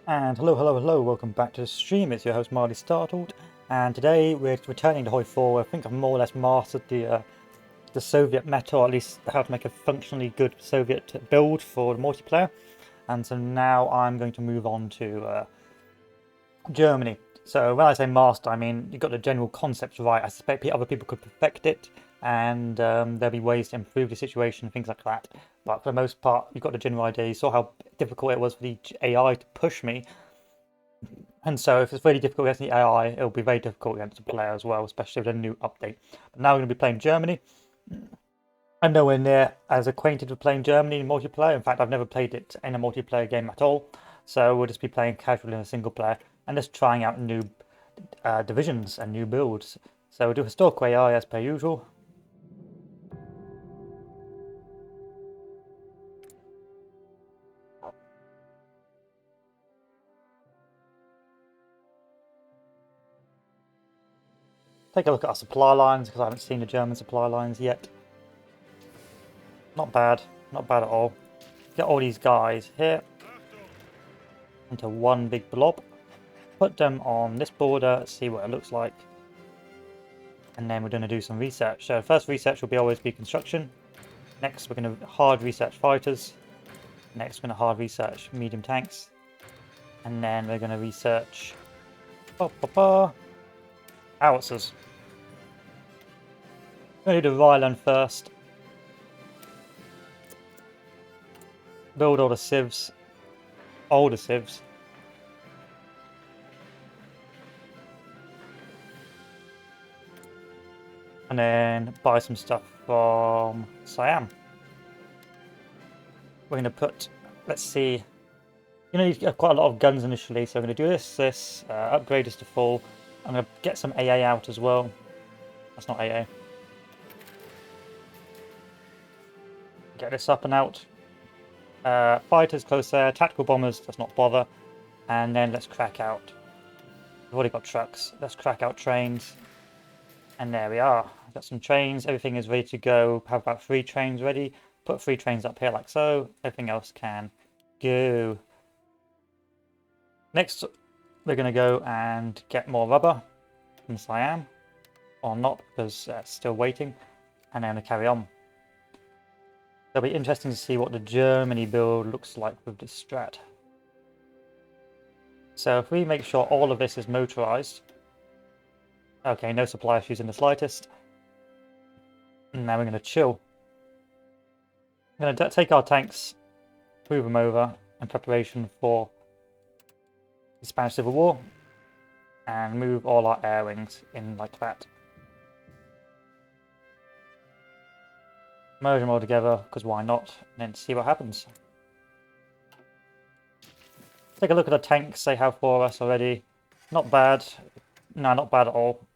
And hello, welcome back to the stream. It's your host Marley Startled, and today we're returning to Hoi 4. I think I've more or less mastered the Soviet meta, or at least how to make a functionally good Soviet build for the multiplayer. And so now I'm going to move on to Germany. So when I say master, I mean you've got the general concepts right. I suspect other people could perfect it, and there'll be ways to improve the situation, things like that. But for the most part, you've got the general idea. You saw how difficult it was for the AI to push me. And so if it's really difficult against the AI, it'll be very difficult against the player as well, especially with a new update. But now we're going to be playing Germany. I'm nowhere near as acquainted with playing Germany in multiplayer. In fact, I've never played it in a multiplayer game at all. So we'll just be playing casually in a single player and just trying out new divisions and new builds. So we'll do historical AI as per usual. Take a look at our supply lines because I haven't seen the German supply lines yet. Not bad at all. Get all these guys here into one big blob. Put them on this border, see what it looks like, and then we're going to do some research. So first research will always be construction. Next we're going to hard research fighters. Next we're going to hard research medium tanks, and then we're going to research howitzers. I'm going to do the Ryland first. Build all the civs, older civs. And then buy some stuff from Siam. We're going to put, let's see, you need quite a lot of guns initially, so I'm going to do this, upgrade this to full. I'm going to get some AA out as well. That's not AA. Get this up and out. Fighters, close air, tactical bombers, let's not bother. And then let's crack out. We've already got trucks. Let's crack out trains. And there we are. I've got some trains. Everything is ready to go. Have about 3 trains ready. Put 3 trains up here like so. Everything else can go. Next, we're going to go and get more rubber from Siam. Or not, because it's still waiting. And then we carry on. It'll be interesting to see what the Germany build looks like with this strat. So if we make sure all of this is motorized. Okay, no supply issues in the slightest. And now we're going to chill. I'm going to take our tanks, move them over in preparation for the Spanish Civil War, and move all our air wings in like that. Merge them all together, because why not, and then see what happens. Take a look at the tanks they have for us already. Not bad. No, not bad at all.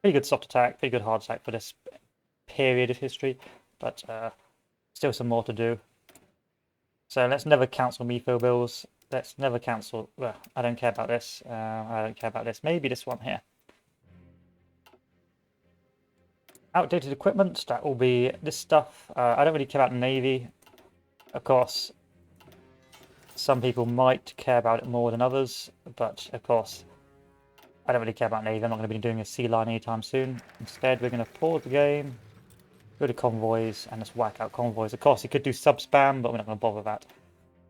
Pretty good soft attack, pretty good hard attack for this period of history, but still some more to do. So let's never cancel Mifo bills. Let's never cancel. Well, I don't care about this. I don't care about this. Maybe this one here. Outdated equipment. That will be this stuff. I don't really care about Navy. Of course, some people might care about it more than others, but of course, I don't really care about Navy. I'm not going to be doing a sea line anytime soon. Instead, we're going to pause the game, go to convoys, and just whack out convoys. Of course, you could do sub-spam, but we're not going to bother with that.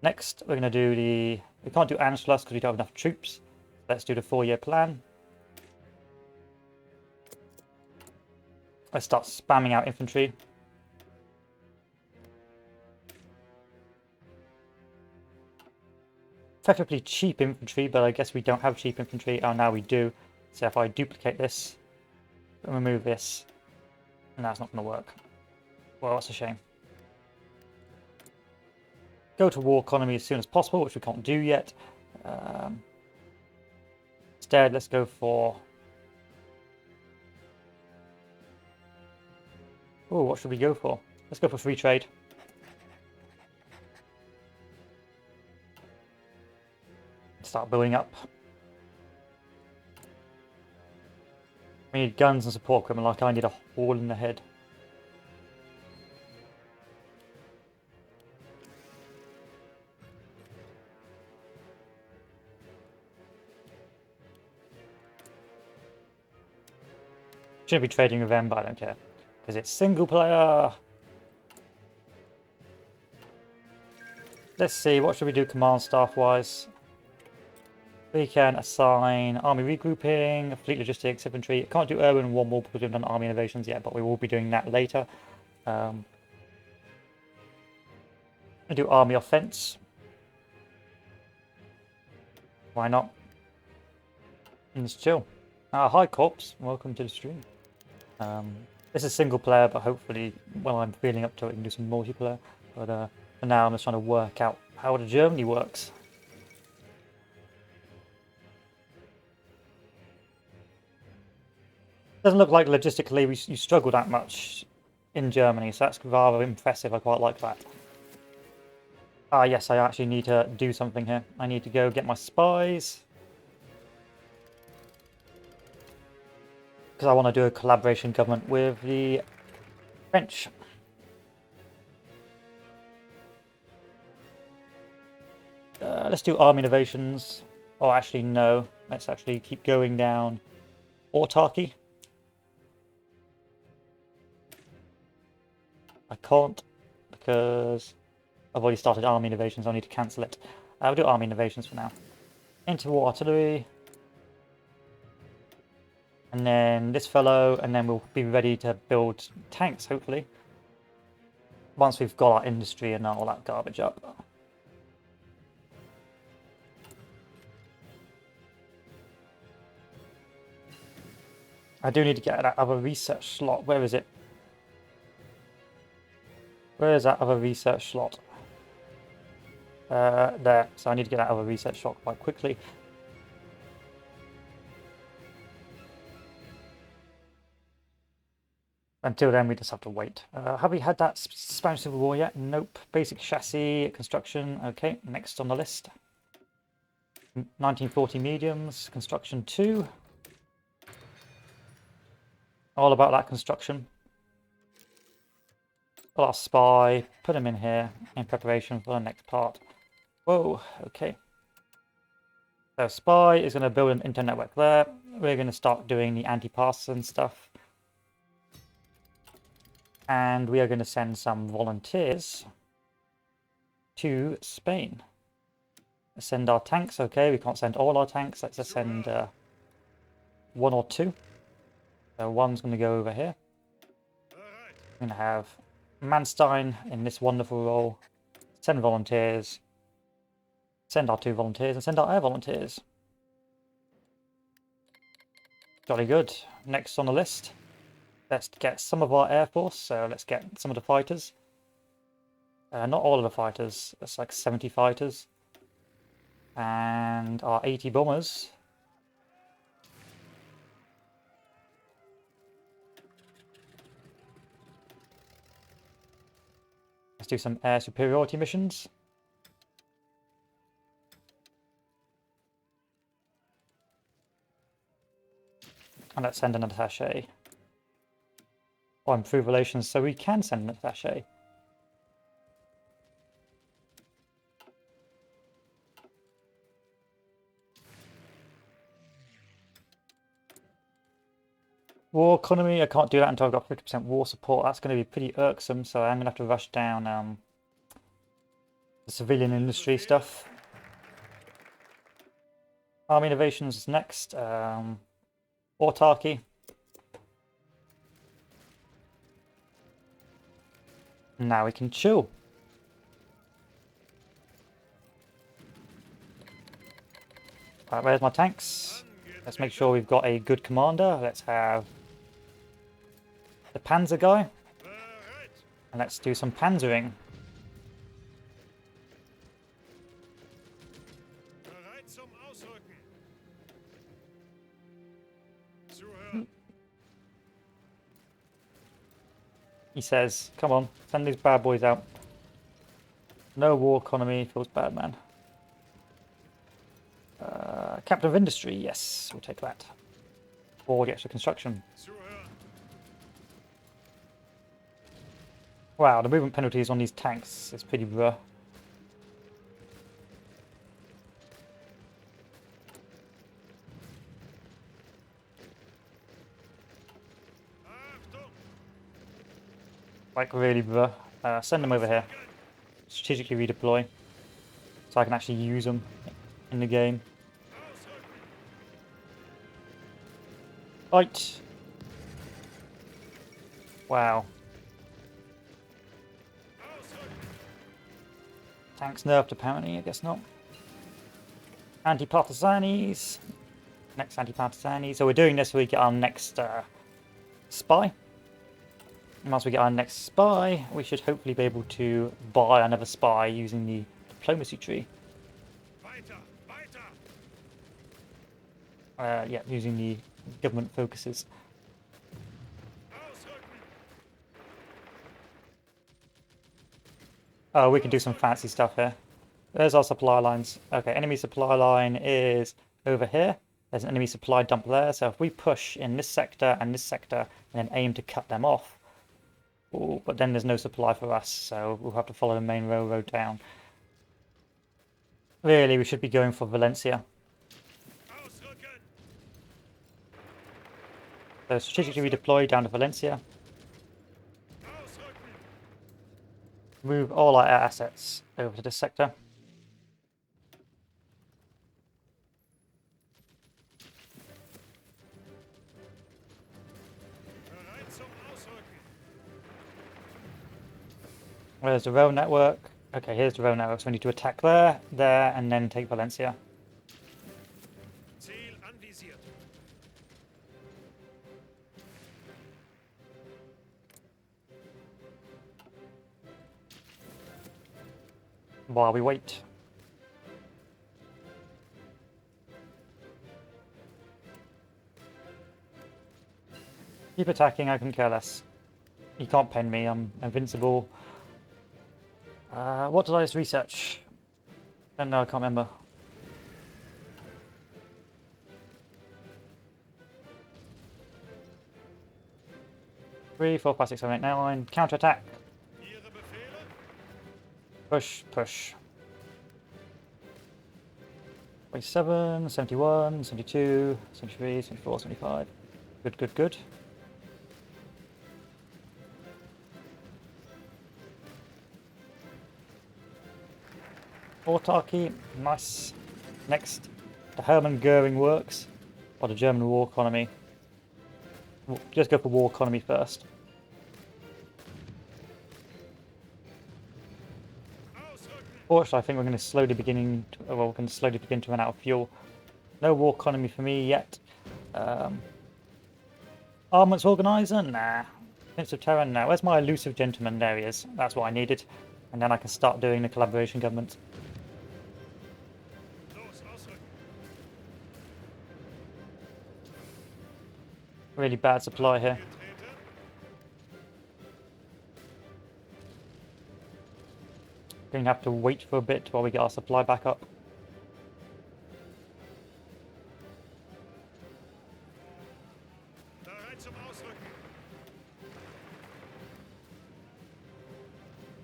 Next, we're going to do the... We can't do Anschluss because we don't have enough troops. Let's do the 4-year plan. Let's start spamming out infantry. Preferably cheap infantry, but I guess we don't have cheap infantry. Oh, now we do. So if I duplicate this, and remove this, and that's not going to work. Well, that's a shame. Go to war economy as soon as possible, which we can't do yet. Instead, let's go for... Oh, what should we go for? Let's go for free trade. Start building up. We need guns and support equipment like I need a hole in the head. Should be trading with them, but I don't care. Because it's single player. Let's see, what should we do command staff wise? We can assign army regrouping, fleet logistics, infantry. Can't do urban one more because we haven't done army innovations yet, but we will be doing that later. I do army offense. Why not? And it's chill. Hi Corpse, welcome to the stream. This is single player, but hopefully when I'm feeling up to it, we can do some multiplayer. But for now, I'm just trying to work out how the Germany works. Doesn't look like logistically you struggle that much in Germany, so that's rather impressive. I quite like that. Yes, I actually need to do something here. I need to go get my spies. Because I want to do a collaboration government with the French. Let's do army innovations. Oh, actually, no. Let's actually keep going down. Autarky. I can't because I've already started army innovations. I need to cancel it. We'll do army innovations for now. Anti-war artillery. And then this fellow, and then we'll be ready to build tanks, hopefully. Once we've got our industry and all that garbage up. I do need to get that other research slot. Where is it? Where is that other research slot? There. So I need to get that other research slot quite quickly. Until then, we just have to wait. Have we had that Spanish Civil War yet? Nope. Basic chassis construction. Okay, next on the list. 1940 mediums, construction 2. All about that construction. Got our spy, put him in here in preparation for the next part. Whoa, okay. So spy is going to build an internet network there. We're going to start doing the anti-pass and stuff. And we are going to send some volunteers to Spain. Send our tanks, okay, we can't send all our tanks. Let's just send 1 or 2. So one's going to go over here. We're going to have Manstein in this wonderful role. Send volunteers. Send our 2 volunteers and send our air volunteers. Jolly good. Next on the list. Let's get some of our air force. So let's get some of the fighters. Not all of the fighters. That's like 70 fighters. And our 80 bombers. Let's do some air superiority missions. And let's send an attaché. Or improve relations so we can send an attaché. War economy, I can't do that until I've got 50% war support. That's going to be pretty irksome, so I'm going to have to rush down the civilian industry stuff. Army innovations is next. Autarky. Now we can chill. Right, where's my tanks? Let's make sure we've got a good commander. Let's have the Panzer guy. And let's do some panzering. He says, come on, send these bad boys out. No war economy, feels bad, man. Captain of Industry, yes, we'll take that. Or the extra construction. Wow, the movement penalties on these tanks is pretty rough. Like really, bruh. Send them over here. Strategically redeploy. So I can actually use them in the game. Fight! Wow. Tanks nerfed apparently, I guess not. Anti-partisanis. Next anti-partisani. So we're doing this so we get our next spy. And once we get our next spy, we should hopefully be able to buy another spy using the diplomacy tree. Yeah, using the government focuses. Oh, we can do some fancy stuff here. There's our supply lines. Okay, enemy supply line is over here. There's an enemy supply dump there. So if we push in this sector and then aim to cut them off. Ooh, but then there's no supply for us, so we'll have to follow the main railroad down. Really, we should be going for Valencia. So strategically redeploy down to Valencia. Move all our assets over to this sector. Where's the rail network? Okay, here's the rail network, so we need to attack there, and then take Valencia. While we wait. Keep attacking, I can care less. You can't pen me, I'm invincible. What did I just research? I can't remember. Three, 4, 5, 6, 7, 8, 9. Counter-attack. Push, push. 27, 71, 72, 73, 74, 75. Good, good, good. Autarky, nice. Next, the Hermann Goering works, or the German war economy. We'll just go for war economy first. Fortunately, I think we're going to slowly begin to run out of fuel. No war economy for me yet. Armaments organizer? Nah. Prince of Terra? Nah. Where's my elusive gentleman? There he is. That's what I needed. And then I can start doing the collaboration government. Really bad supply here. Going to have to wait for a bit while we get our supply back up.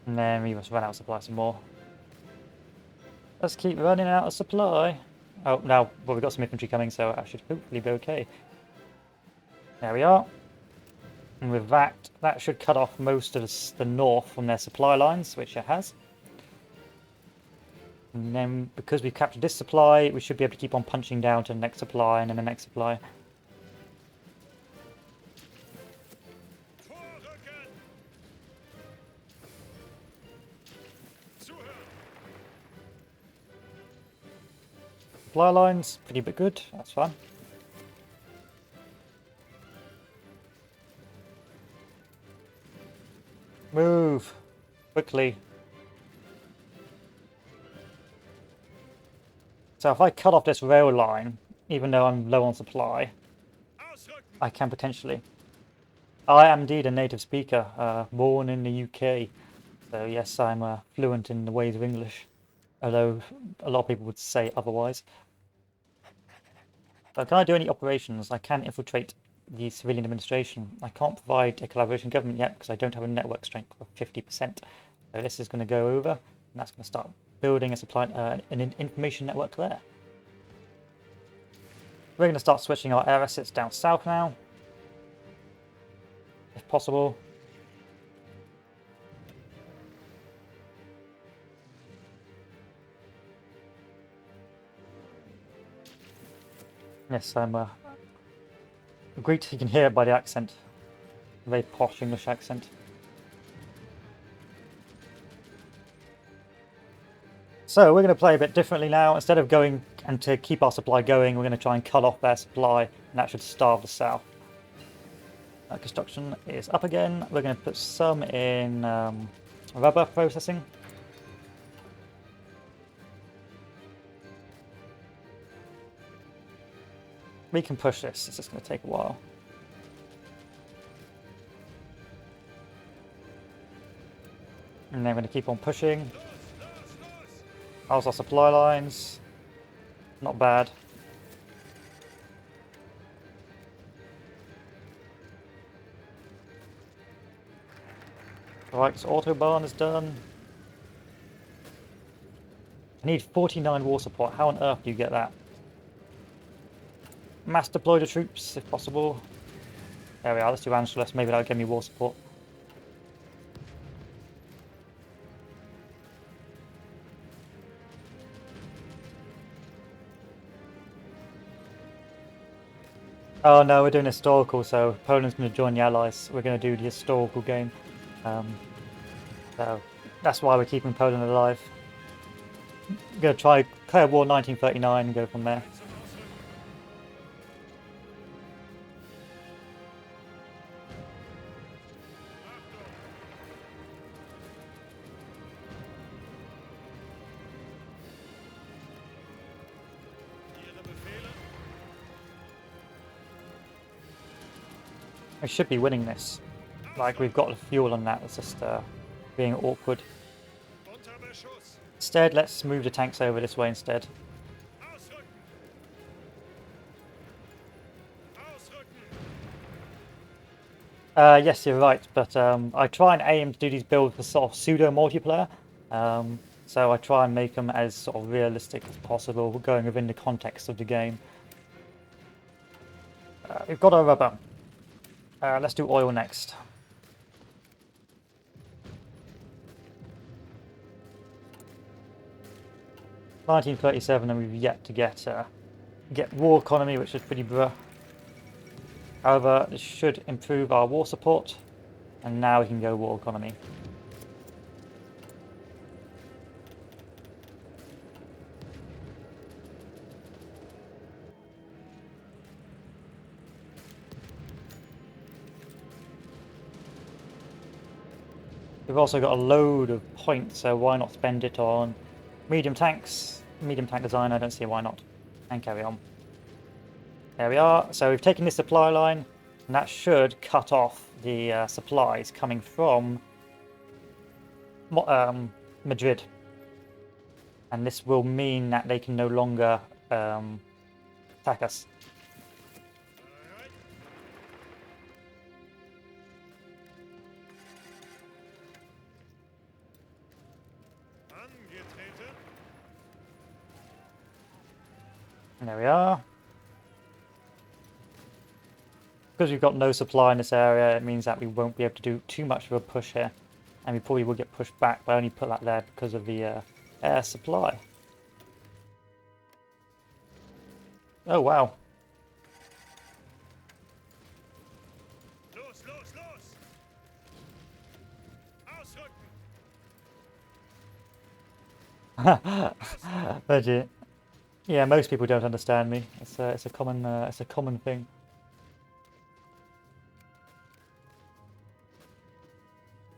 And then we must run out of supply some more. Let's keep running out of supply. Oh, now, well, we've got some infantry coming, so I should hopefully be okay. There we are. And with that, that should cut off most of the north from their supply lines, which it has. And then, because we've captured this supply, we should be able to keep on punching down to the next supply and then the next supply. Supply lines, pretty bit good, that's fine. Move! Quickly. So if I cut off this rail line, even though I'm low on supply, I can potentially. I am indeed a native speaker, born in the UK. So yes, I'm fluent in the ways of English. Although a lot of people would say otherwise. So can I do any operations? I can infiltrate the civilian administration. I can't provide a collaboration government yet because I don't have a network strength of 50%. So this is going to go over, and that's going to start building a supply, an information network there. We're going to start switching our air assets down south now, if possible. Yes, I'm Greek, you can hear it by the accent. A very posh English accent. So we're going to play a bit differently now. Instead of going and to keep our supply going, we're going to try and cut off their supply, and that should starve the south. Construction is up again. We're going to put some in rubber processing. We can push this. It's just going to take a while. And then we're going to keep on pushing. How's our supply lines? Not bad. Right, so Autobahn is done. I need 49 war support. How on earth do you get that? Mass deploy the troops, if possible. There we are, let's do Anschluss. Maybe that'll give me war support. Oh no, we're doing historical, so Poland's going to join the Allies. We're going to do the historical game. So that's why we're keeping Poland alive. I'm going to try declare war 1939 and go from there. We should be winning this. Like, we've got the fuel on that, it's just being awkward. Instead, let's move the tanks over this way instead. Yes, you're right, but I try and aim to do these builds for sort of pseudo-multiplayer. So I try and make them as sort of realistic as possible, going within the context of the game. We've got our rubber. Let's do oil next. $1937, and we've yet to get war economy, which is pretty bruh. However, this should improve our war support, and now we can go war economy. We've also got a load of points, so why not spend it on medium tanks, medium tank design? I don't see why not. And carry on. There we are. So we've taken this supply line, and that should cut off the supplies coming from Madrid. And this will mean that they can no longer attack us. And there we are. Because we've got no supply in this area, it means that we won't be able to do too much of a push here. And we probably will get pushed back, but I only put that there because of the air supply. Oh, wow. Legit. Yeah, most people don't understand me. It's a common thing.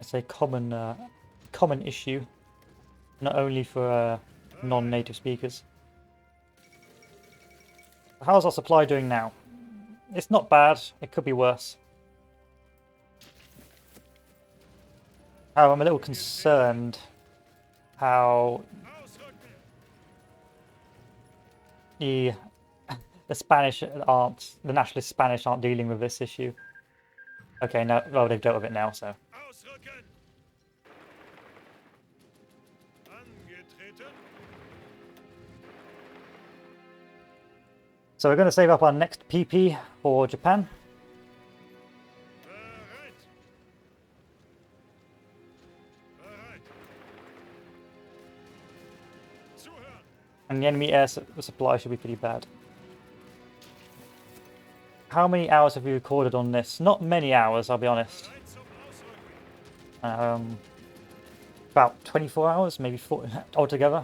It's a common issue, not only for non-native speakers. How's our supply doing now? It's not bad. It could be worse. However, I'm a little concerned how the Spanish aren't, the nationalist Spanish aren't dealing with this issue. Okay, no, well, they've dealt with it now, so. So we're going to save up our next PP for Japan. And the enemy air supply should be pretty bad. How many hours have you recorded on this? Not many hours, I'll be honest. About 24 hours, maybe 4 altogether.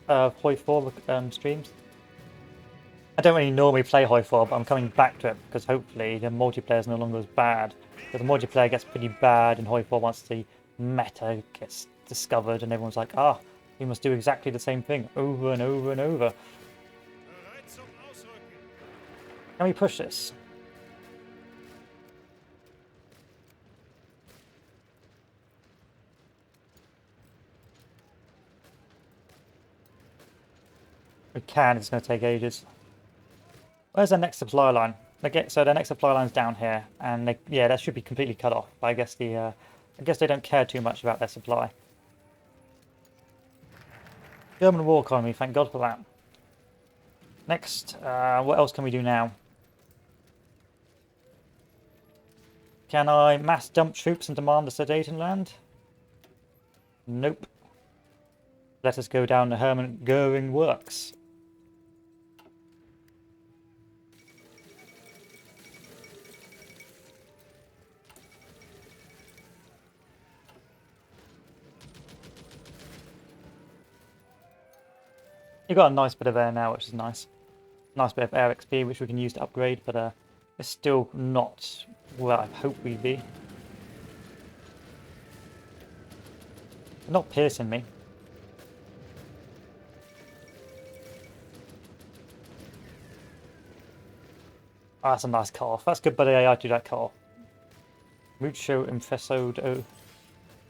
Hoi 4 streams. I don't really normally play Hoi 4, but I'm coming back to it because hopefully the multiplayer is no longer as bad. Because the multiplayer gets pretty bad in Hoi 4 once the meta gets discovered and everyone's like, ah, we must do exactly the same thing over and over and over. Can we push this? We can, it's going to take ages. Where's the next supply line? Okay, so the next supply line's down here, and yeah, that should be completely cut off. But I guess I guess they don't care too much about their supply. German war economy, thank God for that. Next, what else can we do now? Can I mass dump troops and demand the Sudetenland? Nope. Let us go down the Hermann Goering Works. You got a nice bit of air now, which is nice. Nice bit of air XP, which we can use to upgrade, but it's still not where I hope we'd be. They're not piercing me. Oh, that's a nice cut off. That's good by the AI to do that cut off. Mucho Infesodo.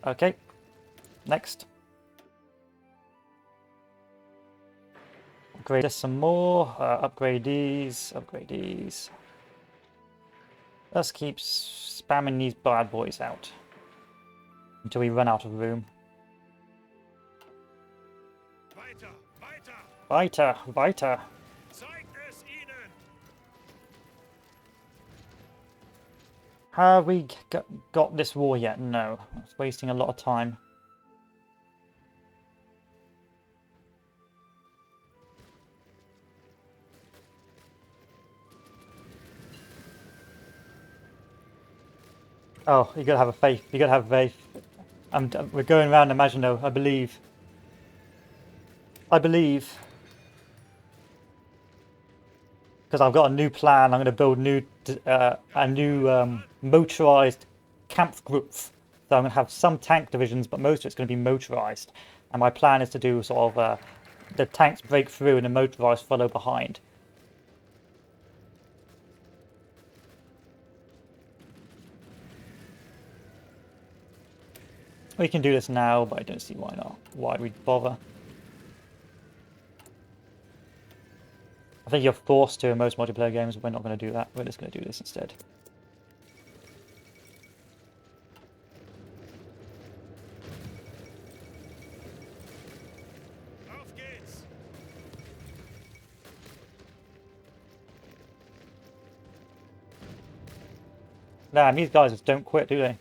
Okay. Next. Upgrade this some more. Upgrade these. Upgrade these. Let's keep spamming these bad boys out until we run out of room. Weiter, weiter. Have we got this war yet? No. It's wasting a lot of time. Oh, you gotta have a faith. You gotta have faith. We're going around Imagino, I believe. I believe. Because I've got a new plan. I'm going to build a new motorized camp group. So I'm going to have some tank divisions, but most of it's going to be motorized. And my plan is to do sort of the tanks break through and the motorized follow behind. We can do this now, but I don't see why not. Why we'd bother. I think you're forced to in most multiplayer games. We're not going to do that. We're just going to do this instead. Nah, these guys just don't quit, do they?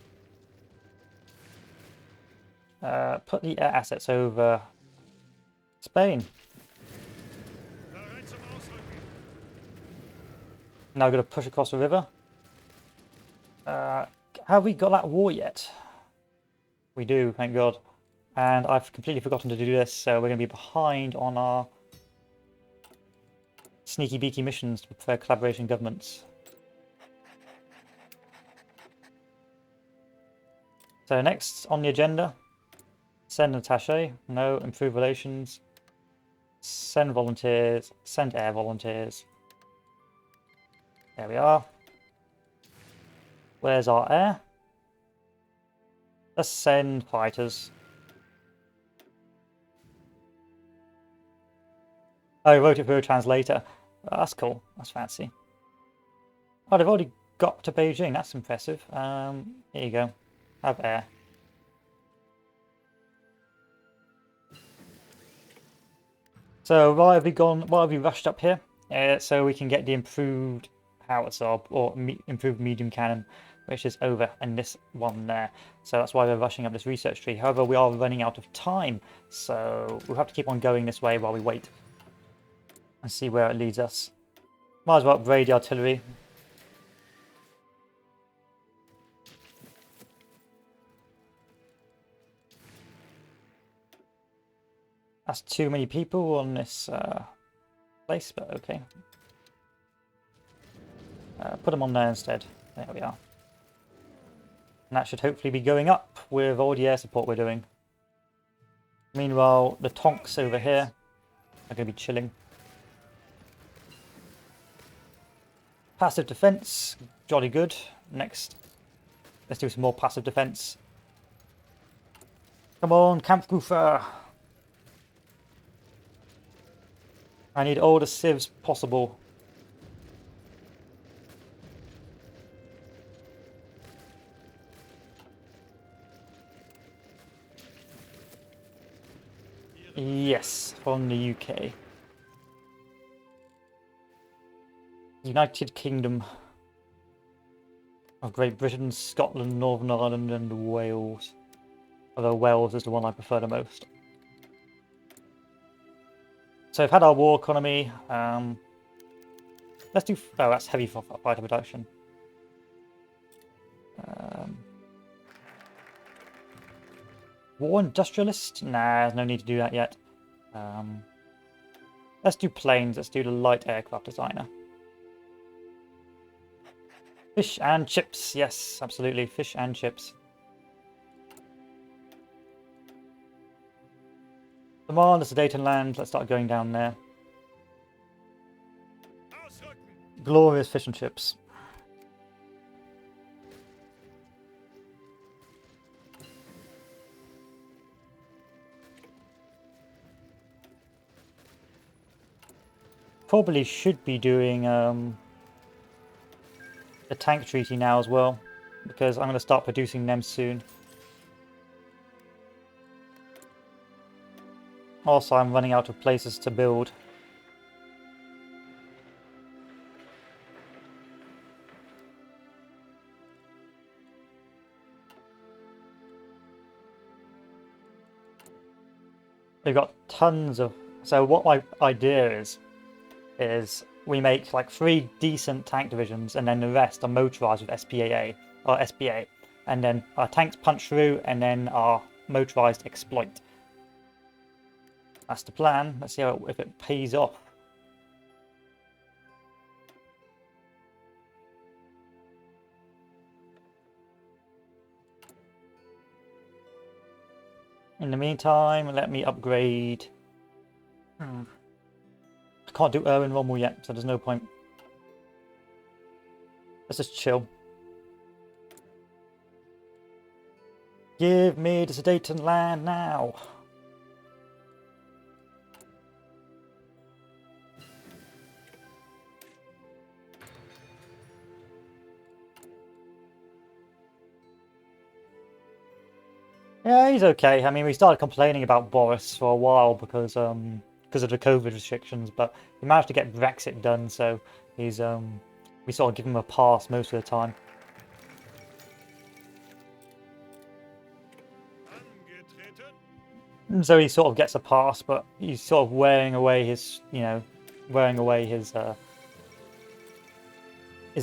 Put the air assets over Spain. Now we're going to push across the river. Have we got that war yet? We do, thank God. And I've completely forgotten to do this, so we're going to be behind on our sneaky beaky missions for collaboration governments. So next on the agenda, send an attaché. No, improve relations. Send volunteers. Send air volunteers. There we are. Where's our air? Let's send fighters. Oh, I wrote it through a translator. Oh, that's cool. That's fancy. Oh, they've already got to Beijing. That's impressive. Here you go. Have air. So why have we gone? Why have we rushed up here? So we can get the improved howitzer or improved medium cannon, which is over in this one there. So that's why we're rushing up this research tree. However, we are running out of time, so we'll have to keep on going this way while we wait and see where it leads us. Might as well upgrade the artillery. That's too many people on this place, but okay. Put them on there instead. There we are. And that should hopefully be going up with all the air support we're doing. Meanwhile, the Tonks over here are going to be chilling. Passive defense, jolly good. Next, let's do some more passive defense. Come on, Kampfgrufer! I need all the civs possible. Yes, from the UK. United Kingdom of Great Britain, Scotland, Northern Ireland and Wales. Although Wales is the one I prefer the most. So we've had our war economy. Let's do... Oh, that's heavy fighter production. War industrialist? Nah, there's no need to do that yet. Let's do planes. Let's do the light aircraft designer. Fish and chips. Yes, absolutely. Fish and chips. Come on, there's a data land. Let's start going down there. Glorious fish and chips. Probably should be doing a tank treaty now as well, because I'm going to start producing them soon. Also, I'm running out of places to build. We've got tons of... So what my idea is we make like 3 decent tank divisions and then the rest are motorized with SPA, and then our tanks punch through and then our motorized exploit. That's the plan. Let's see if it pays off. In the meantime, let me upgrade. I can't do Erwin Rommel yet, so there's no point. Let's just chill. Give me the Sudeten land now. Yeah, he's okay. I mean, we started complaining about Boris for a while because of the COVID restrictions, but he managed to get Brexit done, so he's we sort of give him a pass most of the time. So he sort of gets a pass, but he's sort of wearing away his, his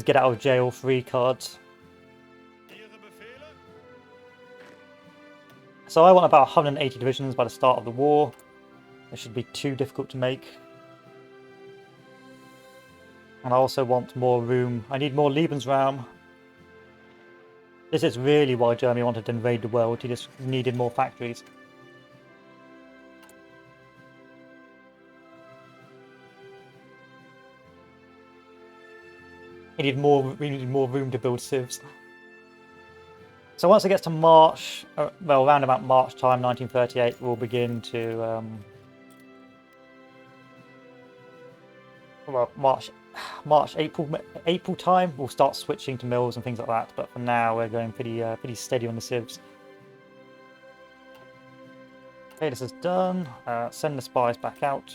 get out of jail free cards. So I want about 180 divisions by the start of the war. It should be too difficult to make. And I also want more room. I need more Lebensraum. This is really why Germany wanted to invade the world. He just needed more factories. We needed more room to build civs. So once it gets to March, well, around about March time, 1938, we'll begin to, well, April time, we'll start switching to mills and things like that. But for now, we're going pretty steady on the civs. Okay, this is done. Send the spies back out.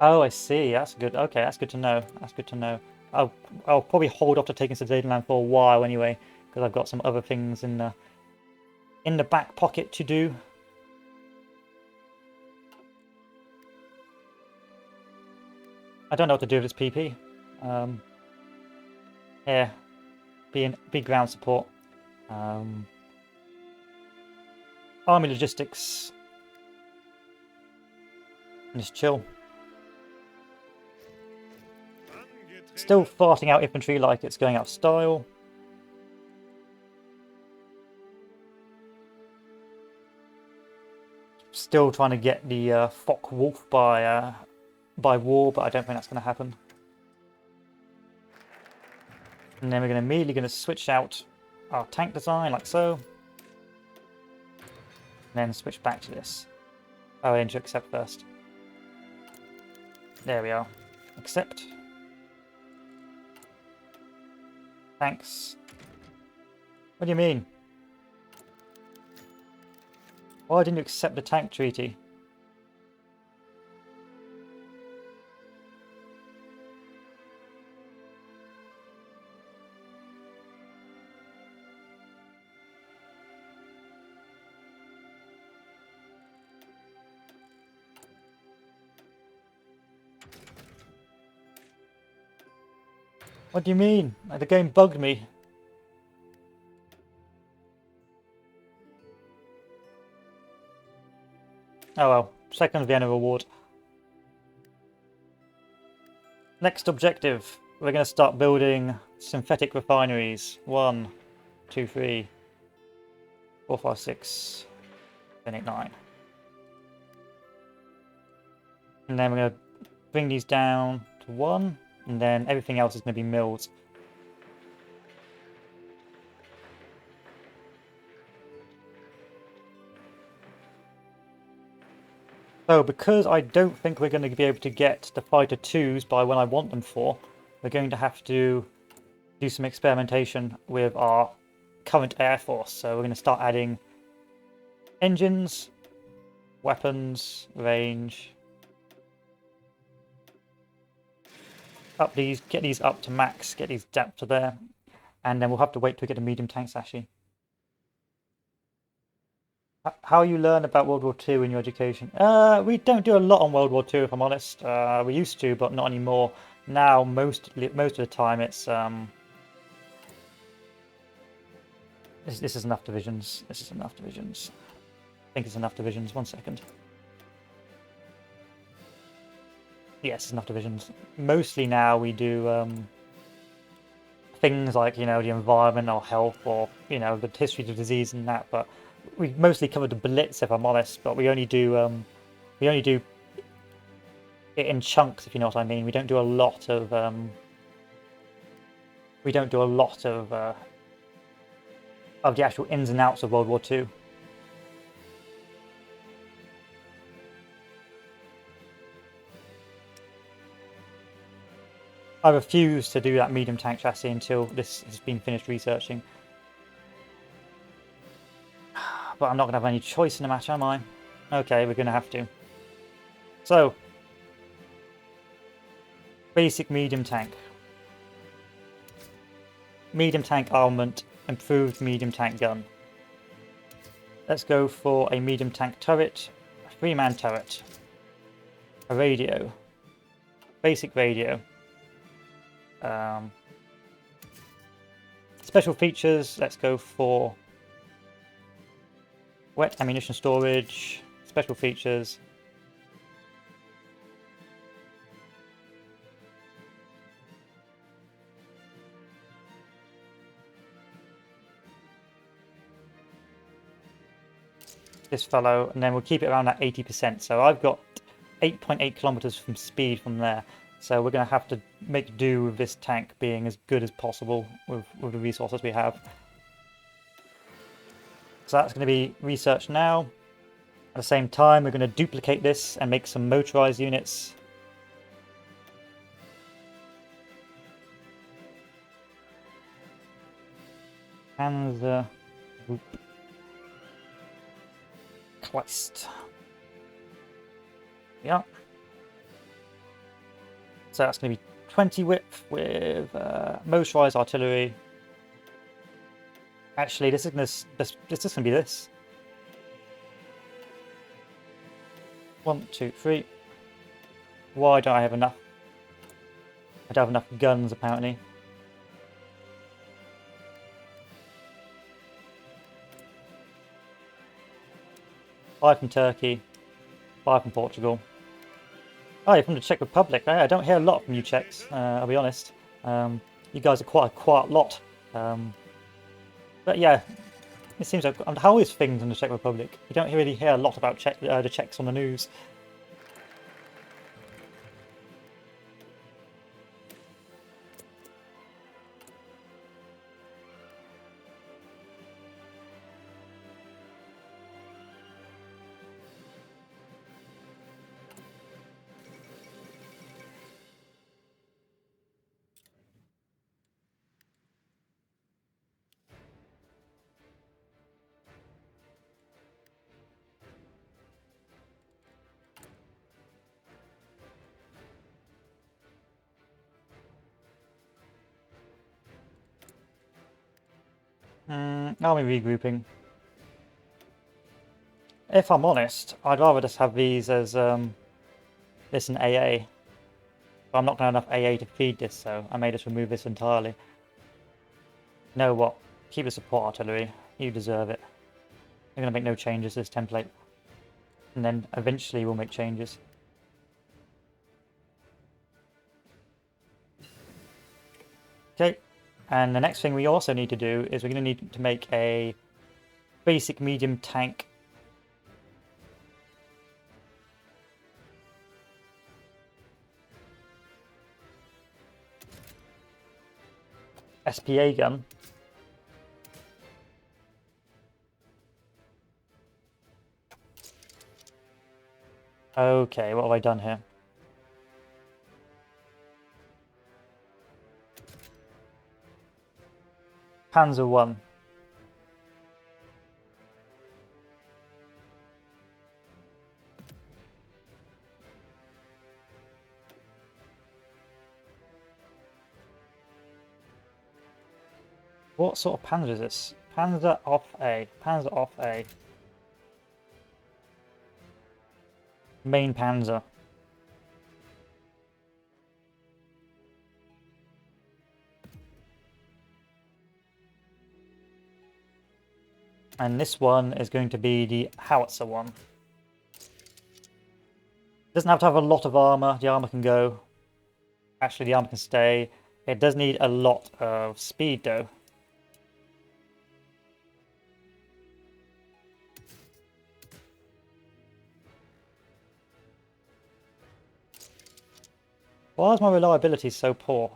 Oh, I see. That's good. Okay, that's good to know. That's good to know. I'll probably hold off to taking Sudetenland for a while anyway, because I've got some other things in the back pocket to do. I don't know what to do with this PP. Here. be ground support. Army logistics. And just chill. Still farting out infantry like it's going out of style. Still trying to get the Fock Wolf by war, but I don't think that's going to happen. And then we're immediately going to switch out our tank design like so. And then switch back to this. Oh, I need to accept first. There we are. Accept. Thanks. What do you mean? Why didn't you accept the tank treaty? What do you mean? The game bugged me. Oh well, second Vienna reward. Next objective, we're going to start building synthetic refineries. 1, 2, 3, 4, 5, 6, 7, 8, 9. And then we're going to bring these down to 1, and then everything else is going to be mills. So because I don't think we're going to be able to get the fighter 2s by when I want them for, we're going to have to do some experimentation with our current air force. So we're going to start adding engines, weapons, range. Get these up to max, get these depth to there, and then we'll have to wait to get the medium tanks actually. How you learn about World War II in your education? We don't do a lot on World War II, if I'm honest. We used to, but not anymore. Now, most of the time, it's this is enough divisions. This is enough divisions. I think it's enough divisions. 1 second. Yes, enough divisions. Mostly now we do things like, you know, the environment or health or, you know, the history of disease and that, but we mostly cover the Blitz, if I'm honest, but we only do it in chunks, if you know what I mean. We don't do a lot of the actual ins and outs of World War II. I refuse to do that medium tank chassis until this has been finished researching. But I'm not going to have any choice in the match, am I? Okay, we're going to have to. So, basic medium tank. Medium tank armament, improved medium tank gun. Let's go for a medium tank turret, a 3-man turret, a radio, basic radio. Special features, let's go for wet ammunition storage, special features. This fellow, and then we'll keep it around that 80%. So I've got 8.8 kilometers from speed from there. So we're going to have to make do with this tank being as good as possible with the resources we have. So that's going to be researched now. At the same time, we're going to duplicate this and make some motorized units. Panzer group. Kleist. Yeah. So that's going to be 20 width with motorized artillery. Actually, this is going to be this. 1, 2, 3. Why don't I have enough? I don't have enough guns apparently. 5 from Turkey, 5 from Portugal. Oh, you're from the Czech Republic. I don't hear a lot from you Czechs, I'll be honest. You guys are quite a quiet lot. But yeah, it seems like... how is things in the Czech Republic? You don't really hear a lot about the Czechs on the news. Army regrouping. If I'm honest, I'd rather just have these as this in AA. But I'm not going to have enough AA to feed this, so I may just remove this entirely. You know what? Keep the support artillery. You deserve it. I'm going to make no changes to this template. And then eventually we'll make changes. Okay, and the next thing we also need to do is we're going to need to make a basic medium tank. SPA gun. Okay, what have I done here? Panzer 1. What sort of Panzer is this? Panzer off A. Panzer off A. Main Panzer. And this one is going to be the howitzer one. Doesn't have to have a lot of armor. The armor can go. Actually, the armor can stay. It does need a lot of speed, though. Why is my reliability so poor?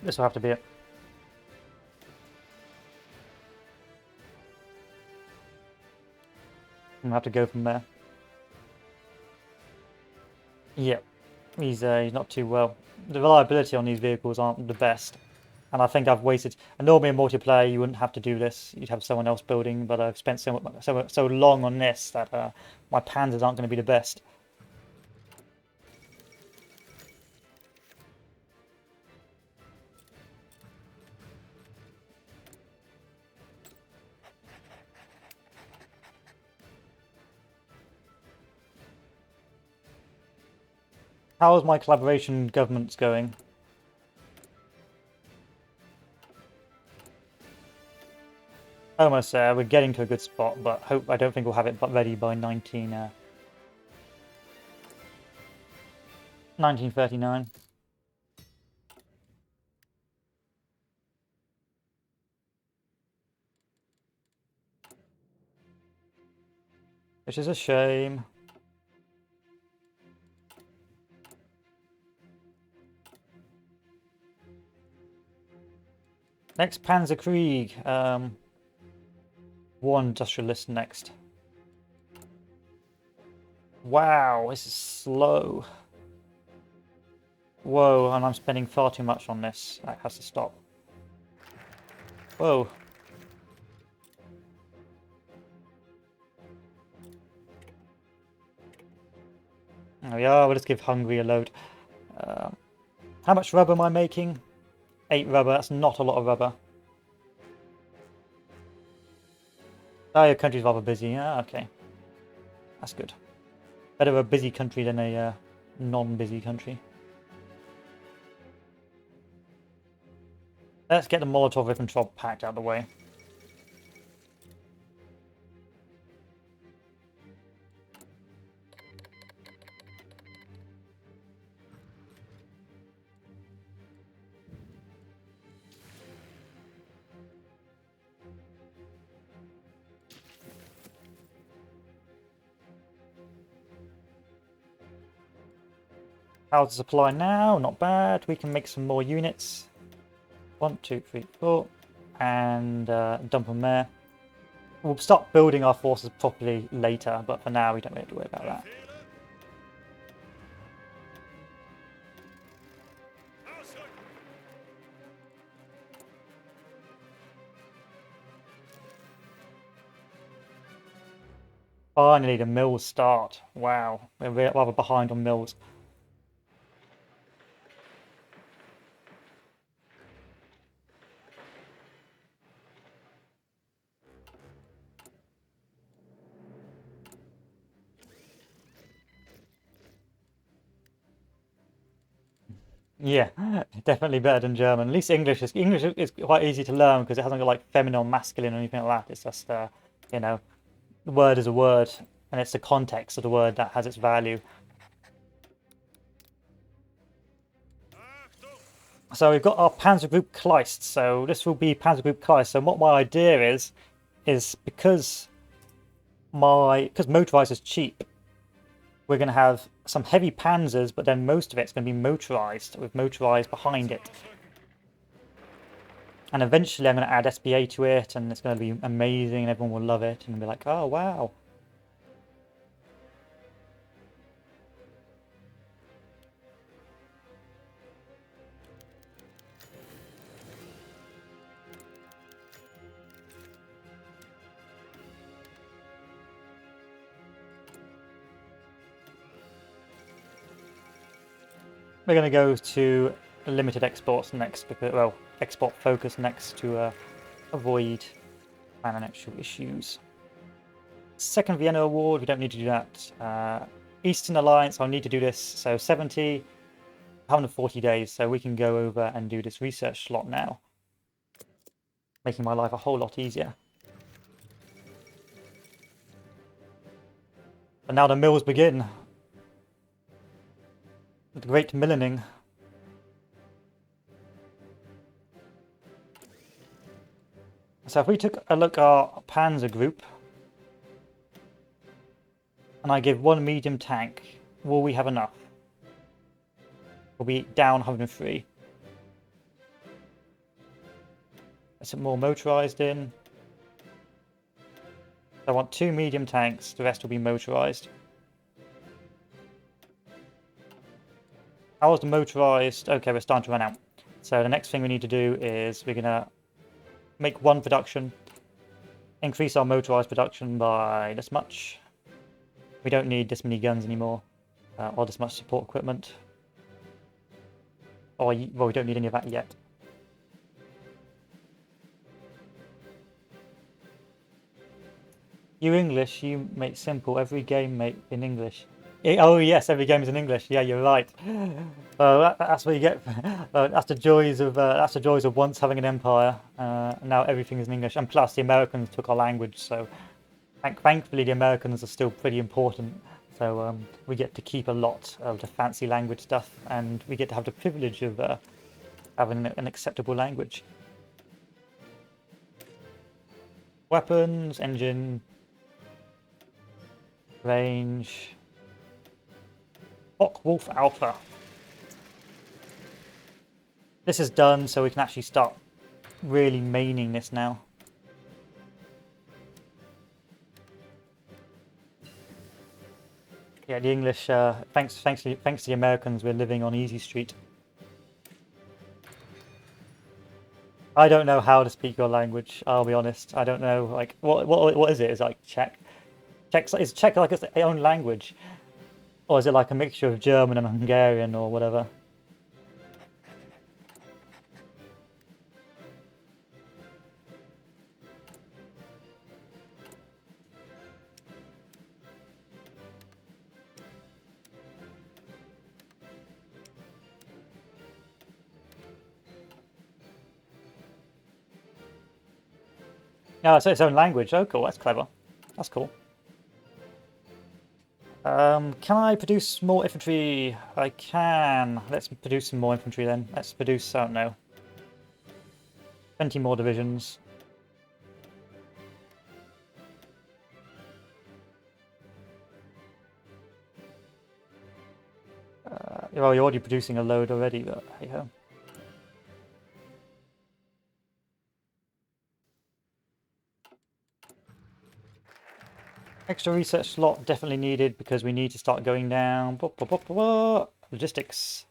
This will have to be it. I'm gonna have to go from there. Yep, he's not too well. The reliability on these vehicles aren't the best, and I think I've wasted. And normally in multiplayer you wouldn't have to do this; you'd have someone else building. But I've spent so long on this that my Panzers aren't going to be the best. How is my collaboration governments going? Almost there. We're getting to a good spot, but I don't think we'll have it ready by 1939. Which is a shame. Next Panzerkrieg. War industrialist next. Wow, this is slow. Whoa, and I'm spending far too much on this. That has to stop. Whoa. There we are, we'll just give Hungary a load. How much rubber am I making? 8 rubber, that's not a lot of rubber. Oh, your country's rather busy. Yeah, okay. That's good. Better a busy country than a non-busy country. Let's get the Molotov-Ribbentrop Pact out of the way. How's the supply now? Not bad. We can make some more units. 1, 2, 3, 4. And dump them there. We'll start building our forces properly later, but for now we don't really have to worry about that. Finally, the mills start. Wow, we're rather behind on mills. Yeah, definitely better than German. At least English is quite easy to learn because it hasn't got like feminine or masculine or anything like that. It's just you know, the word is a word, and it's the context of the word that has its value. So we've got our Panzer Group Kleist. So this will be Panzer Group Kleist. So what my idea is because motorized is cheap, we're going to have some heavy panzers, but then most of it's going to be motorized, with motorized behind it. And eventually I'm going to add SBA to it, and it's going to be amazing, and everyone will love it, and be like, oh, wow. We're going to go to limited exports next, because, well, export focus next to avoid financial issues. Second Vienna Award, we don't need to do that. Eastern Alliance, I'll need to do this. So 70, 140 days, so we can go over and do this research slot now, making my life a whole lot easier. And now the mills begin. The great millening. So if we took a look at our Panzer group, and I give 1 medium tank, will we have enough? We'll be down 103. Let's put more motorized in. I want 2 medium tanks, the rest will be motorized. How was the motorized? Okay, we're starting to run out. So the next thing we need to do is we're going to make 1 production, increase our motorized production by this much. We don't need this many guns anymore, or this much support equipment. Or, well, we don't need any of that yet. You English, you make simple every game mate in English. Oh yes, every game is in English. Yeah, you're right. That's what you get. That's the joys of once having an empire. Now everything is in English, and plus the Americans took our language. So thankfully, the Americans are still pretty important. So we get to keep a lot of the fancy language stuff, and we get to have the privilege of having an acceptable language. Weapons, engine, range. Wolf Alpha. This is done, so we can actually start really maining this now. Yeah, the English. Thanks to the Americans, we're living on Easy Street. I don't know how to speak your language. I'll be honest. I don't know. Like, what is it? Is it like Czech? Is Czech like its own language? Or is it like a mixture of German and Hungarian or whatever? No, it's its own language. Oh, cool. That's clever. That's cool. Can I produce more infantry? I can. Let's produce some more infantry then. Let's produce, I don't know, 20 more divisions. Well, you're already producing a load already, but hey ho. Extra research slot definitely needed because we need to start going down. Logistics.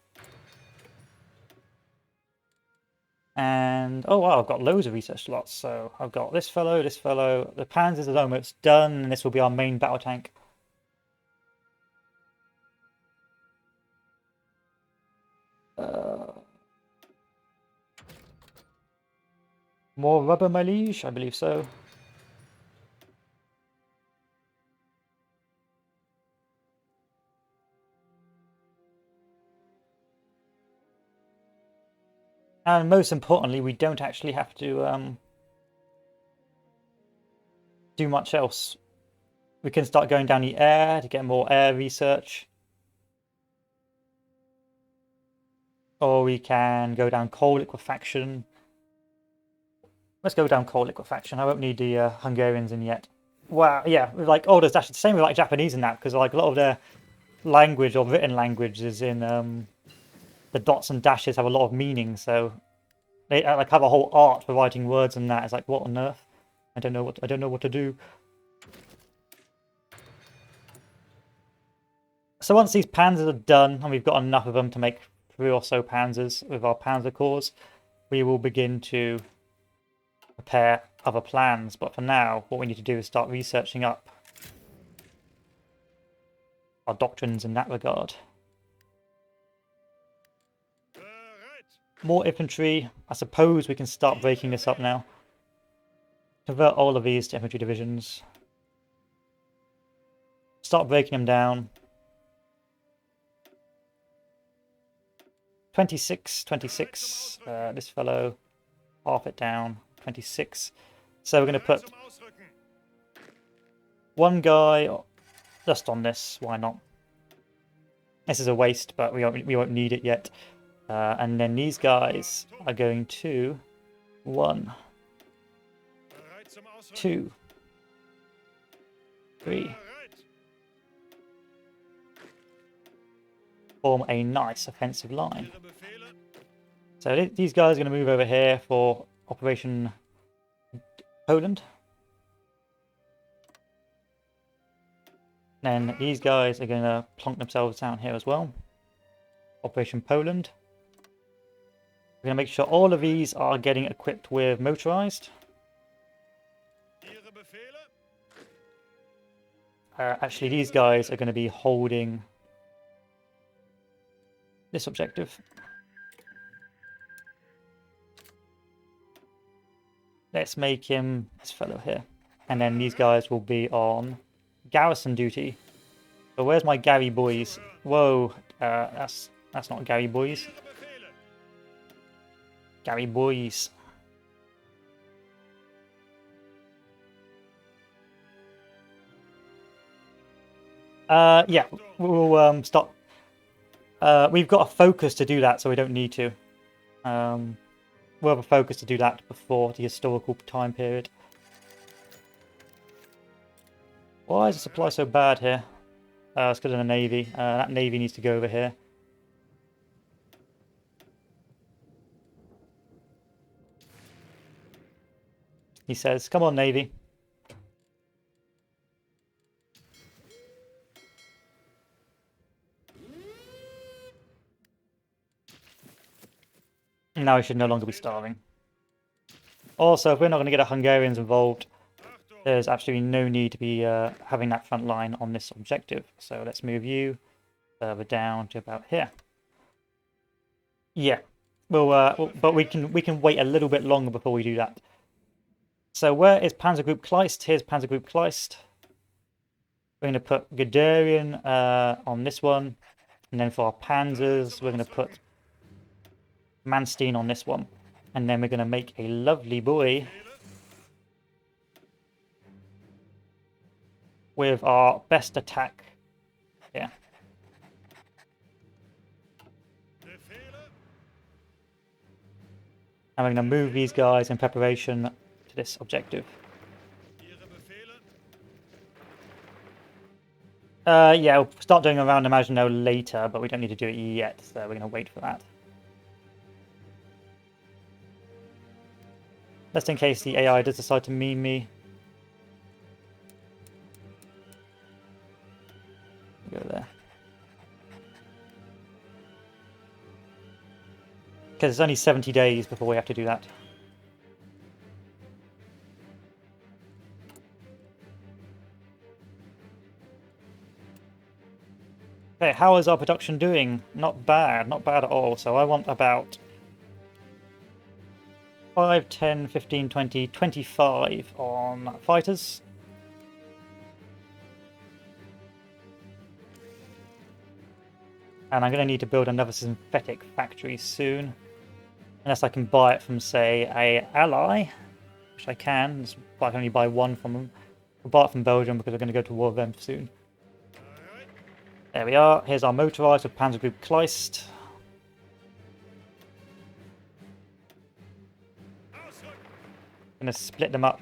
And, oh wow, I've got loads of research slots. So I've got this fellow, this fellow. The Panzers are almost done, and this will be our main battle tank. More rubber, my liege? I believe so. And most importantly, we don't actually have to do much else. We can start going down the air to get more air research. Or we can go down coal liquefaction. Let's go down coal liquefaction. I won't need the Hungarians in yet. Wow, yeah, like, oh, there's actually the same with like Japanese in that, because like a lot of their language or written language is in the dots and dashes have a lot of meaning, so they like have a whole art for writing words and that. It's like, what on earth? I don't know what to do. So once these panzers are done, and we've got enough of them to make 3 or so panzers with our panzer corps, we will begin to prepare other plans. But for now, what we need to do is start researching up our doctrines in that regard. More infantry. I suppose we can start breaking this up now. Convert all of these to infantry divisions. Start breaking them down. 26, 26. This fellow, half it down. 26. So we're going to put one guy just on this. Why not? This is a waste, but we won't need it yet. And then these guys are going to 1, 2, 3. Form a nice offensive line. So these guys are going to move over here for Operation Poland. Then these guys are going to plonk themselves down here as well. Operation Poland. We're going to make sure all of these are getting equipped with motorized. Actually, these guys are going to be holding this objective. Let's make him this fellow here. And then these guys will be on garrison duty. So where's my Gary boys? Whoa, that's not Gary boys. Gary boys. Yeah, we'll stop. We've got a focus to do that, so we don't need to. We'll have a focus to do that before the historical time period. Why is the supply so bad here? It's because of the navy. That navy needs to go over here. He says, "Come on, navy." Now we should no longer be starving. Also, if we're not going to get the Hungarians involved, there's absolutely no need to be having that front line on this objective. So let's move you further down to about here. Yeah, but we can wait a little bit longer before we do that. So where is Panzer Group Kleist? Here's Panzer Group Kleist. We're going to put Guderian on this one, and then for our Panzers, we're going to put Manstein on this one, and then we're going to make a lovely boy with our best attack here. And we're going to move these guys in preparation to this objective. Yeah, we'll start doing a round of Maginot later, but we don't need to do it yet, so we're going to wait for that. Just in case the AI does decide to meme me. Go there. Because it's only 70 days before we have to do that. Okay, how is our production doing? Not bad, not bad at all. So I want about 5, 10, 15, 20, 25 on fighters. And I'm going to need to build another synthetic factory soon. Unless I can buy it from, say, a ally, which I can. But I can only buy one from them. I'll buy it from Belgium because we're going to go to war with them soon. There we are. Here's our motorised with Panzer Group Kleist. Going to split them up.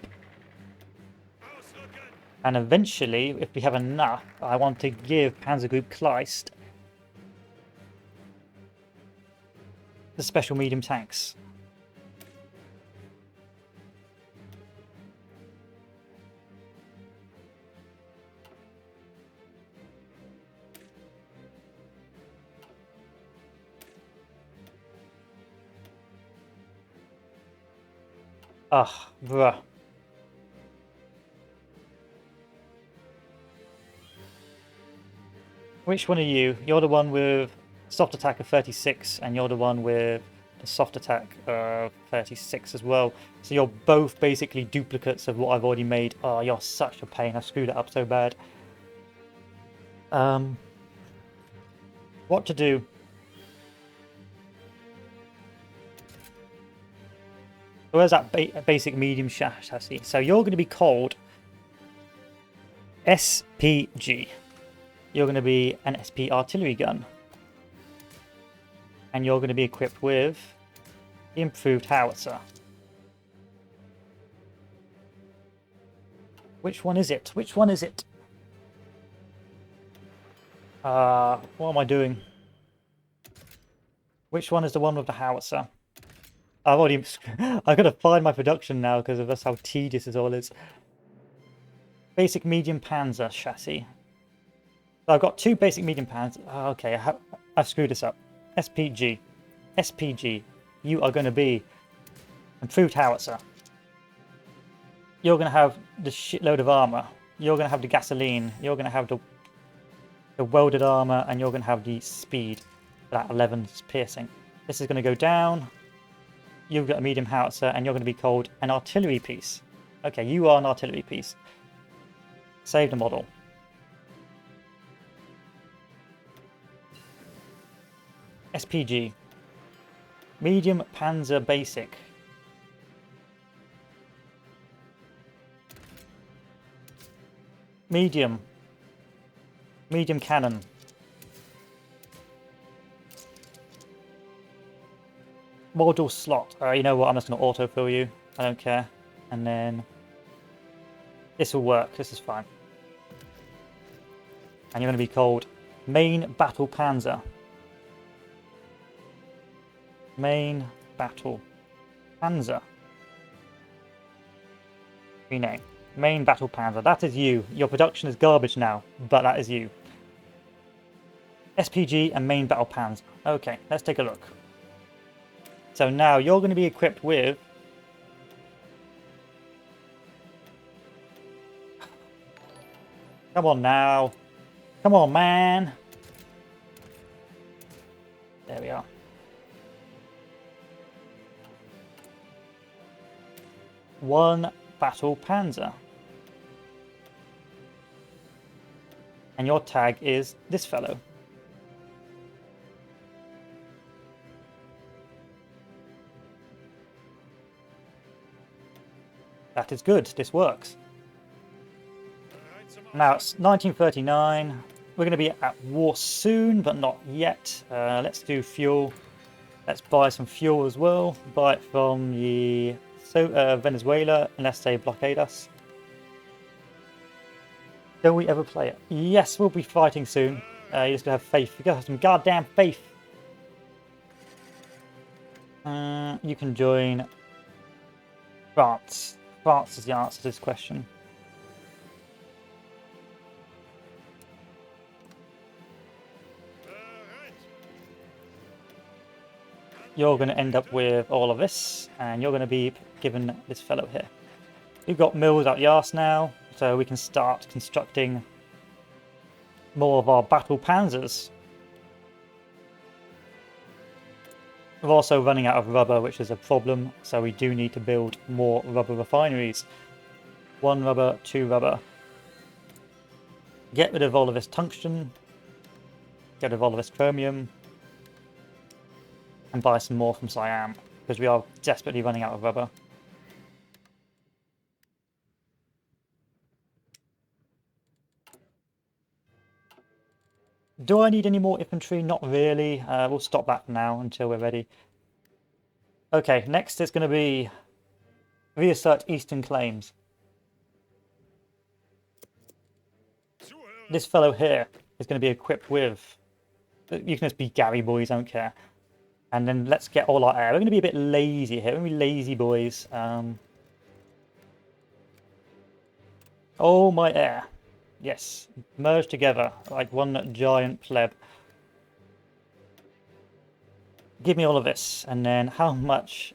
And eventually, if we have enough, I want to give Panzer Group Kleist the special medium tanks. Ah, bruh. Which one are you? You're the one with soft attack of 36, and you're the one with the soft attack of 36 as well. So you're both basically duplicates of what I've already made. Oh, you're such a pain. I screwed it up so bad. What to do? Where's that basic medium chassis? So you're going to be called SPG. You're going to be an SP artillery gun. And you're going to be equipped with the improved howitzer. Which one is it? Which one is it? What am I doing? Which one is the one with the howitzer? I've got to find my production now because of that's how tedious this all is. Basic medium Panzer chassis. So I've got two basic medium Panzer. Oh, okay, I've screwed this up. SPG. SPG. You are going to be improved howitzer. You're going to have the shitload of armor. You're going to have the gasoline. You're going to have the welded armor, and you're going to have the speed. That 11 piercing. This is going to go down. You've got a medium howitzer, and you're going to be called an artillery piece. Okay, you are an artillery piece. Save the model. SPG. Medium Panzer Basic. Medium. Medium cannon. Model slot. You know what? I'm just going to autofill you. I don't care. And then this will work. This is fine. And you're going to be called Main Battle Panzer. Main Battle Panzer. Rename. Main Battle Panzer. That is you. Your production is garbage now, but that is you. SPG and Main Battle Panzer. Okay, let's take a look. So now you're going to be equipped with come on now. Come on, man. There we are. One battle Panzer. And your tag is this fellow. That is good, this works. Now it's 1939. We're going to be at war soon, but not yet. Let's do fuel. Let's buy some fuel as well. Buy it from the Venezuela, unless they blockade us. Don't we ever play it? Yes, we'll be fighting soon. You just gotta have faith. You gotta have some goddamn faith. You can join France. France is the answer to this question. You're going to end up with all of this, and you're going to be given this fellow here. We've got mills out the arse now, so we can start constructing more of our battle panzers. We're also running out of rubber, which is a problem, so we do need to build more rubber refineries. 1 rubber, 2 rubber. Get rid of all of this tungsten. Get rid of all of this chromium. And buy some more from Siam, because we are desperately running out of rubber. Do I need any more infantry? Not really. We'll stop that for now until we're ready. Okay, next is going to be reassert eastern claims. This fellow here is going to be equipped with... You can just be Gary boys, I don't care. And then let's get all our air. We're going to be a bit lazy here. We're going to be lazy boys. Oh, my air. Yes. Merge together like one giant pleb. Give me all of this. And then how much?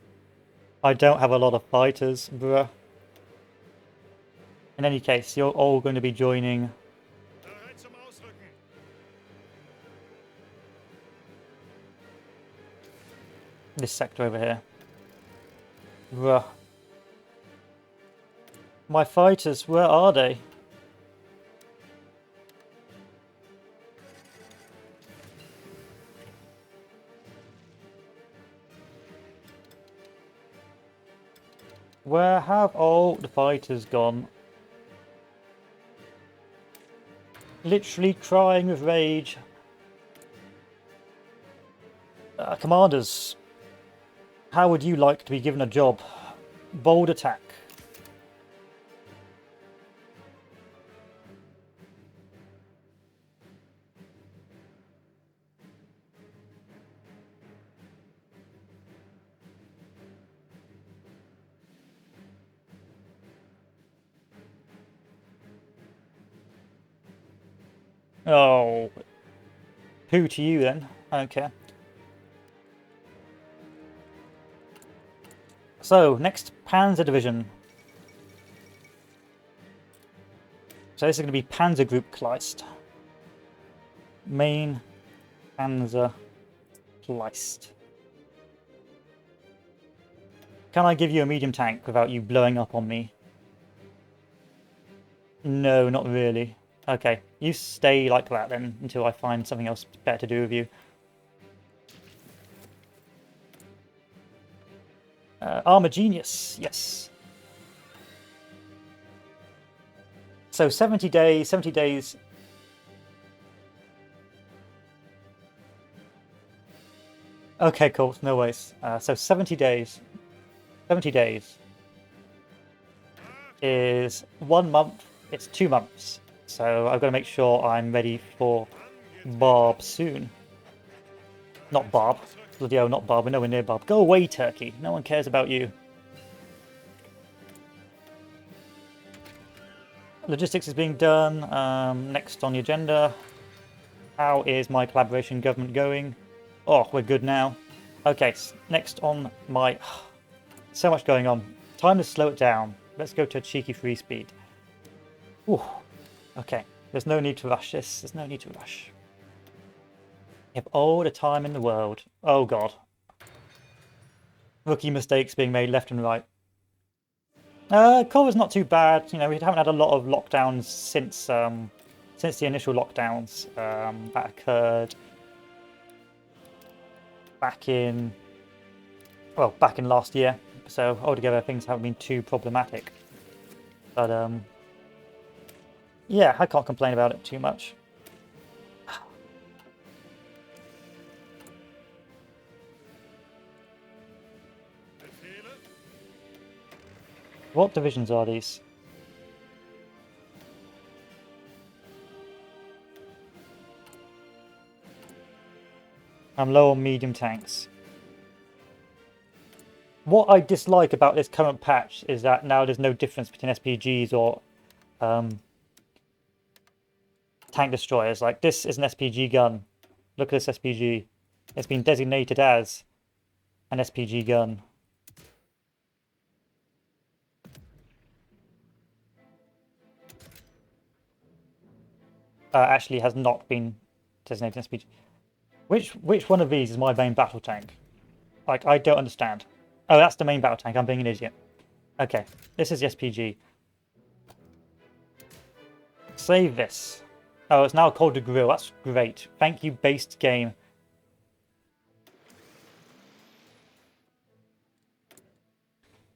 I don't have a lot of fighters, bruh. In any case, you're all going to be joining... this sector over here. Bruh. My fighters, where are they? Where have all the fighters gone? Literally crying with rage. Commanders. How would you like to be given a job? Bold attack. Oh. Who to you then? Okay. So, next Panzer Division. So this is going to be Panzer Group Kleist. Main Panzer Kleist. Can I give you a medium tank without you blowing up on me? No, not really. Okay, you stay like that then until I find something else better to do with you. Armor Genius, yes. So 70 days, 70 days. Okay, cool, no worries. So 70 days. 70 days is 1 month, it's 2 months. So I've got to make sure I'm ready for Barb soon. Not Barb. Bloody hell, not Barb. We're nowhere near Barb. Go away, Turkey. No one cares about you. Logistics is being done. Next on the agenda. How is my collaboration government going? Oh, we're good now. Okay, next on my... So much going on. Time to slow it down. Let's go to a cheeky free speed. Ooh. Okay, there's no need to rush this. There's no need to rush. You have all the time in the world. Oh god. Rookie mistakes being made left and right. Cover's not too bad. You know, we haven't had a lot of lockdowns since the initial lockdowns that occurred back in last year. So altogether, things haven't been too problematic. But yeah, I can't complain about it too much. What divisions are these? I'm low on medium tanks. What I dislike about this current patch is that now there's no difference between SPGs or tank destroyers. Like, this is an SPG gun. Look at this SPG. It's been designated as an SPG gun. Actually has not been designated as SPG. Which one of these is my main battle tank? Like, I don't understand. Oh, that's the main battle tank. I'm being an idiot. Okay, this is the SPG. Save this. Oh, it's now called the grill. That's great. Thank you, based game.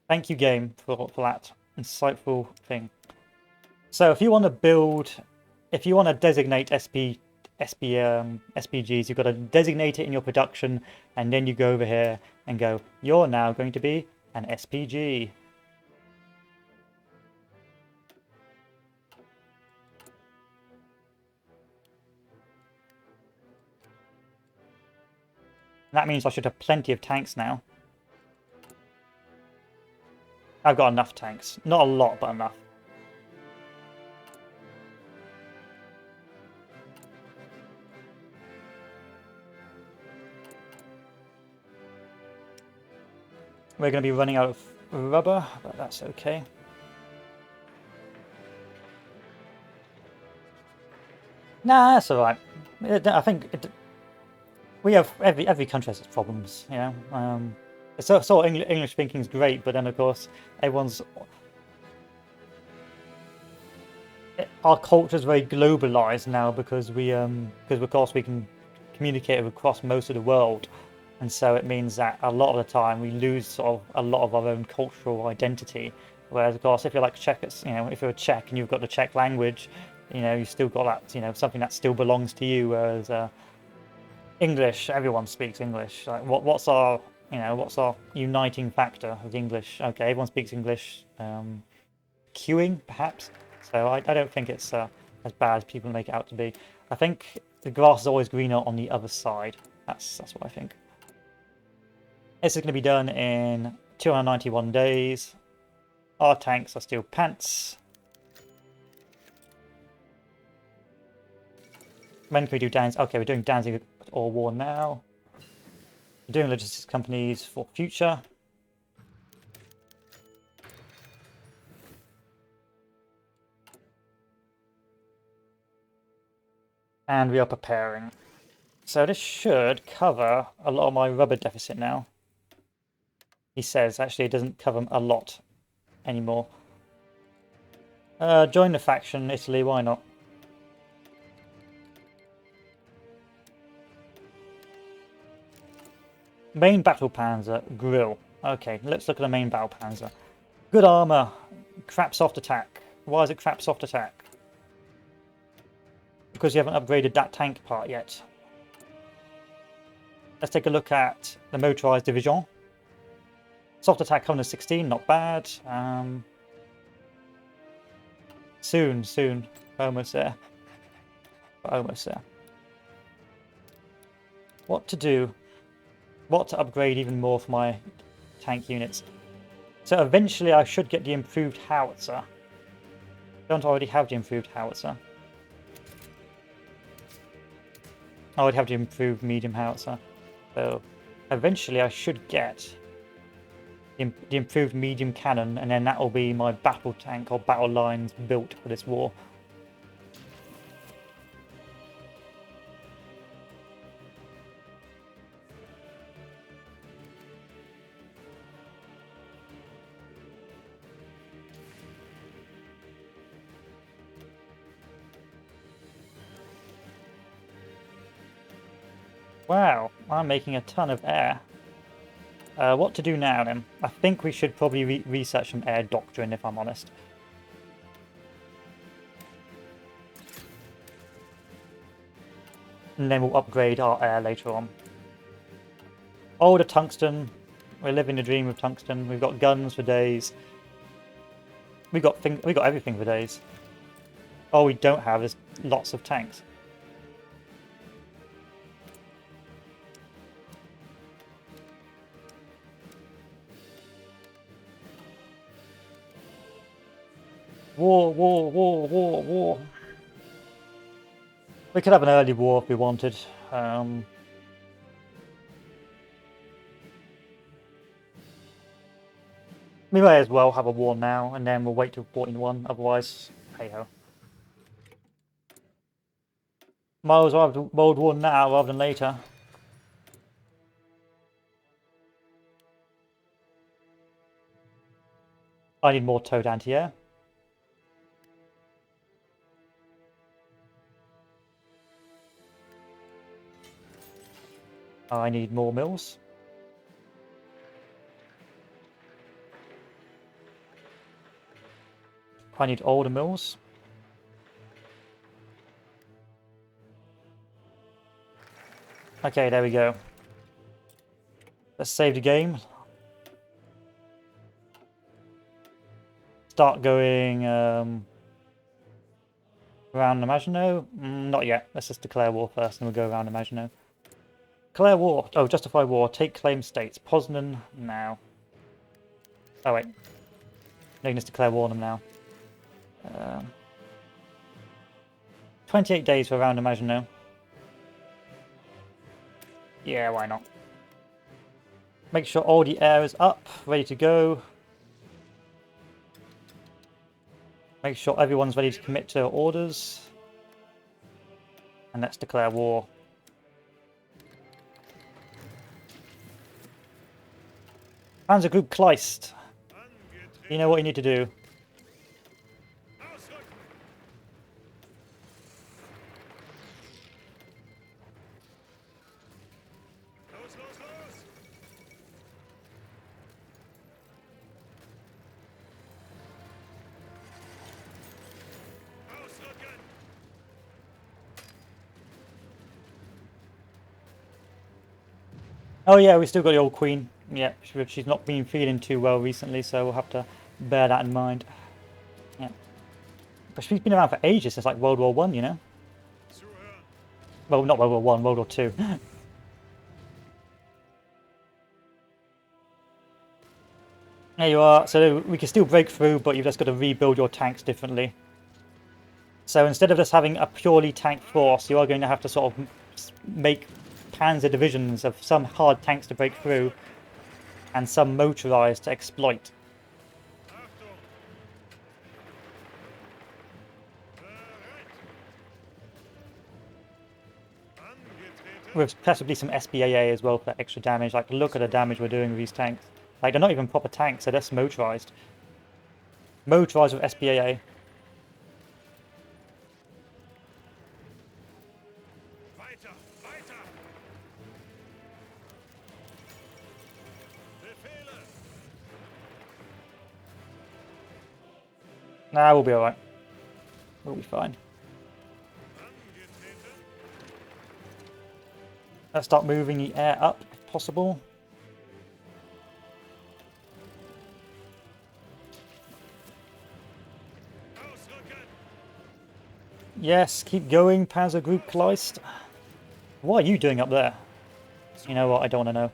Thank you, game, for that insightful thing. So if you want to designate SPGs, you've got to designate it in your production, and then you go over here and go, you're now going to be an SPG. That means I should have plenty of tanks now. I've got enough tanks. Not a lot, but enough. We're going to be running out of rubber, but that's okay. Nah, that's alright. I think we have every country has its problems, you know. So English speaking is great, but then of course our culture is very globalized now because of course we can communicate across most of the world, and so it means that a lot of the time we lose sort of a lot of our own cultural identity. Whereas of course if you're like Czech, you know, if you're a Czech and you've got the Czech language, you know, you still got that, you know, something that still belongs to you. Whereas English, everyone speaks English. Like what's our uniting factor of English? Okay, everyone speaks English. Queuing, perhaps. So I don't think it's as bad as people make it out to be. I think the grass is always greener on the other side. That's what I think. This is going to be done in 291 days. Our tanks are still pants. When can we do Danzig? Okay, we're doing Danzig or war now. We're doing logistics companies for future. And we are preparing. So this should cover a lot of my rubber deficit now. He says, actually it doesn't cover a lot anymore. Join the faction, Italy, why not? Main battle panzer, grill. Okay, let's look at the main battle panzer. Good armor, crap soft attack. Why is it crap soft attack? Because you haven't upgraded that tank part yet. Let's take a look at the motorized division. Soft attack 116, not bad. Soon. Almost there. Almost there. What to do? What to upgrade even more for my tank units? So eventually I should get the improved howitzer. Don't already have the improved howitzer. I would have the improved medium howitzer. So eventually I should get the improved medium cannon, and then that will be my battle tank or battle lines built for this war. Wow, I'm making a ton of air. What to do now then? I think we should probably research some air doctrine, if I'm honest. And then we'll upgrade our air later on. Oh, the tungsten. We're living the dream of tungsten. We've got guns for days. We got everything for days. All we don't have is lots of tanks. War, war, war, war, war. We could have an early war if we wanted. We may as well have a war now, and then we'll wait till 14-1, otherwise, hey-ho. Might as well have the World War now rather than later. I need more towed anti-air. I need more mills. I need older mills. Okay, there we go. Let's save the game. Start going around Maginot? Not yet. Let's just declare war first and we'll go around Maginot. Declare war. Oh, justify war. Take claim states. Poznan now. Oh wait. No, you can just declare war on them now. 28 days for around Maginot. Yeah, why not? Make sure all the air is up, ready to go. Make sure everyone's ready to commit to orders. And let's declare war. Panzer Group Kleist. You know what you need to do. Oh yeah, we still got the old queen. Yeah, she's not been feeling too well recently, so we'll have to bear that in mind. Yeah. But she's been around for ages, since like World War One, you know? Well, not World War One, World War Two. There you are. So we can still break through, but you've just got to rebuild your tanks differently. So instead of just having a purely tank force, you are going to have to sort of make Panzer divisions of some hard tanks to break through and some motorized to exploit. With possibly some SBAA as well for extra damage. Like, look at the damage we're doing with these tanks. Like, they're not even proper tanks, they're just motorized. Motorized with SBAA. Nah, we'll be alright. We'll be fine. Let's start moving the air up if possible. Yes, keep going, Panzer Group Kleist. What are you doing up there? You know what, I don't want to know.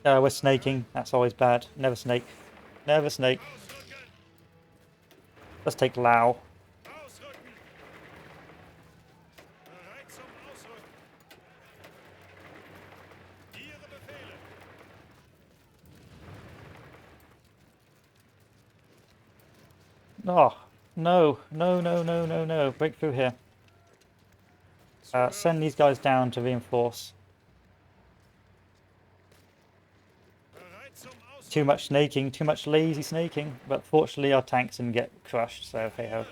We're snaking. That's always bad. Never snake. Never snake. Let's take Lao. Oh, no. No, no, no, no, no. Break through here. Send these guys down to reinforce. Too much snaking, too much lazy snaking. But fortunately our tanks didn't get crushed, so hey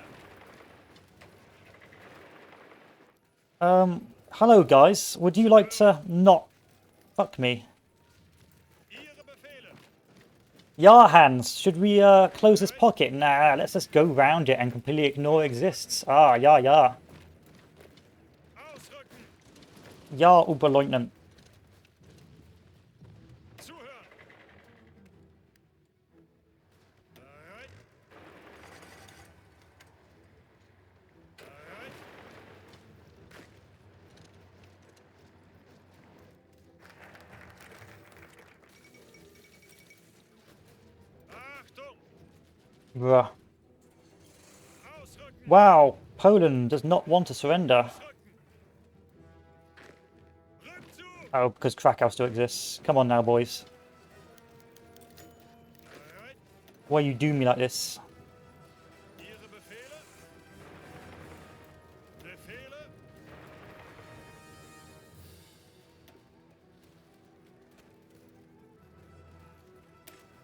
ho. Hello guys, would you like to not fuck me? Yeah, Hans, should we close this pocket? Nah, let's just go round it and completely ignore it exists. Ah, yeah, yeah. Ja, Oberleutnant. Bruh. Wow, Poland does not want to surrender. Oh, because Krakow still exists. Come on now, boys. Why you do me like this?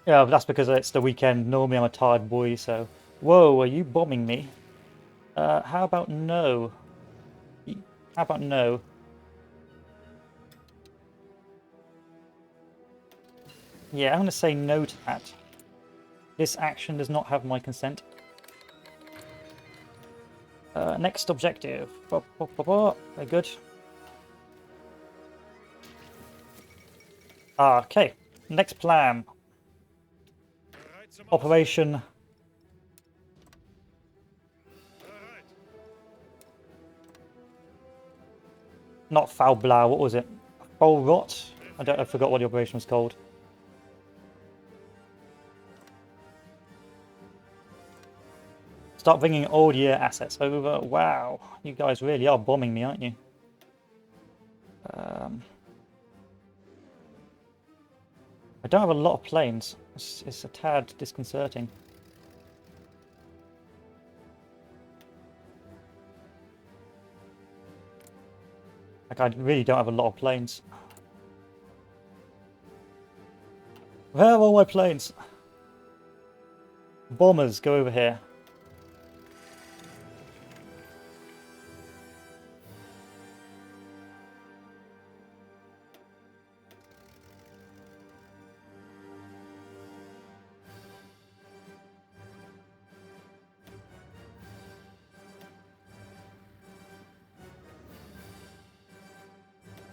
Yeah, but that's because it's the weekend. Normally I'm a tired boy, so... Whoa, are you bombing me? How about no? How about no? Yeah, I'm going to say no to that. This action does not have my consent. Next objective. Very good. Okay, next plan. Operation... Not foul blau, what was it? Foul rot? I forgot what the operation was called. Start bringing old year assets over. Wow, you guys really are bombing me, aren't you? I don't have a lot of planes. It's a tad disconcerting. Like, I really don't have a lot of planes. Where are all my planes? Bombers, go over here.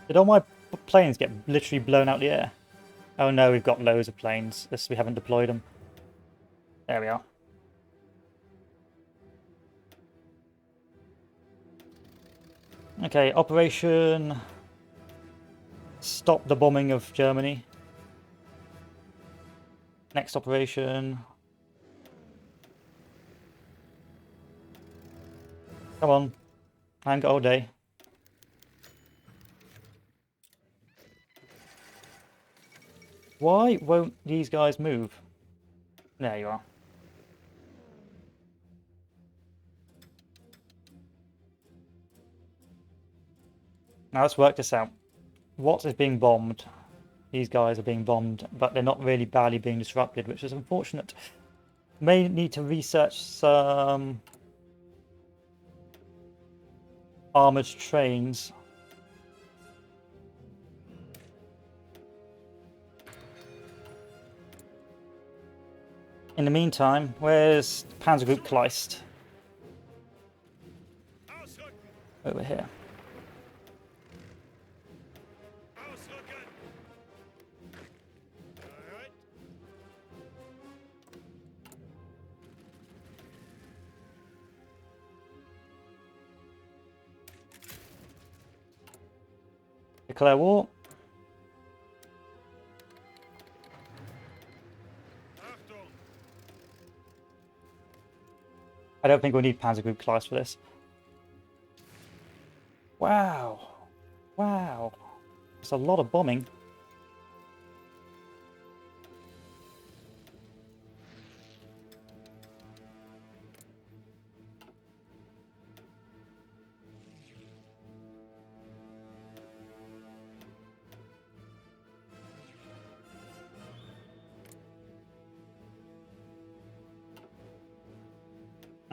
Did all my planes get literally blown out the air? Oh no, we've got loads of planes. We haven't deployed them. There we are. Okay, Operation... Stop the bombing of Germany. Next operation... Come on. I ain't got all day. Why won't these guys move? There you are. Now let's work this out. What is being bombed? These guys are being bombed, but they're not really badly being disrupted, which is unfortunate. May need to research some armoured trains. In the meantime, where's Panzer Group Kleist? Over here. Declare war. I don't think we'll need Panzer Group Kleist for this. Wow. Wow. It's a lot of bombing.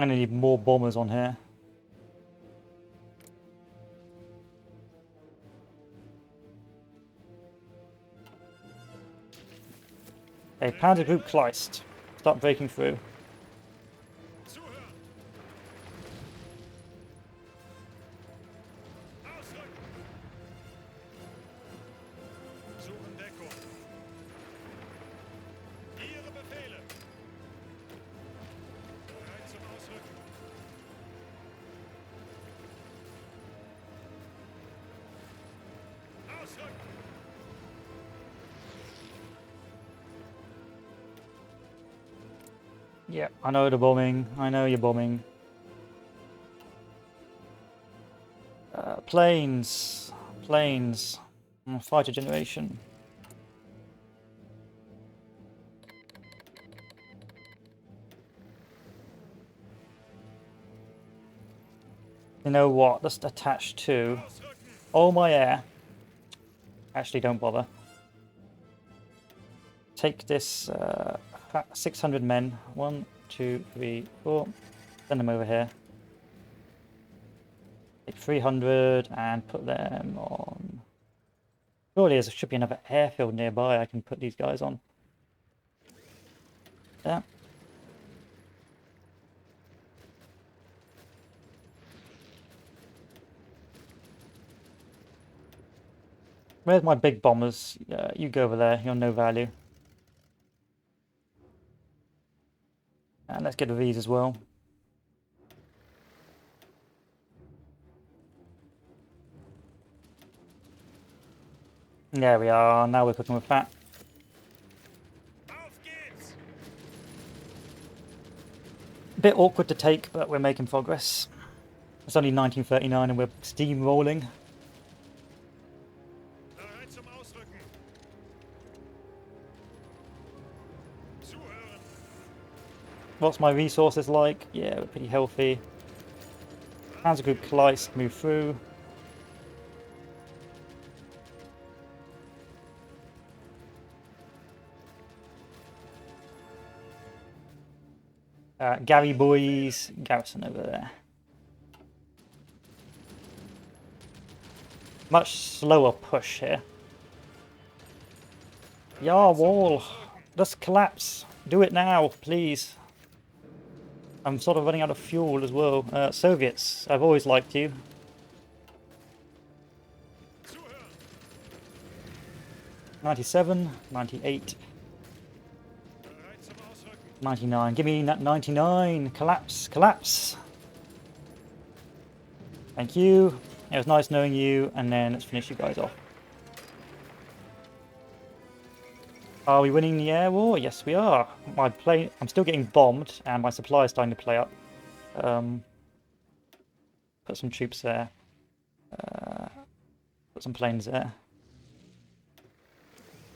I need more bombers on here. Okay, Panzer Group Kleist. Start breaking through. Yeah, I know the bombing. I know you're bombing. Planes. Planes. Fighter generation. You know what? Just attach to all my air. Actually, don't bother. Take this 600 men. 1, 2, 3, 4. Send them over here. Take 300 and put them on. Surely there should be another airfield nearby I can put these guys on. Yeah. Where's my big bombers? You go over there. You're no value. And let's get the V's as well. There we are. Now we're cooking with fat. Bit awkward to take, but we're making progress. It's only 1939 and we're steamrolling. What's my resources like? Yeah, we're pretty healthy. Panzer Group Kleist move through. Gary boys, garrison over there. Much slower push here. Yeah, wall. Just collapse. Do it now, please. I'm sort of running out of fuel as well. Soviets, I've always liked you. '97, '98. 99. Give me 99. Collapse. Collapse. Thank you. It was nice knowing you. And then let's finish you guys off. Are we winning the air war? Yes, we are. My plane. I'm still getting bombed, and my supply is starting to play up. Put some troops there. Put some planes there.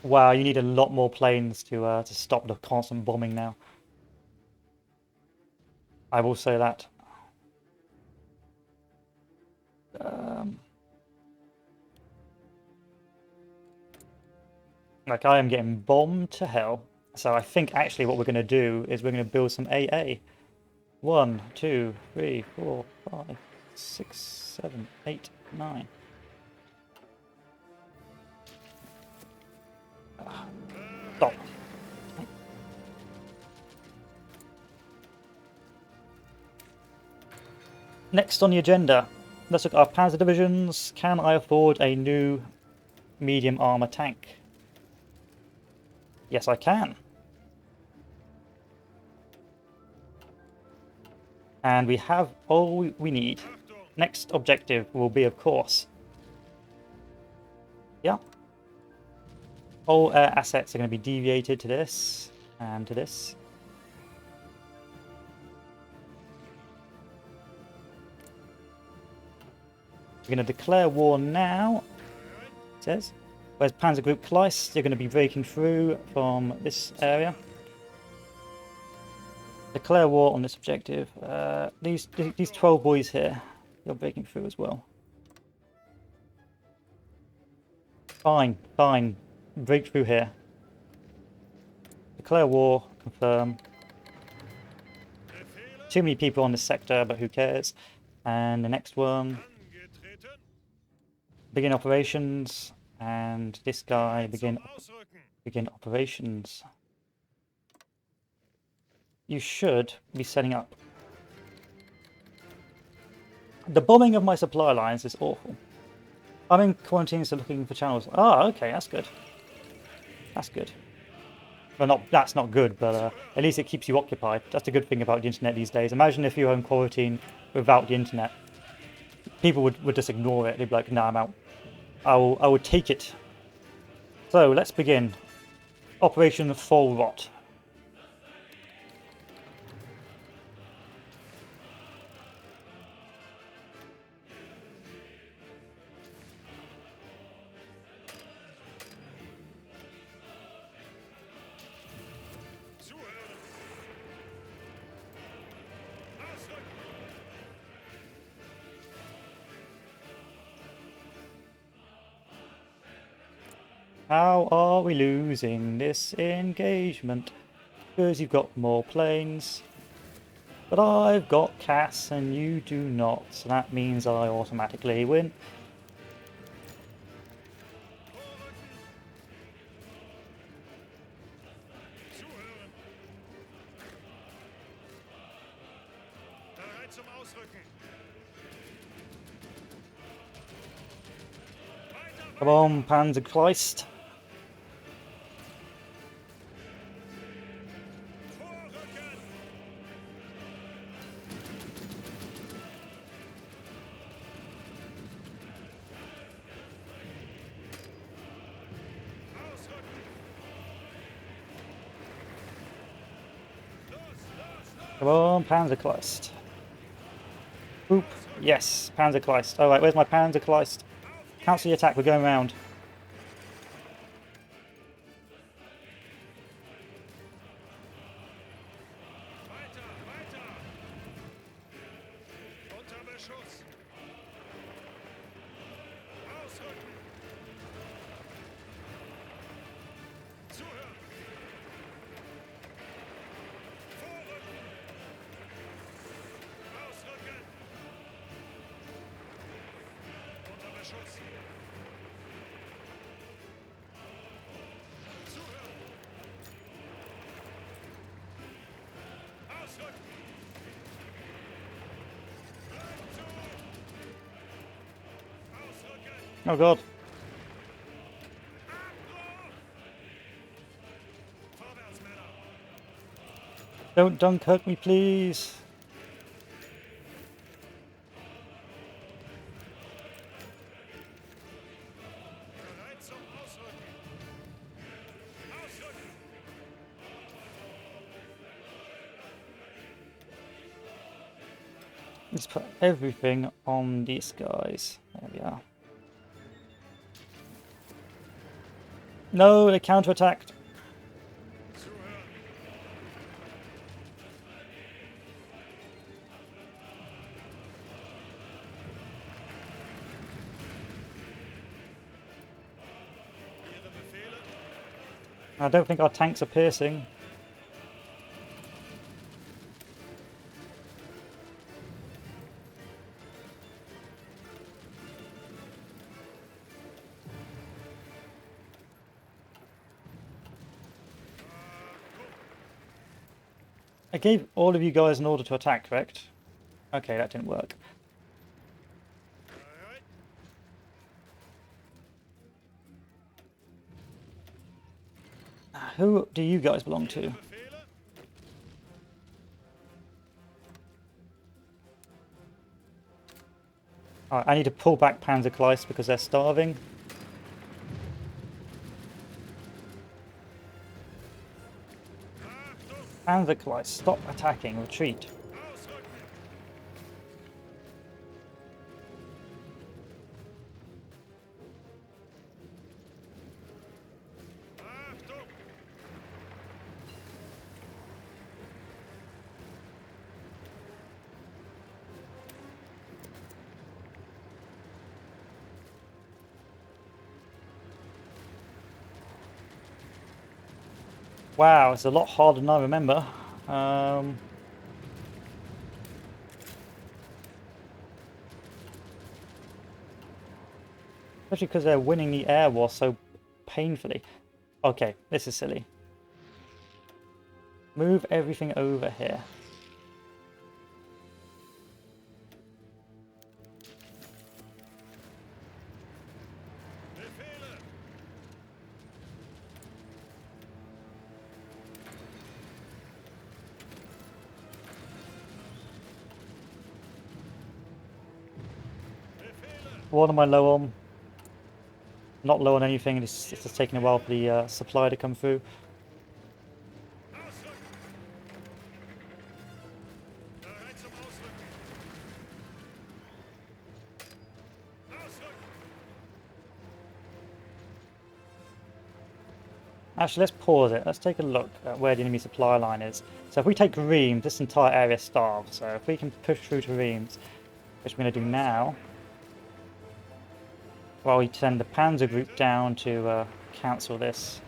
Wow, you need a lot more planes to stop the constant bombing now. I will say that. Like, I am getting bombed to hell. So I think actually what we're going to do is we're going to build some AA. 1, 2, 3, 4, 5, 6, 7, 8, 9. Stop. Next on the agenda, let's look at our Panzer divisions. Can I afford a new medium armor tank? Yes, I can. And we have all we need. Next objective will be, of course, yeah, all air assets are going to be deviated to this and to this. We're going to declare war now, it says. Whereas Panzer Group Kleist, you're going to be breaking through from this area. Declare war on this objective. These 12 boys here, you're breaking through as well. Fine, fine. Break through here. Declare war, confirm. too many people on this sector, but who cares? And the next one, begin operations, and this guy begin operations. You should be setting up. The bombing of my supply lines is awful. I'm in quarantine, so looking for channels. Ah, okay, that's good. That's good. Well, that's not good, but at least it keeps you occupied. That's the good thing about the internet these days. Imagine if you were in quarantine without the internet. People would just ignore it. They'd be like, nah, I'm out. I will take it. So, let's begin. Operation Full Rot. How are we losing this engagement? Because you've got more planes. But I've got Cass and you do not, so that means I automatically win. Come on, Panzer Christ. Come on, Panzer Christ. Oop. Yes, Panzer Christ. Alright, where's my Panzer Christ? Cancel the attack, we're going round. Oh god. Don't Dunkirk me, please. Let's put everything on these guys. There we are. No, they counterattacked. I don't think our tanks are piercing. I gave all of you guys an order to attack, correct? Okay, that didn't work. Who do you guys belong to? Alright, I need to pull back Panzer Kleist because they're starving. Panzer Kleist, stop attacking, retreat. Wow, it's a lot harder than I remember. Especially because they're winning the air war so painfully. Okay, this is silly. Move everything over here. What am I low on? Not low on anything, it's just taking a while for the supply to come through. Actually, let's pause it. Let's take a look at where the enemy supply line is. So if we take Reims, this entire area starves. So if we can push through to Reims, which we're going to do now, while we send the Panzer group down to cancel this.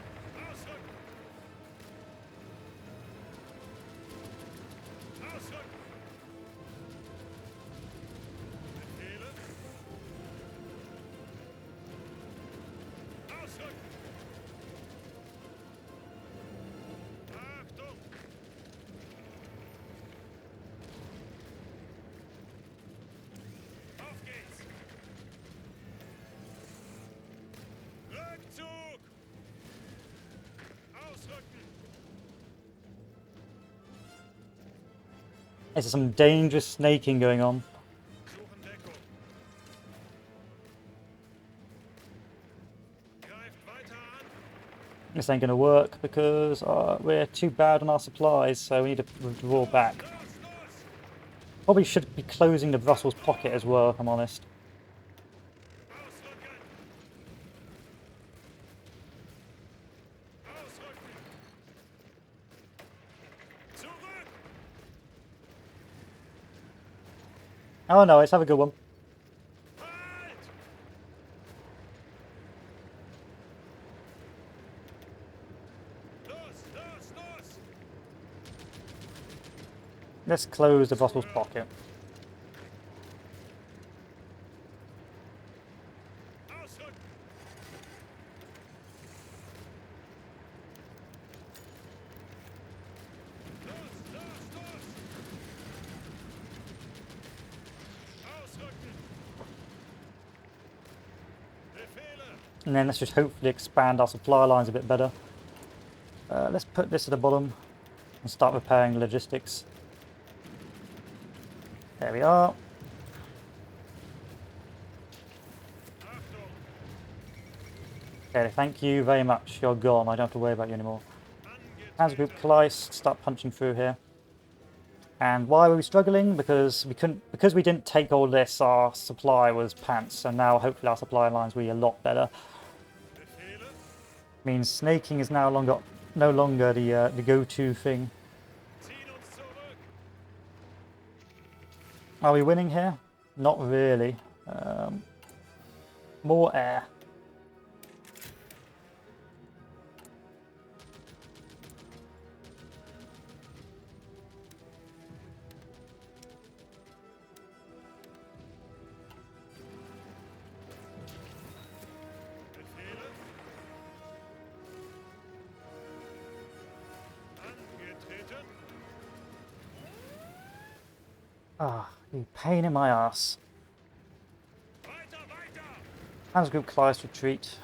There's some dangerous snaking going on. This ain't going to work because we're too bad on our supplies, so we need to withdraw back. Probably should be closing the Brussels pocket as well, if I'm honest. Oh no, let's have a good one. Let's close the Brussels pocket. And then let's just hopefully expand our supply lines a bit better. Let's put this at the bottom and start repairing the logistics. There we are. Okay, thank you very much. You're gone. I don't have to worry about you anymore. Panzer Group Kleist, start punching through here. And why were we struggling? Because we didn't take all this, our supply was pants, so now hopefully our supply lines will be a lot better. Means snaking is now no longer the go-to thing. Are we winning here? Not really. More air. Ah, you pain in my ass. Panzer Group Kleist retreat.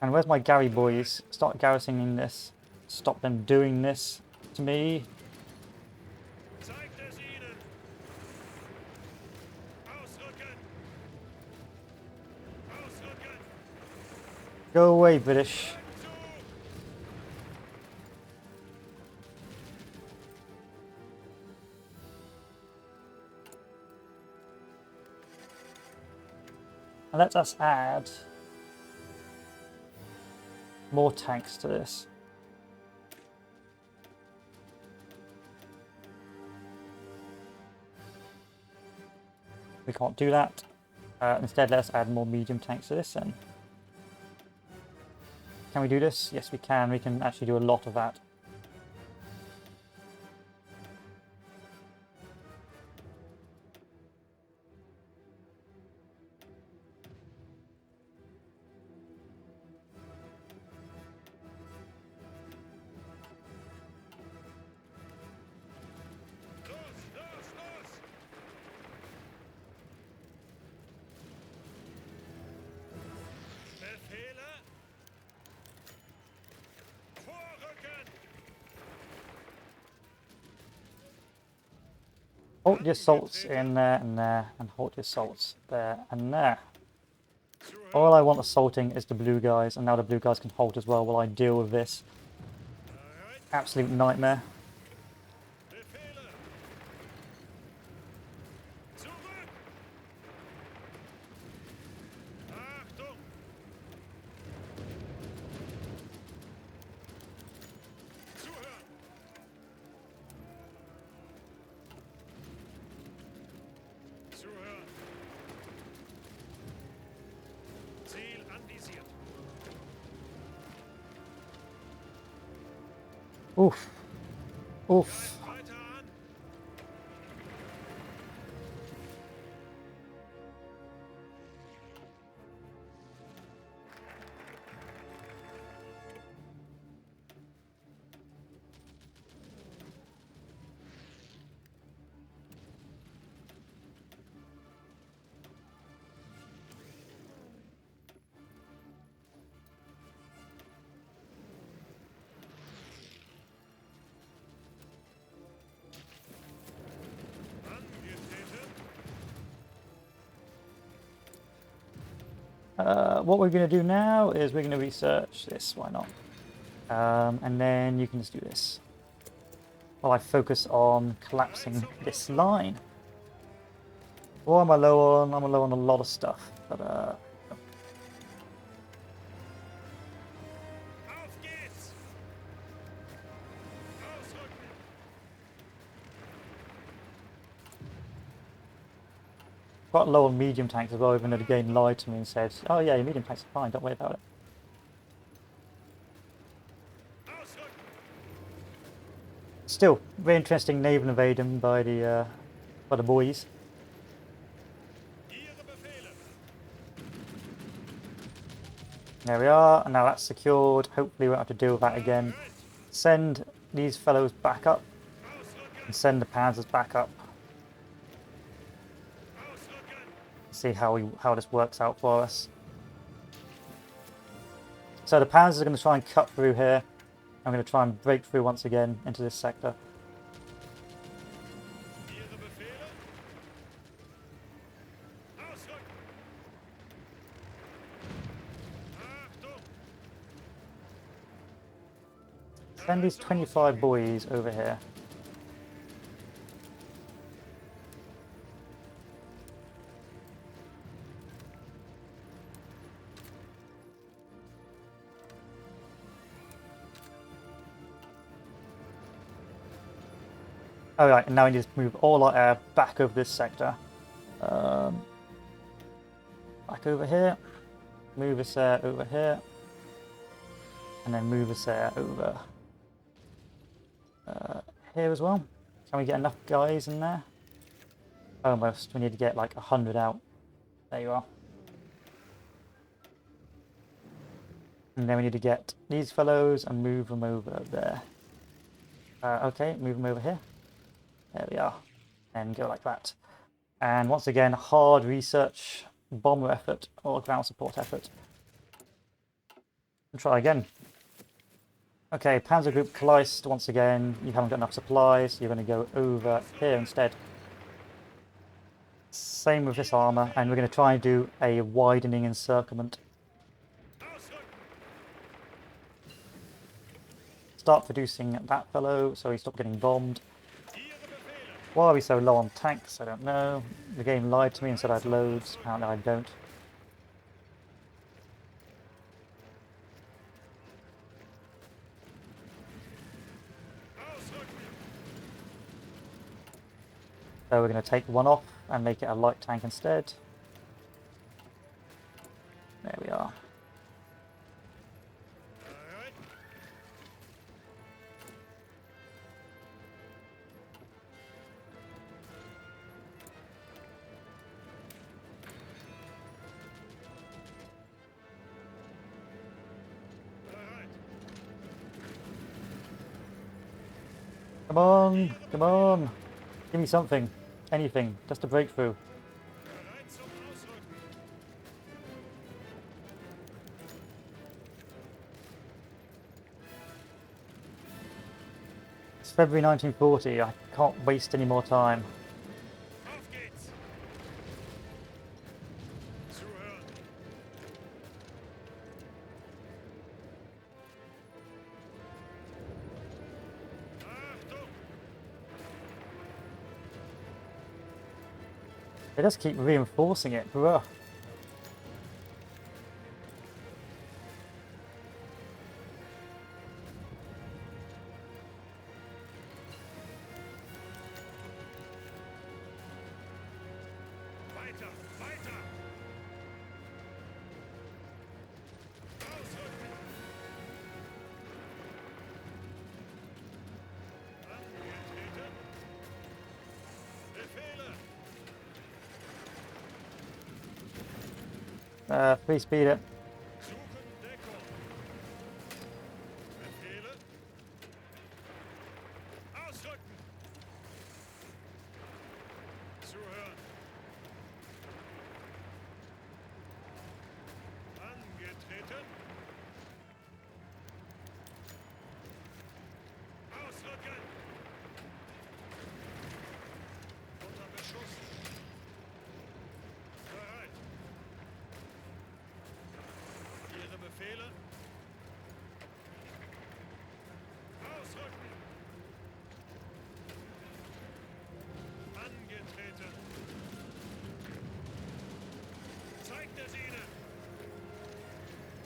And where's my Gary boys? Start garrisoning this. Stop them doing this to me. Go away, British. And let us add more tanks to this. We can't do that. Instead, let's add more medium tanks to this then. Can we do this? Yes, we can. We can actually do a lot of that. Hold your assaults in there and there, and hold your assaults there and there. All I want assaulting is the blue guys, and now the blue guys can hold as well while I deal with this absolute nightmare. Oof. Oof. What we're going to do now is we're going to research this, why not? And then you can just do this. While I focus on collapsing this line. What am I low on? I'm low on a lot of stuff, but quite low on medium tanks as well, even though the game lied to me and said, oh yeah, your medium tanks are fine, don't worry about it. Still, very interesting naval invasion by the boys. There we are, and now that's secured. Hopefully we won't have to deal with that again. Send these fellows back up, and send the Panzers back up. See how this works out for us. So the Panzers are going to try and cut through here. I'm going to try and break through once again into this sector. Send these 25 boys over here. Alright, and now we need to move all our air back over this sector. Back over here. Move us air over here. And then move us air over here as well. Can we get enough guys in there? Almost. We need to get like 100 out. There you are. And then we need to get these fellows and move them over there. Okay, move them over here. There we are. And go like that. And once again, hard research, bomber effort, or ground support effort. And try again. Okay, Panzer Group Kleist, once again, you haven't got enough supplies, so you're going to go over here instead. Same with this armour, and we're going to try and do a widening encirclement. Start producing that fellow, so he stopped getting bombed. Why are we so low on tanks? I don't know. The game lied to me and said I had loads. Apparently I don't. So we're going to take one off and make it a light tank instead. Come on, come on. Give me something. Anything. Just a breakthrough. It's February 1940. I can't waste any more time. They just keep reinforcing it, bruh. Free speed it.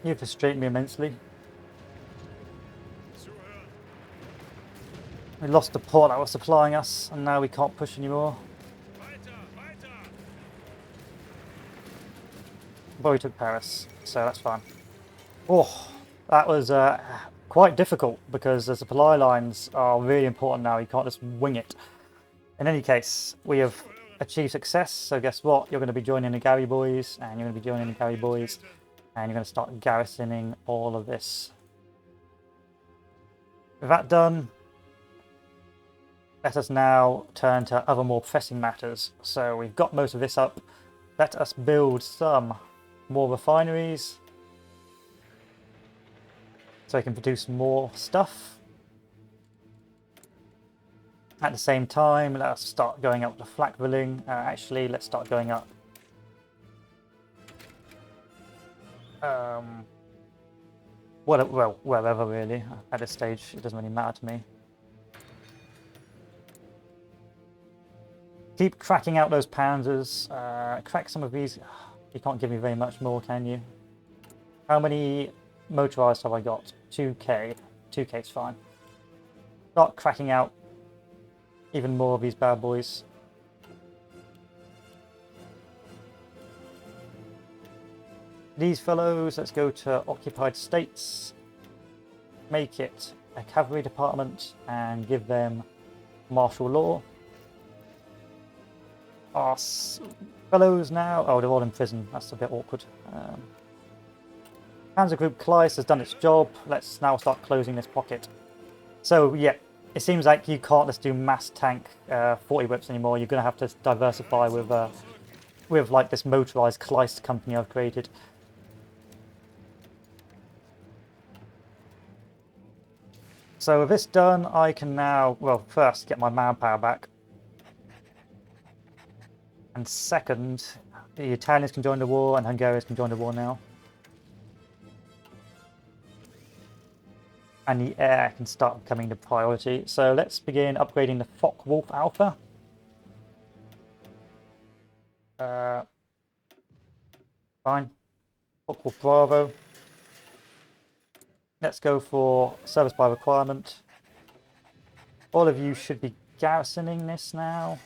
You frustrate me immensely. We lost the port that was supplying us, and now we can't push anymore. But we took Paris, so that's fine. Oh, that was quite difficult because the supply lines are really important now. You can't just wing it. In any case, we have achieved success, so guess what? You're going to be joining the Gary boys, and you're going to be joining the Gary boys. And you're going to start garrisoning all of this. With that done, let us now turn to other more pressing matters. So we've got most of this up. Let us build some more refineries so we can produce more stuff. At the same time, let us start going up the flak drilling. Actually, let's start going up well, wherever really. At this stage, it doesn't really matter to me. Keep cracking out those Panzers. Crack some of these. You can't give me very much more, can you? How many motorized have I got? 2k. 2k is fine. Start cracking out even more of these bad boys. These fellows, let's go to occupied states, make it a cavalry department and give them martial law. Our fellows now, oh, they're all in prison, that's a bit awkward. Panzer Group Kleist has done its job, let's now start closing this pocket. So yeah, it seems like you can't just do mass tank 40 whips anymore, you're going to have to diversify with like this motorized Kleist company I've created. So with this done, I can now, well, first get my manpower back. And second, the Italians can join the war and Hungarians can join the war now. And the air can start becoming the priority. So let's begin upgrading the Focke-Wulf Alpha. Fine. Focke-Wulf Bravo. Let's go for service by requirement. All of you should be garrisoning this now.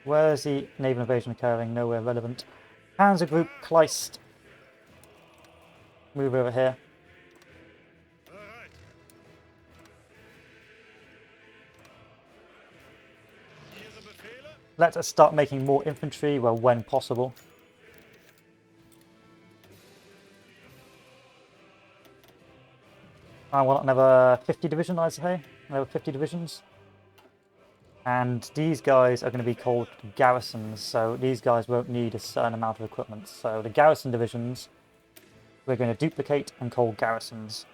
Where is the naval invasion occurring? Nowhere relevant. Panzer Group Kleist. Move over here. Let us start making more infantry, well, when possible. I want another 50 division, I'd say. over 50 divisions. And these guys are going to be called garrisons, so these guys won't need a certain amount of equipment. So the garrison divisions, we're going to duplicate and call garrisons.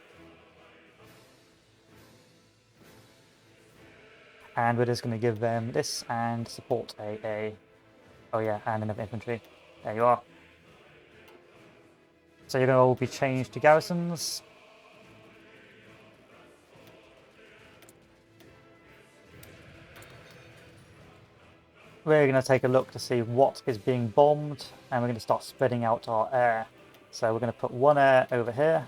And we're just going to give them this and support AA. Oh yeah, and another infantry. There you are. So you're going to all be changed to garrisons. We're going to take a look to see what is being bombed, and we're going to start spreading out our air. So we're going to put one air over here.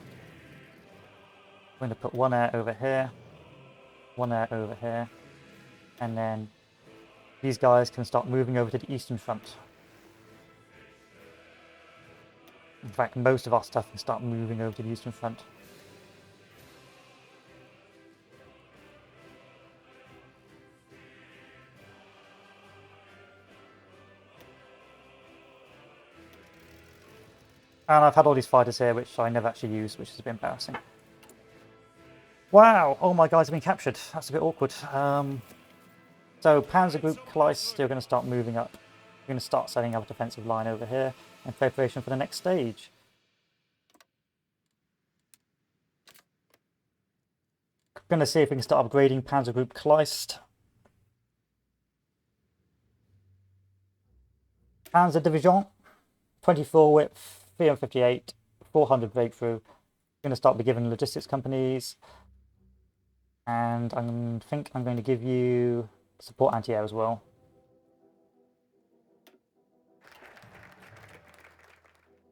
We're going to put one air over here. One air over here. And then these guys can start moving over to the eastern front. In fact, most of our stuff can start moving over to the eastern front. And I've had all these fighters here, which I never actually used, which is a bit embarrassing. Wow! All my guys have been captured. That's a bit awkward. So Panzer Group Kleist, you're going to start moving up. You're going to start setting up a defensive line over here in preparation for the next stage. I'm going to see if we can start upgrading Panzer Group Kleist. Panzer Division, 24 width, 358, 400 breakthrough. I'm going to start be given logistics companies. And I think I'm going to give you support anti-air as well.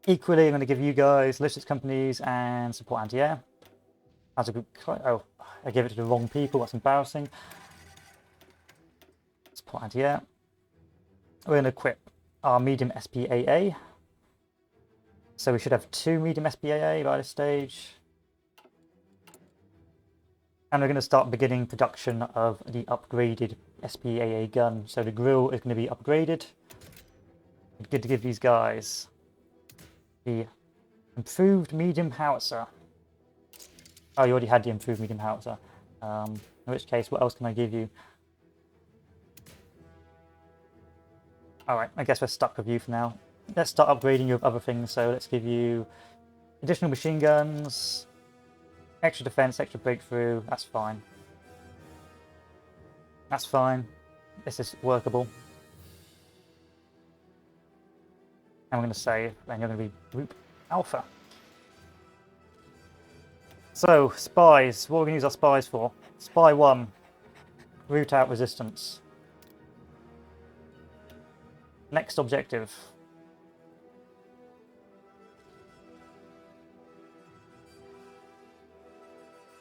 Equally, I'm going to give you guys logistics companies and support anti-air. As a group, oh, I gave it to the wrong people. That's embarrassing. Support anti-air. We're going to equip our medium SPAA. So we should have 2 medium SPAA by this stage. And we're going to start beginning production of the upgraded SPAA gun. So the grill is going to be upgraded. Good to give these guys the improved medium howitzer. Oh, you already had the improved medium howitzer. In which case, what else can I give you? Alright, I guess we're stuck with you for now. Let's start upgrading you with other things. So let's give you additional machine guns, extra defense, extra breakthrough. That's fine. That's fine. This is workable. And we're going to save, and you're going to be Group Alpha. So, spies. What are we going to use our spies for? Spy 1. Root out resistance. Next objective.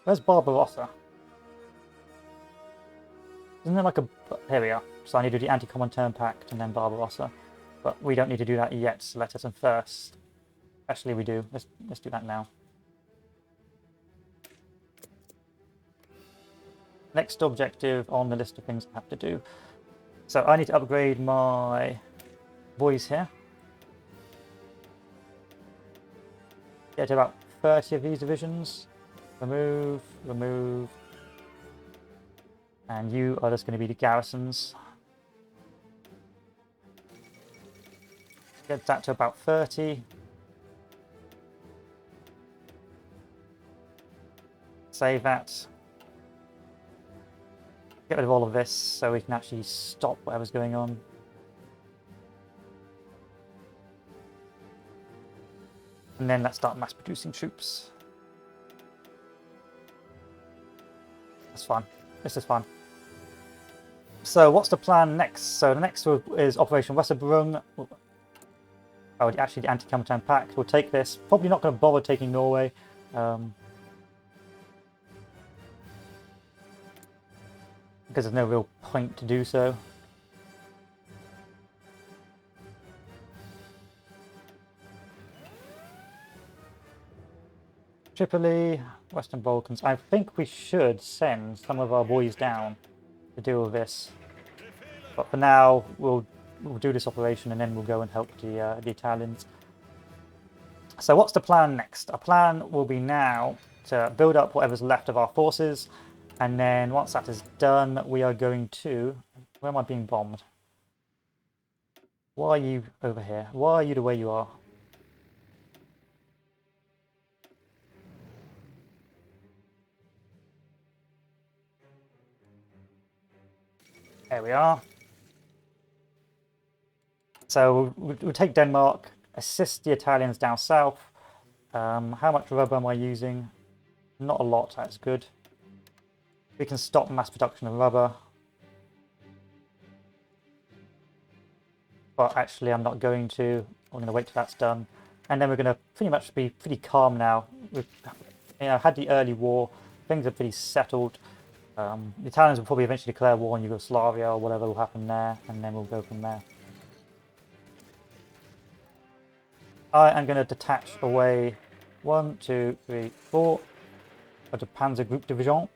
Where's Barbarossa? Isn't there like a... Here we are. So I need to do the anti-Comintern Pact and then Barbarossa. But we don't need to do that yet, so let us in first. Actually, we do. Let's do that now. Next objective on the list of things I have to do. So I need to upgrade my boys here. Get to about 30 of these divisions. Remove, remove. And you are just going to be the garrisons. Get that to about 30. Save that. Get rid of all of this so we can actually stop whatever's going on. And then let's start mass producing troops. That's fine. This is fine. So what's the plan next? So the next is Operation Westerbrunn. Oh, actually the anti-Comintern Pact. We'll take this. Probably not going to bother taking Norway. Because there's no real point to do so. Tripoli, Western Balkans. I think we should send some of our boys down to deal with this. But for now, we'll do this operation and then we'll go and help the Italians. So what's the plan next? Our plan will be now to build up whatever's left of our forces And then once that is done, we are going to... Where am I being bombed? Why are you over here? Why are you the way you are? There we are. So we'll take Denmark, assist the Italians down south. How much rubber am I using? Not a lot, that's good. We can stop mass production of rubber. But actually I'm not going to. I'm going to wait till that's done. And then we're going to pretty much be pretty calm now. We've had the early war. Things are pretty settled. The Italians will probably eventually declare war on Yugoslavia or whatever will happen there. And then we'll go from there. I am going to detach away 1, 2, 3, 4 of the Panzer Group Division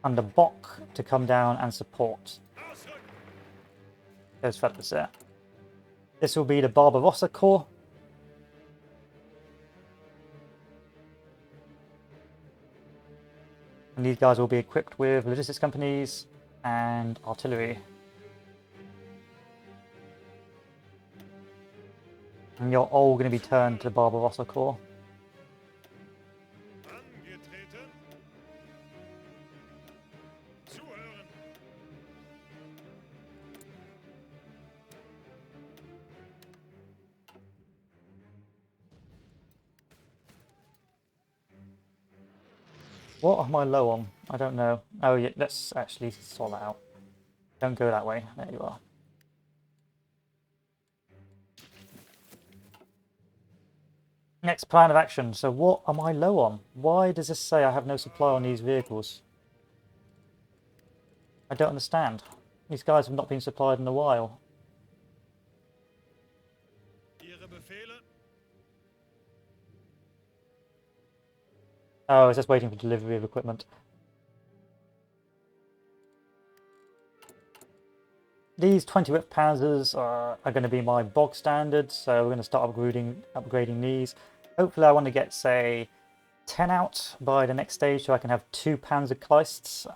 under Bock to come down and support those feathers there. This will be the Barbarossa Corps. And these guys will be equipped with logistics companies and artillery. And you're all going to be turned to the Barbarossa Corps. What am I low on? I don't know. Oh yeah, let's actually sort that out. Don't go that way. There you are. Next plan of action. So what am I low on? Why does this say I have no supply on these vehicles? I don't understand. These guys have not been supplied in a while. Oh, it's just waiting for delivery of equipment. These 20-whip Panzers are going to be my bog standard, so we're going to start upgrading these. Hopefully I want to get, say, 10 out by the next stage so I can have 2 Panzer Kleists.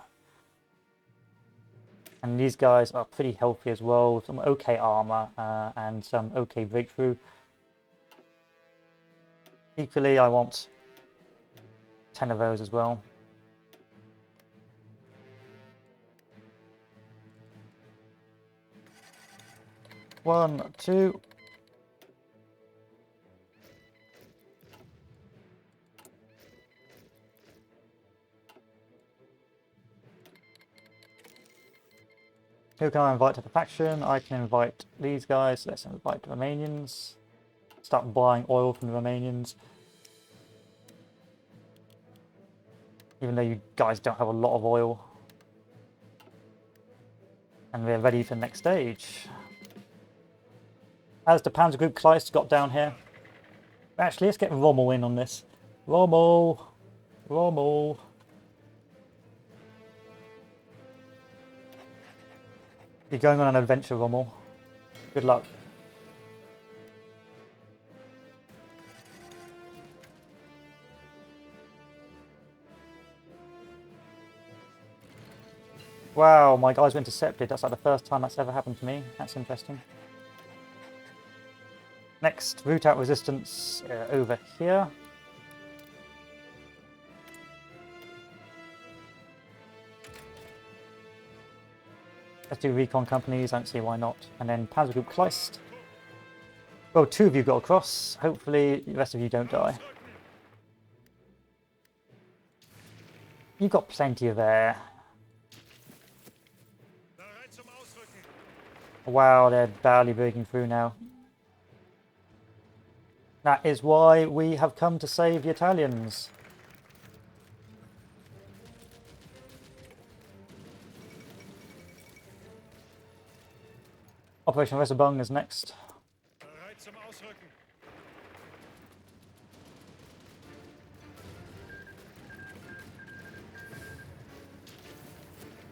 And these guys are pretty healthy as well, with some okay armor and some okay breakthrough. Equally, I want 10 of those as well. One, two. Who can I invite to the faction? I can invite these guys. Let's invite the Romanians. Start buying oil from the Romanians. Even though you guys don't have a lot of oil. And we're ready for the next stage. As the Panzer Group Kleist got down here. Actually, let's get Rommel in on this. Rommel! Rommel! You're going on an adventure, Rommel. Good luck. Wow, my guys were intercepted. That's like the first time that's ever happened to me. That's interesting. Next, root out resistance over here. Let's do recon companies, I don't see why not. And then Panzer Group Kleist. Well, 2 of you got across. Hopefully the rest of you don't die. You've got plenty of air. Wow, they're barely breaking through now. That is why we have come to save the Italians. Operation Reserbung is next.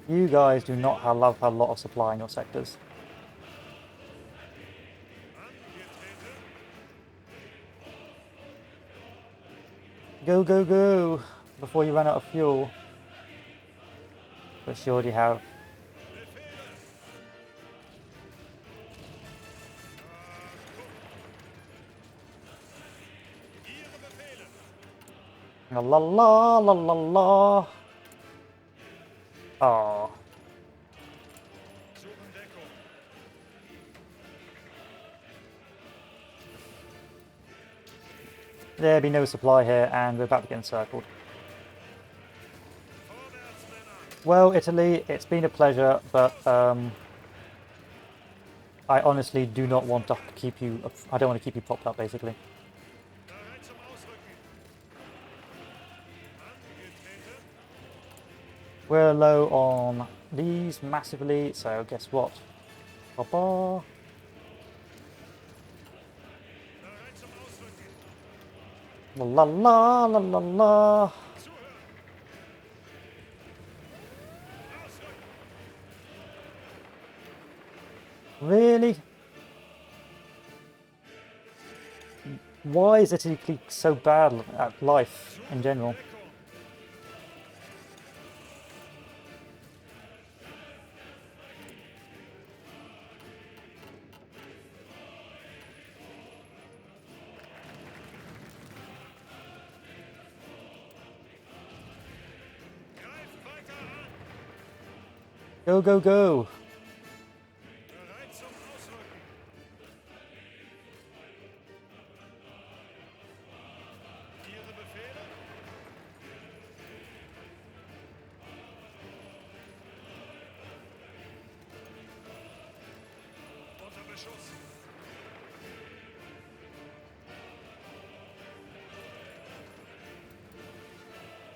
You guys do not have a lot of supply in your sectors. Go, go, go! Before you run out of fuel. But she already have. La la la la la la. Oh. There'll be no supply here, and we're about to get encircled. Well, Italy, it's been a pleasure, but I honestly do not want to keep you. I don't want to keep you propped up, basically. We're low on these massively, so guess what? Ba-ba. La la la la la la. Really? Why is Italy so bad at life in general? Go, go, go!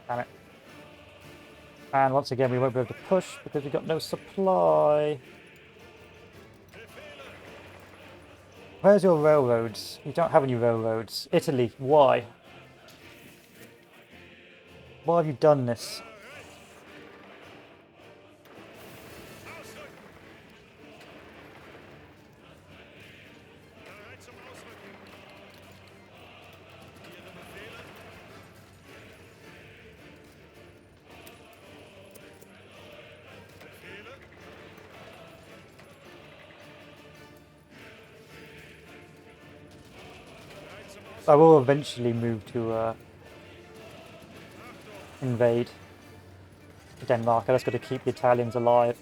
Damn it. And once again, we won't be able to push because we've got no supply. Where's your railroads? You don't have any railroads. Italy, why? Why have you done this? I will eventually move to invade Denmark. I just got to keep the Italians alive.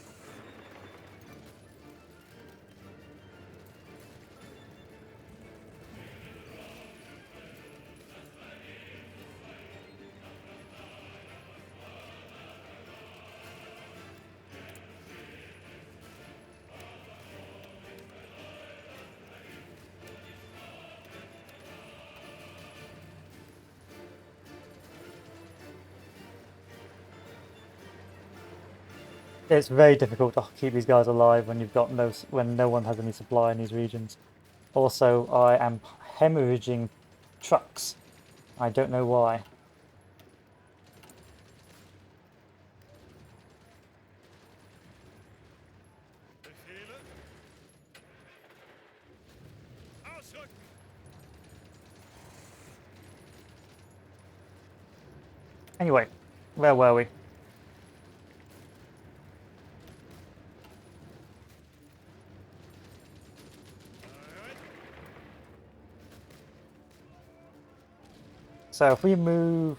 It's very difficult to keep these guys alive when you've got when no one has any supply in these regions. Also, I am hemorrhaging trucks. I don't know why. Anyway, where were we? So if we move...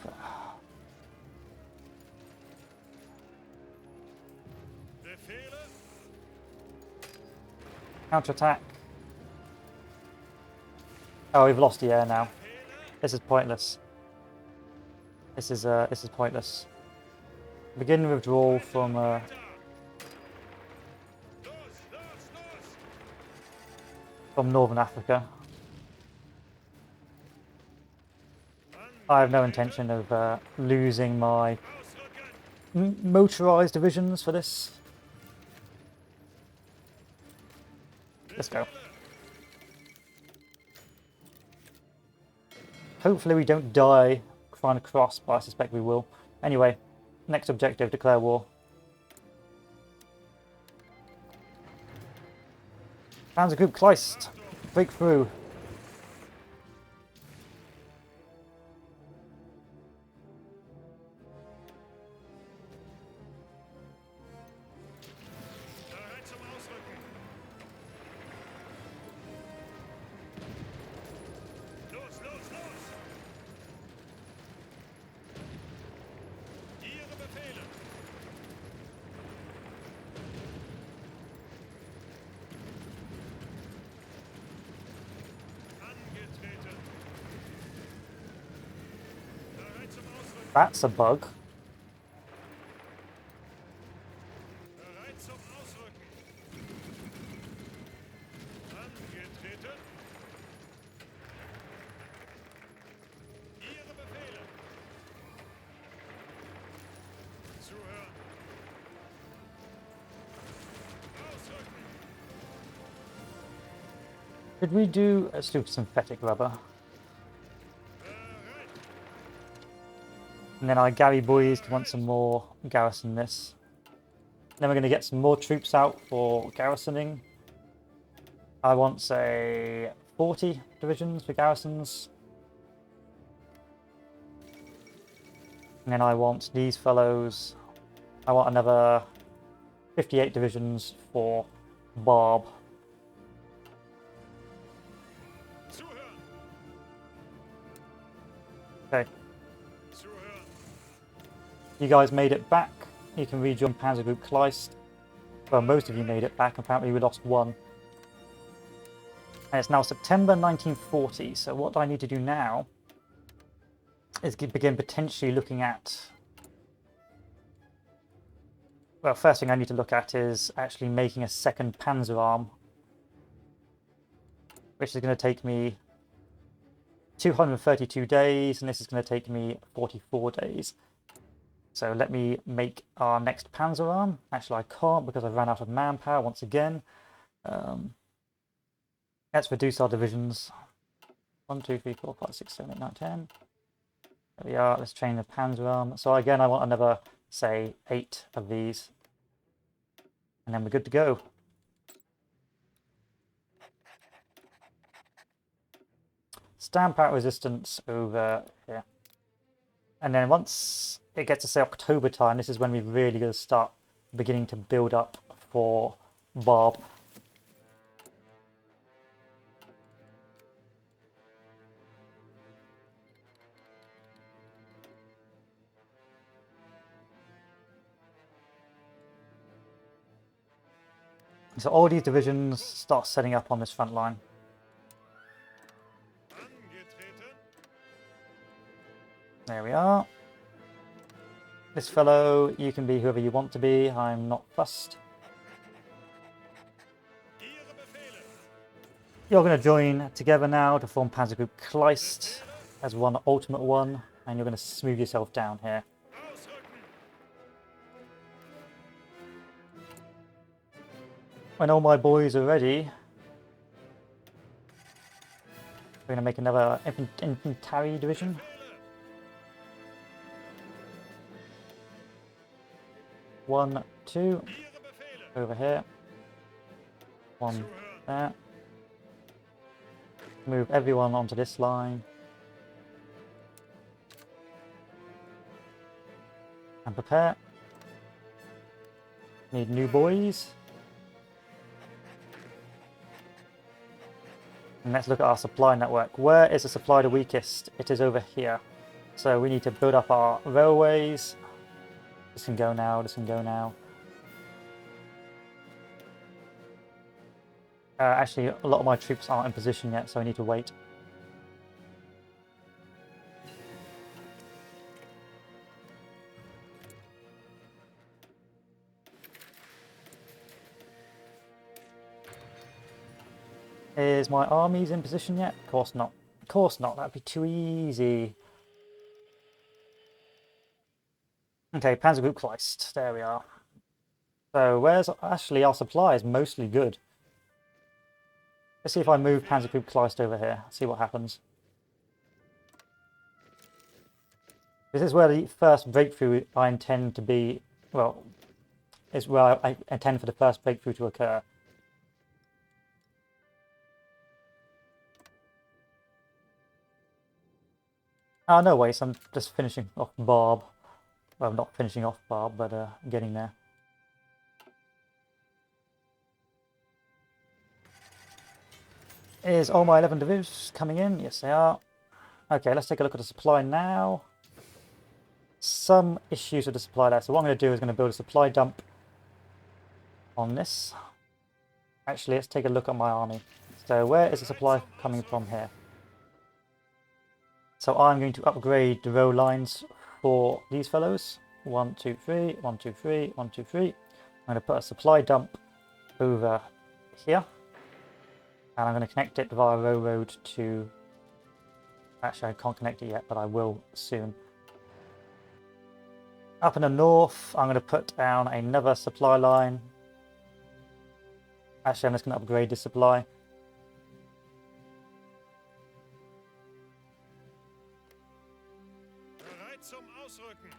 Counter-attack. Oh, we've lost the air now. This is pointless. This is pointless. Begin withdrawal from Northern Africa. I have no intention of losing my motorised divisions for this. Let's go. Hopefully we don't die trying to cross, but I suspect we will. Anyway, next objective, declare war. Panzer Group Kleist, break through. That's a bug. Bereit zum Ausrücken. Angetreten. Ihre Befehle. Zuhören. Ausrücken. Should we do... Let's do synthetic rubber. Bereit. And then our Gary boys want some more garrison this. Then we're going to get some more troops out for garrisoning. I want, say, 40 divisions for garrisons. And then I want these fellows. I want another 58 divisions for Barb. Zuhören. Okay, Zuhören. you guys made it back. You can rejoin Panzer Group Kleist. Well, most of you made it back. Apparently we lost one. And it's now September 1940, so what I need to do now is begin potentially looking at... Well, first thing I need to look at is actually making a second Panzer arm, which is going to take me 232 days, and this is going to take me 44 days. So let me make our next Panzer arm. Actually, I can't because I've run out of manpower once again. Let's reduce our divisions. 1, 2, 3, 4, 5, 6, 7, 8, 9, 10. There we are. Let's train the Panzer arm. So again, I want another, say, 8 of these. And then we're good to go. Stampout resistance over here. And then once it gets to, say, October time, this is when we really going to start beginning to build up for Barb. So all these divisions start setting up on this front line. Angetreten. There we are. This fellow, you can be whoever you want to be. I'm not fussed. Ihre Befehle. You're going to join together now to form Panzer Group Kleist as one ultimate one, and you're going to smooth yourself down here. Ausrücken. When all my boys are ready, we're going to make another infantry division. Befehle. 1, 2, Ihre Befehle. over here. 1 Zuhören. there. Move everyone onto this line. And prepare. Need new boys. And let's look at our supply network. Where is the supply the weakest? It is over here. So we need to build up our railways. This can go now, this can go now. Actually, a lot of my troops aren't in position yet, so I need to wait. Is my armies in position yet? Of course not. Of course not, that'd be too easy. Okay, Panzer Group Kleist, there we are. So where's actually our supply is mostly good. Let's see if I move Panzer Group Kleist over here, see what happens. This is where the first breakthrough I intend to be, well, is where I intend for the first breakthrough to occur. Oh, no way, so I'm just finishing off Barb. Well, not finishing off Barb, but getting there. Is all my 11 divisions coming in? Yes, they are. Okay, let's take a look at the supply now. Some issues with the supply there. So what I'm going to do is going to build a supply dump on this. Actually, let's take a look at my army. So where is the supply coming from here? So I'm going to upgrade the row lines for these fellows. 1, 2, 3, 1, 2, 3, 1, 2, 3. I'm going to put a supply dump over here. And I'm going to connect it via railroad to... Actually, I can't connect it yet, but I will soon. Up in the north, I'm going to put down another supply line. Actually, I'm just going to upgrade this supply. Bereit zum Ausrücken.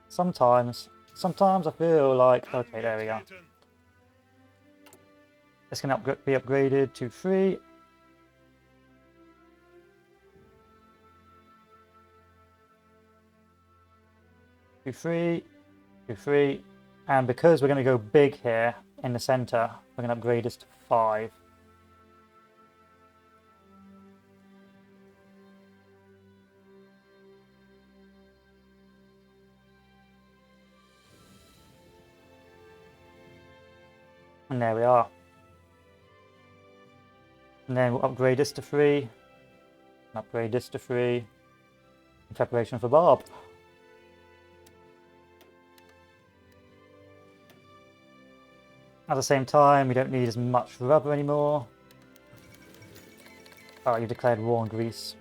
Sometimes I feel like... Okay, there we go. Angetreten. It's going to be upgraded to 3. To 3. To 3. And because we're going to go big here in the center, we're going to upgrade this to 5. And there we are. And then we'll upgrade this to 3. And upgrade this to 3. In preparation for Barb. At the same time, we don't need as much rubber anymore. Oh, you've declared war on Greece.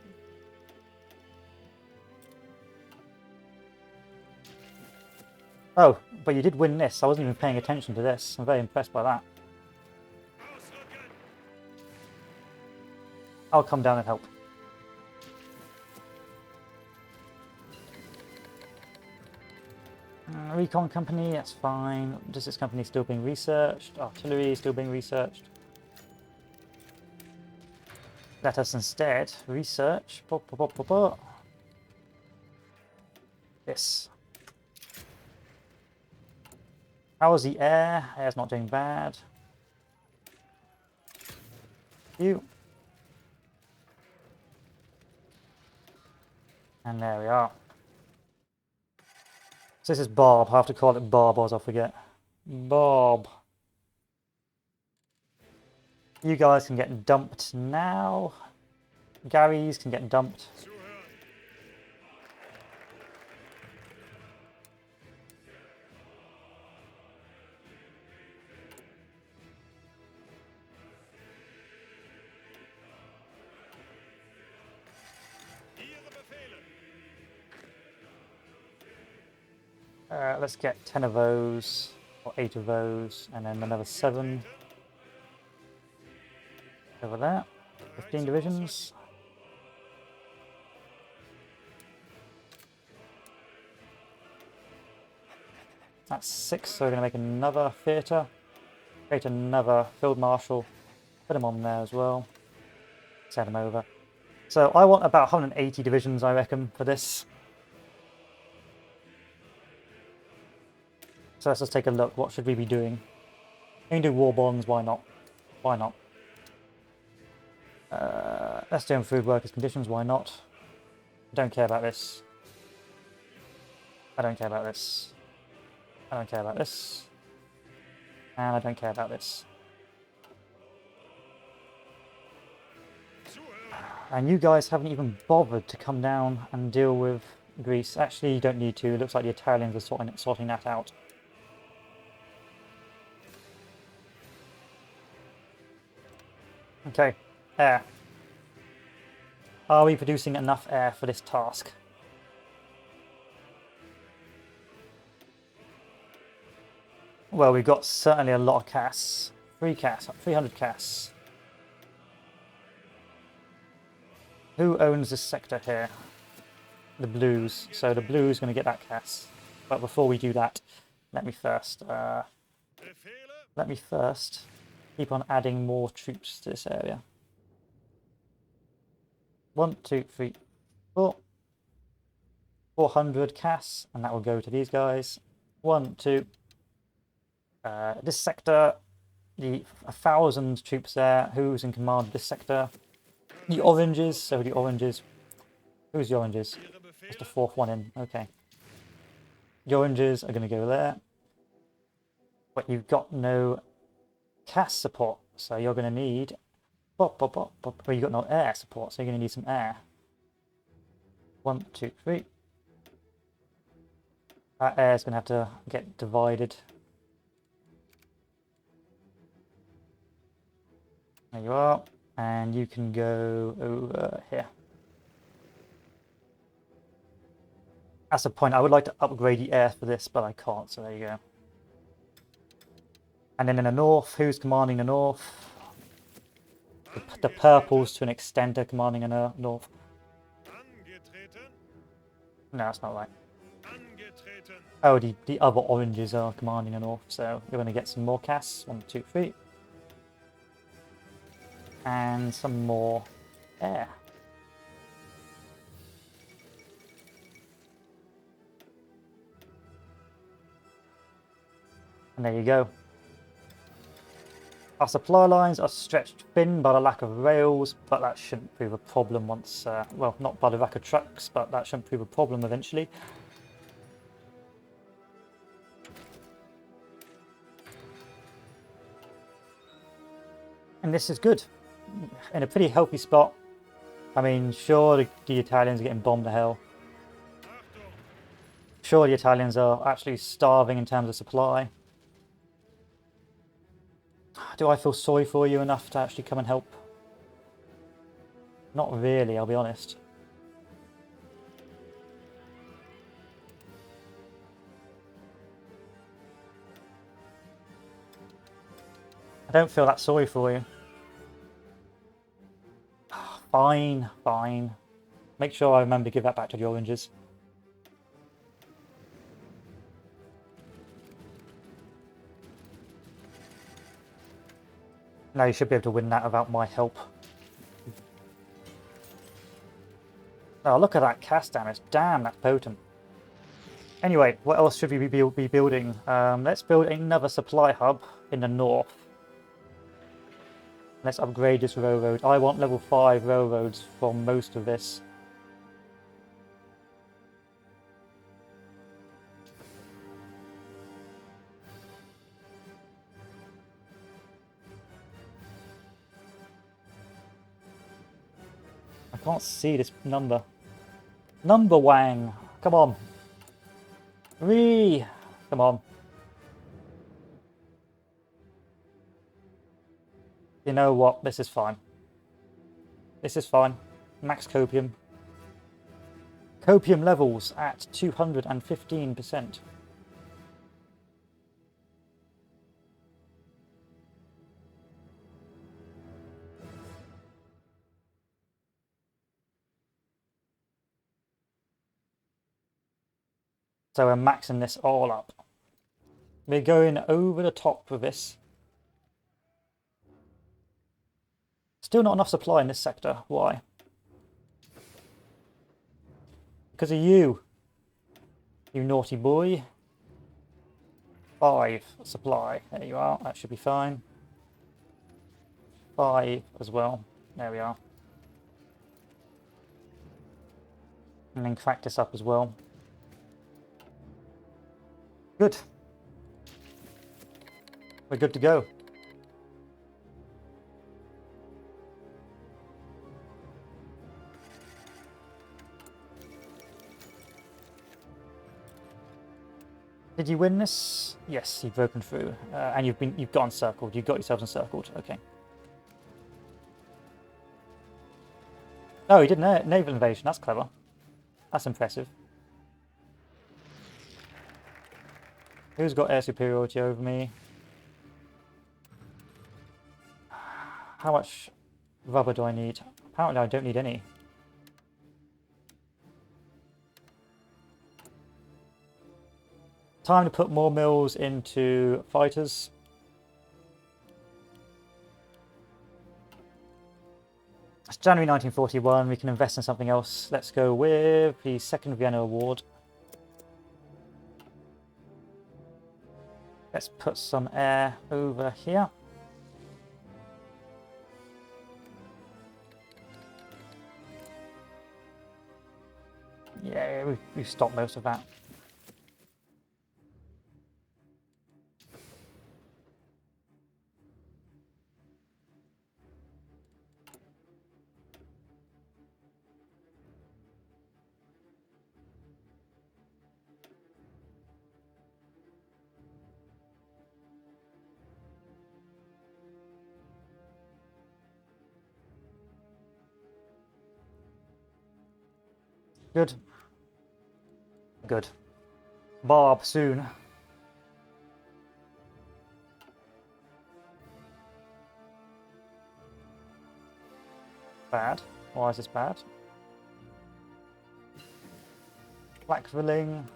Oh, but you did win this. I wasn't even paying attention to this. I'm very impressed by that. Ausrücken. I'll come down and help. Recon company, that's fine. Does this company still being researched? Artillery is still being researched. Let us instead research this. How is the air? Air's not doing bad. You. And there we are. So this is Barb. I have to call it Barb, or else I'll forget. Barb. You guys can get dumped now. Gary's can get dumped. Zuhören. Ihre Befehle. Let's get 10 of those, or 8 of those, and then another 7 over there. 15 divisions. That's 6, so we're going to make another theatre. Create another field marshal. Put him on there as well. Send him over. So I want about 180 divisions, I reckon, for this. So let's just take a look. What should we be doing? We can do war bonds. Why not? Why not? Let's do food workers conditions. Why not? I don't care about this. I don't care about this. I don't care about this. And I don't care about this. And you guys haven't even bothered to come down and deal with Greece. Actually, you don't need to. It looks like the Italians are sorting that out. Okay, air. Are we producing enough air for this task? Well, we've got certainly a lot of casts. 300 casts. Who owns this sector here? The Blues. So the Blues going to get that cast. But before we do that, let me first keep on adding more troops to this area. 1, 2, 3, 4. 400 casts, and that will go to these guys. 1, 2. This sector, 1,000 troops there. Who's in command of this sector? The oranges. So the oranges. Who's the oranges? That's the 4th one in. Okay. The oranges are going to go there. But you've got no cast support, so you're going to need... Well, you've got no air support, so you're going to need some air. 1, 2, 3. That air is going to have to get divided. There you are. And you can go over here. That's the point. I would like to upgrade the air for this, but I can't, so there you go. And then in the north, who's commanding the north? The purples to an extent are commanding the north. Angetreten. No, that's not right. Angetreten. Oh, the other oranges are commanding the north, so you're going to get some more casts. 1, 2, 3. And some more air. And there you go. Our supply lines are stretched thin by the lack of rails, but that shouldn't prove a problem once, well, not by the lack of trucks, but that shouldn't prove a problem eventually. And this is good. In a pretty healthy spot. I mean, sure, the Italians are getting bombed to hell. Sure, the Italians are actually starving in terms of supply. Do I feel sorry for you enough to actually come and help? Not really, I'll be honest. I don't feel that sorry for you. Fine, fine. Make sure I remember to give that back to the oranges. Now you should be able to win that without my help. Oh, look at that cast damage. Damn, that's potent. Anyway, what else should we be building? Let's build another supply hub in the north. Let's upgrade this railroad. I want level 5 railroads from most of this. I can't see this number. Number Wang! Come on. Come on. You know what? This is fine. This is fine. Max copium. Copium levels at 215%. So we're maxing this all up. We're going over the top with this. Still not enough supply in this sector. Why? Because of you. You naughty boy. 5 supply. There you are. That should be fine. 5 as well. There we are. And then crack this up as well. Good. We're good to go. Did you win this? Yes, you've broken through, and you've got encircled. You've got yourselves encircled. Okay. Oh, you did naval invasion. That's clever. That's impressive. Who's got air superiority over me? How much rubber do I need? Apparently I don't need any. Time to put more mills into fighters. It's January 1941. We can invest in something else. Let's go with the Second Vienna Award. Let's put some air over here. Yeah, we've stopped most of that. Good. Good. Barb soon. Bad. Why is this bad? Flak filling.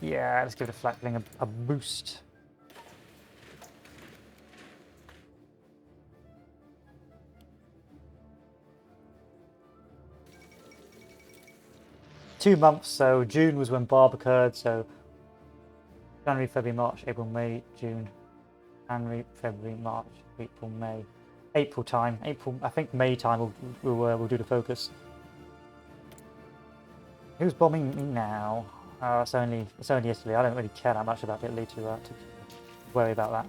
Yeah, let's give the flak filling a boost. Two months, so June was when Barb occurred, so January, February, March, April, May, June, January, February, March, April, May, April time. April, I think May time we'll do the focus. Who's bombing me now? It's only Italy. I don't really care that much about Italy to worry about that.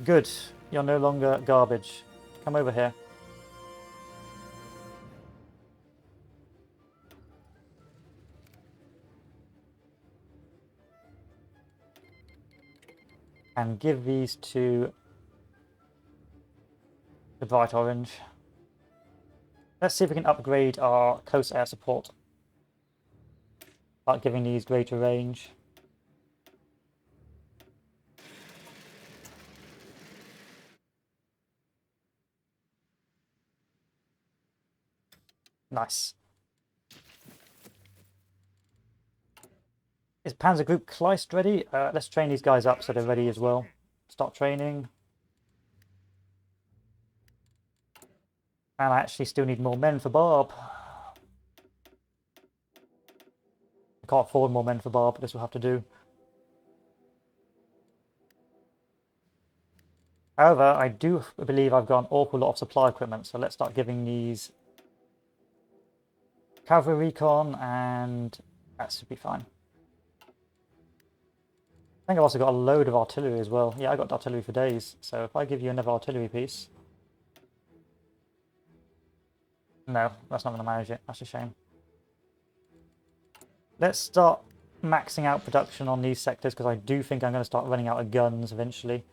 Good. You're no longer garbage. Come over here. And give these to the bright orange. Let's see if we can upgrade our close air support. Start giving these greater range. Nice. Is Panzer Group Kleist ready? Let's train these guys up so they're ready as well. Start training. And I actually still need more men for Barb. I can't afford more men for Barb, but this will have to do. However, I do believe I've got an awful lot of supply equipment, so let's start giving these cavalry recon, and that should be fine. I think I've also got a load of artillery as well. Yeah, I got artillery for days, so if I give you another artillery piece... No, that's not going to manage it. That's a shame. Let's start maxing out production on these sectors, because I do think I'm going to start running out of guns eventually.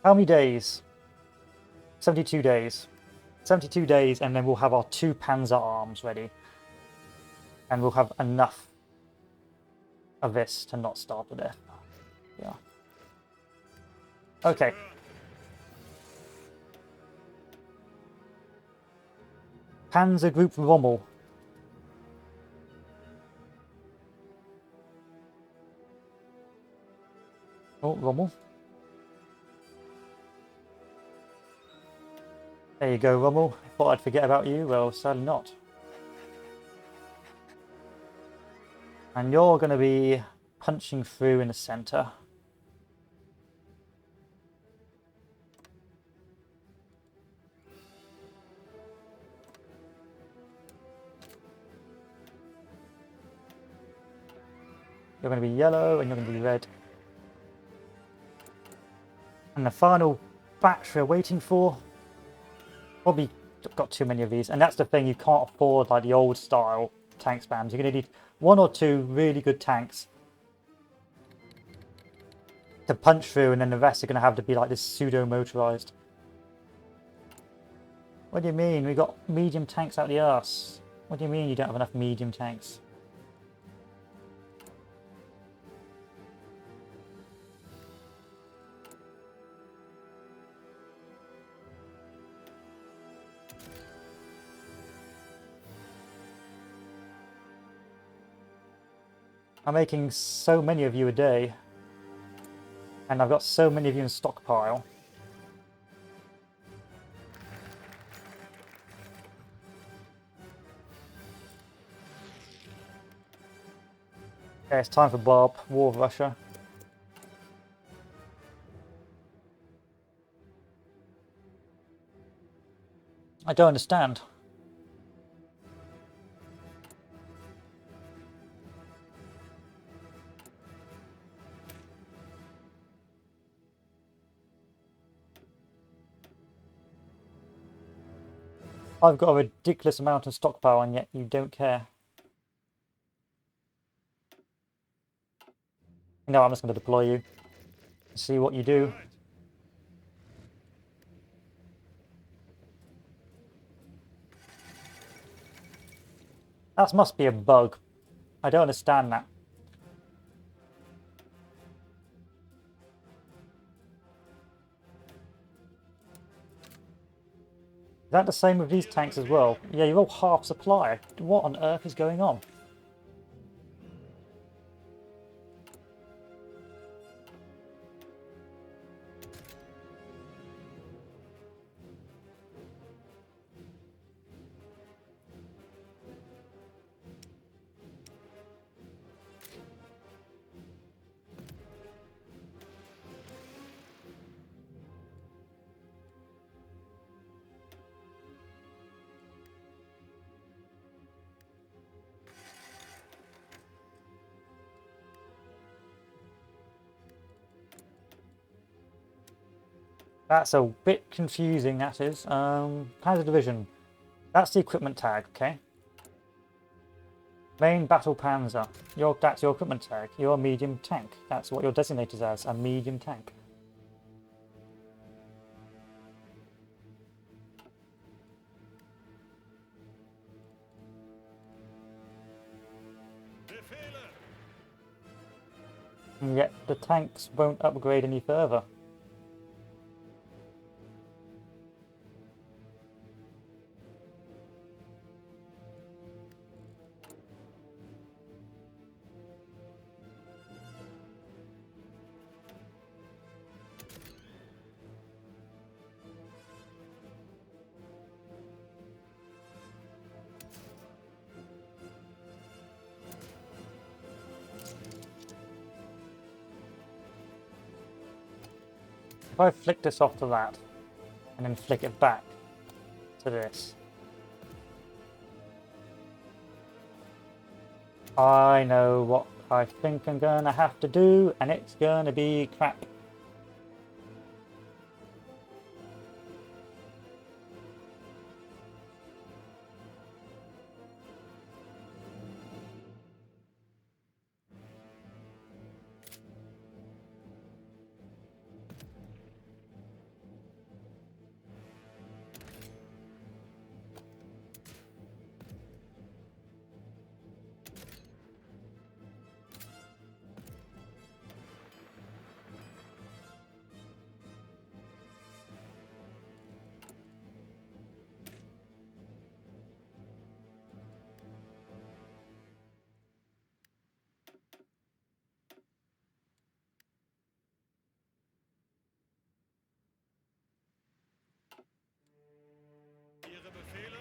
How many days? 72 days. 72 days, and then we'll have our 2 Panzer arms ready. And we'll have enough of this to not starve to death. Yeah. Okay. Panzer Group Rommel. Oh, Rommel. There you go, Rommel. I thought I'd forget about you. Well, sadly not. And you're going to be punching through in the center. You're going to be yellow and you're going to be red. And the final batch we're waiting for. Probably got too many of these, and that's the thing, you can't afford like the old style tank spams. You're going to need 1 or 2 really good tanks to punch through, and then the rest are going to have to be like this pseudo motorized. What do you mean? We got medium tanks out the arse. What do you mean you don't have enough medium tanks? I'm making so many of you a day, and I've got so many of you in stockpile. Okay, it's time for Barb, War of Russia. I don't understand. I've got a ridiculous amount of stockpile and yet you don't care. No, I'm just going to deploy you. See what you do. Bereit. That must be a bug. I don't understand that. Is that the same with these tanks as well? Yeah, you're all half supply. What on earth is going on? That's a bit confusing, that is. Panzer Division. That's the equipment tag, okay? Main Battle Panzer. That's your equipment tag. You're a medium tank. That's what you're designated as, a medium tank. Befehle. And yet the tanks won't upgrade any further. If I flick this off to that, and then flick it back to this, I know what I think I'm gonna have to do, and it's gonna be crap. Ihre Befehle.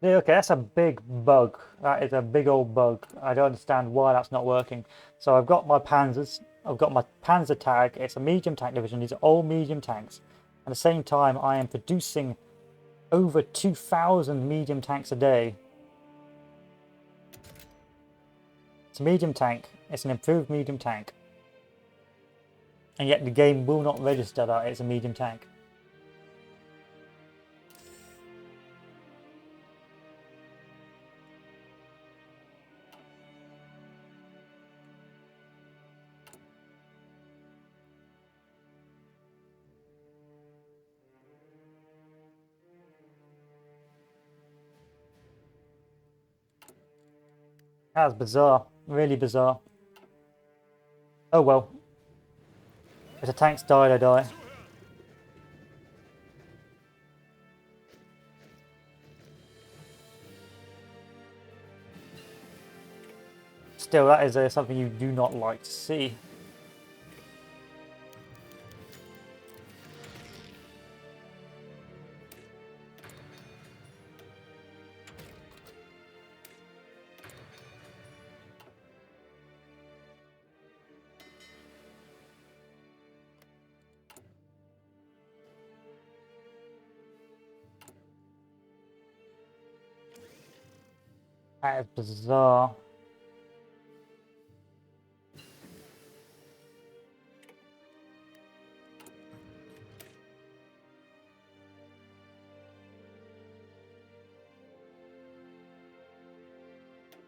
Yeah, okay, that's a big bug. That is a big old bug. I don't understand why that's not working. So I've got my Panzers. I've got my Panzer tag. It's a medium tank division. These are all medium tanks. At the same time, I am producing over 2,000 medium tanks a day. It's a medium tank. It's an improved medium tank. And yet the game will not register that it's a medium tank. That's bizarre. Really bizarre. Oh well. If the tanks die, they die. Still, that is something you do not like to see. That is bizarre.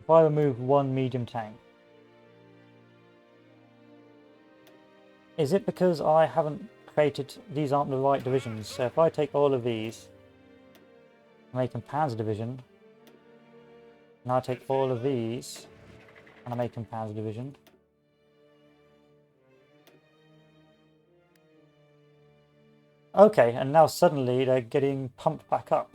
If I remove one medium tank, is it because I haven't created, these aren't the right divisions? So if I take all of these, I make them Panzer division, and I take all of these, and I make them Panzer division. Okay, and now suddenly they're getting pumped back up.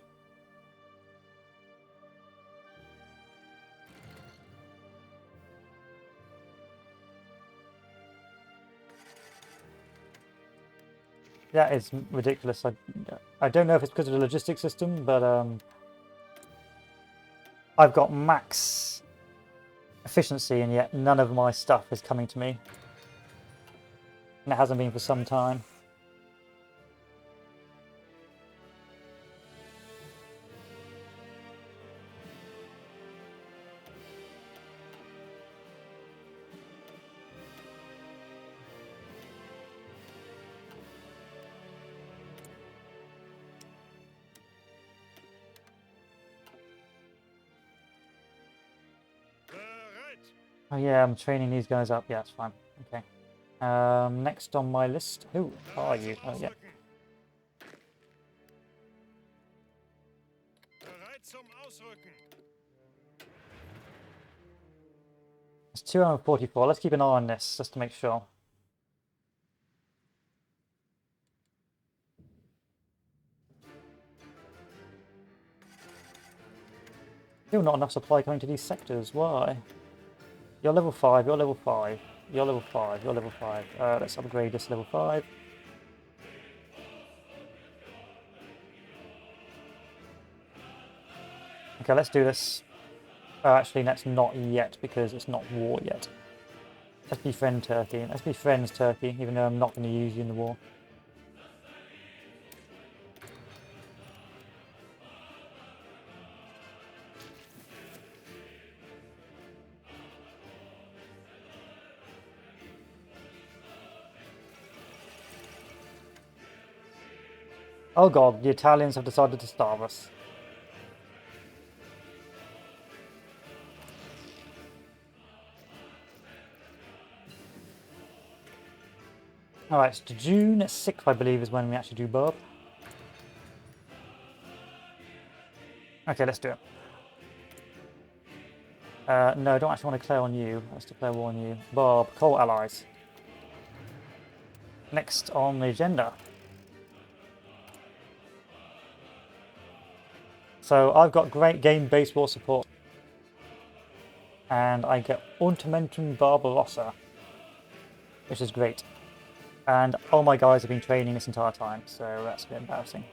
That is ridiculous. I don't know if it's because of the logistics system, but I've got max efficiency and yet none of my stuff is coming to me. And it hasn't been for some time. Oh yeah, I'm training these guys up. Yeah, it's fine. Okay. Next on my list. Who are you? Oh yeah. It's 244. Let's keep an eye on this just to make sure. Still not enough supply coming to these sectors. Why? You're level 5, you're level 5, you're level 5, you're level 5. Let's upgrade this to level 5. Okay, let's do this. Actually, that's not yet because it's not war yet. Let's befriend Turkey. Let's be friends, Turkey, even though I'm not going to use you in the war. Oh god, the Italians have decided to starve us. Alright, so June 6th, I believe, is when we actually do Barb. Okay, let's do it. No, I don't actually want to declare on you. Let's declare war on you. Barb, coal allies. Next on the agenda. So I've got great game-based war support. And I get Untermentum Barbarossa, which is great. And all my guys have been training this entire time, so that's a bit embarrassing.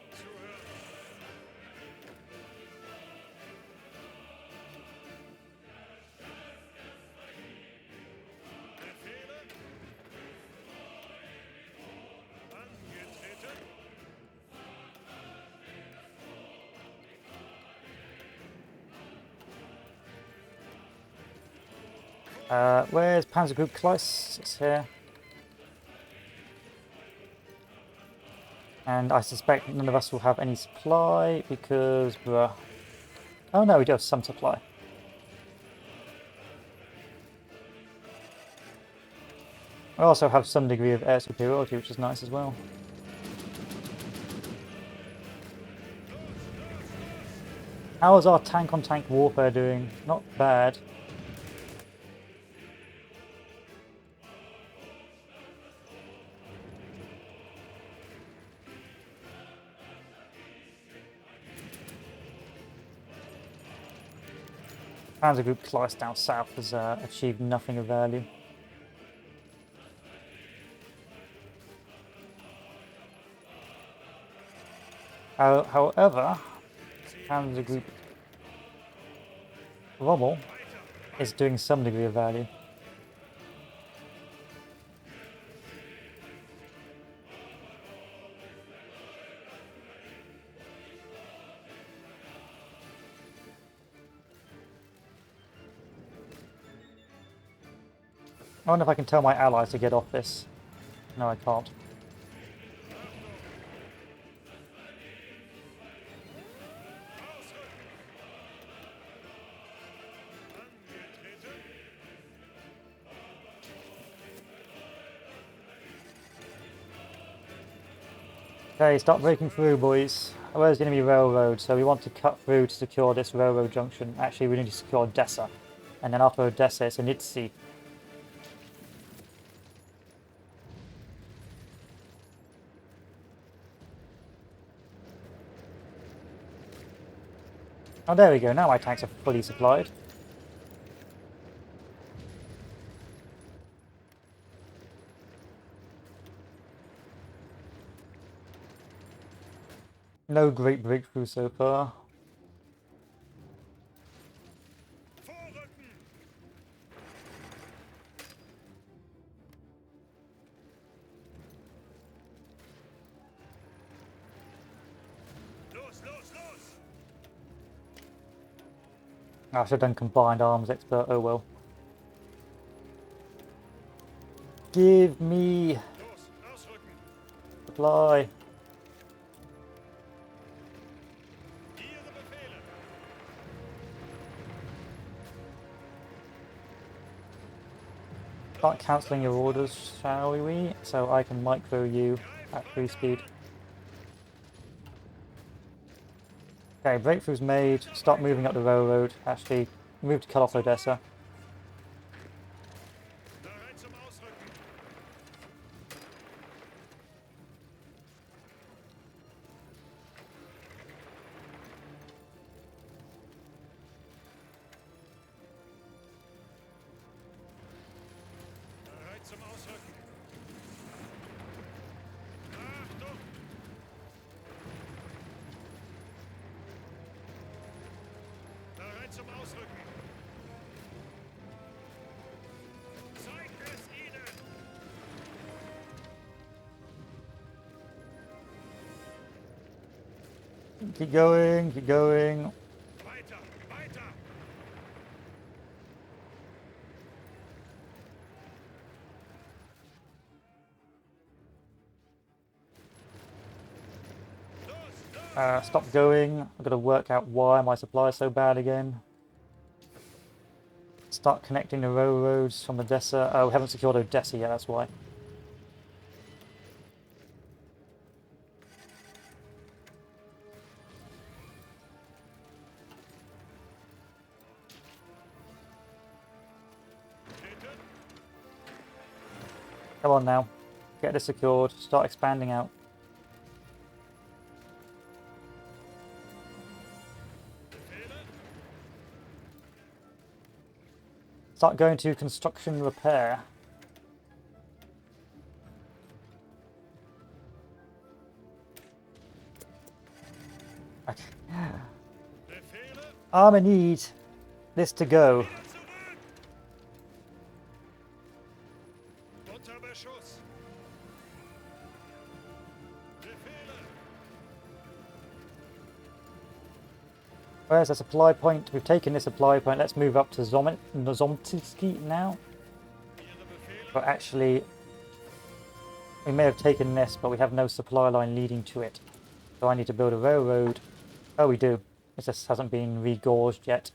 Where's Panzer Group Kleist? It's here. And I suspect none of us will have any supply because we're... Oh no, we do have some supply. We also have some degree of air superiority, which is nice as well. How is our tank-on-tank warfare doing? Not bad. Panzer Group Kleist down south has achieved nothing of value. However, Panzer Group Rommel is doing some degree of value. I wonder if I can tell my allies to get off this. No, I can't. Okay, start breaking through, boys. Where's going to be railroad? So we want to cut through to secure this railroad junction. Actually, we need to secure Odessa. And then after Odessa, it's Anitsi. Oh, there we go. Now my tanks are fully supplied. No great breakthrough so far. Vorrücken! Los, los, los! I should have done combined arms expert. Oh well. Give me Los, ausrücken! supply. Ihre Befehle! Start cancelling your orders, shall we? So I can micro you at 3 speed. Okay, breakthrough's made. Start moving up the railroad. Actually, move to cut off Odessa. Bereit zum Ausrücken! Bereit zum Ausrücken! Achtung! Bereit zum Ausrücken! Zeigt es ihnen! Keep going, keep going. Weiter! Weiter! Los, los! Stop going. I've got to work out why my supply is so bad again. Start connecting the railroads from Odessa. Oh, we haven't secured Odessa yet, that's why. Treten! Come on now. Get this secured. Start expanding out. Befehle! Start going to construction repair. Okay. Befehle! I'm gonna need this to go. Wieder zurück! Unter Beschuss! Befehle! Where's the supply point? We've taken this supply point. Let's move up to Zomtski now. Ihre Befehle! But actually, we may have taken this, but we have no supply line leading to it. So I need to build a railroad. Oh, we do. It just hasn't been regorged yet.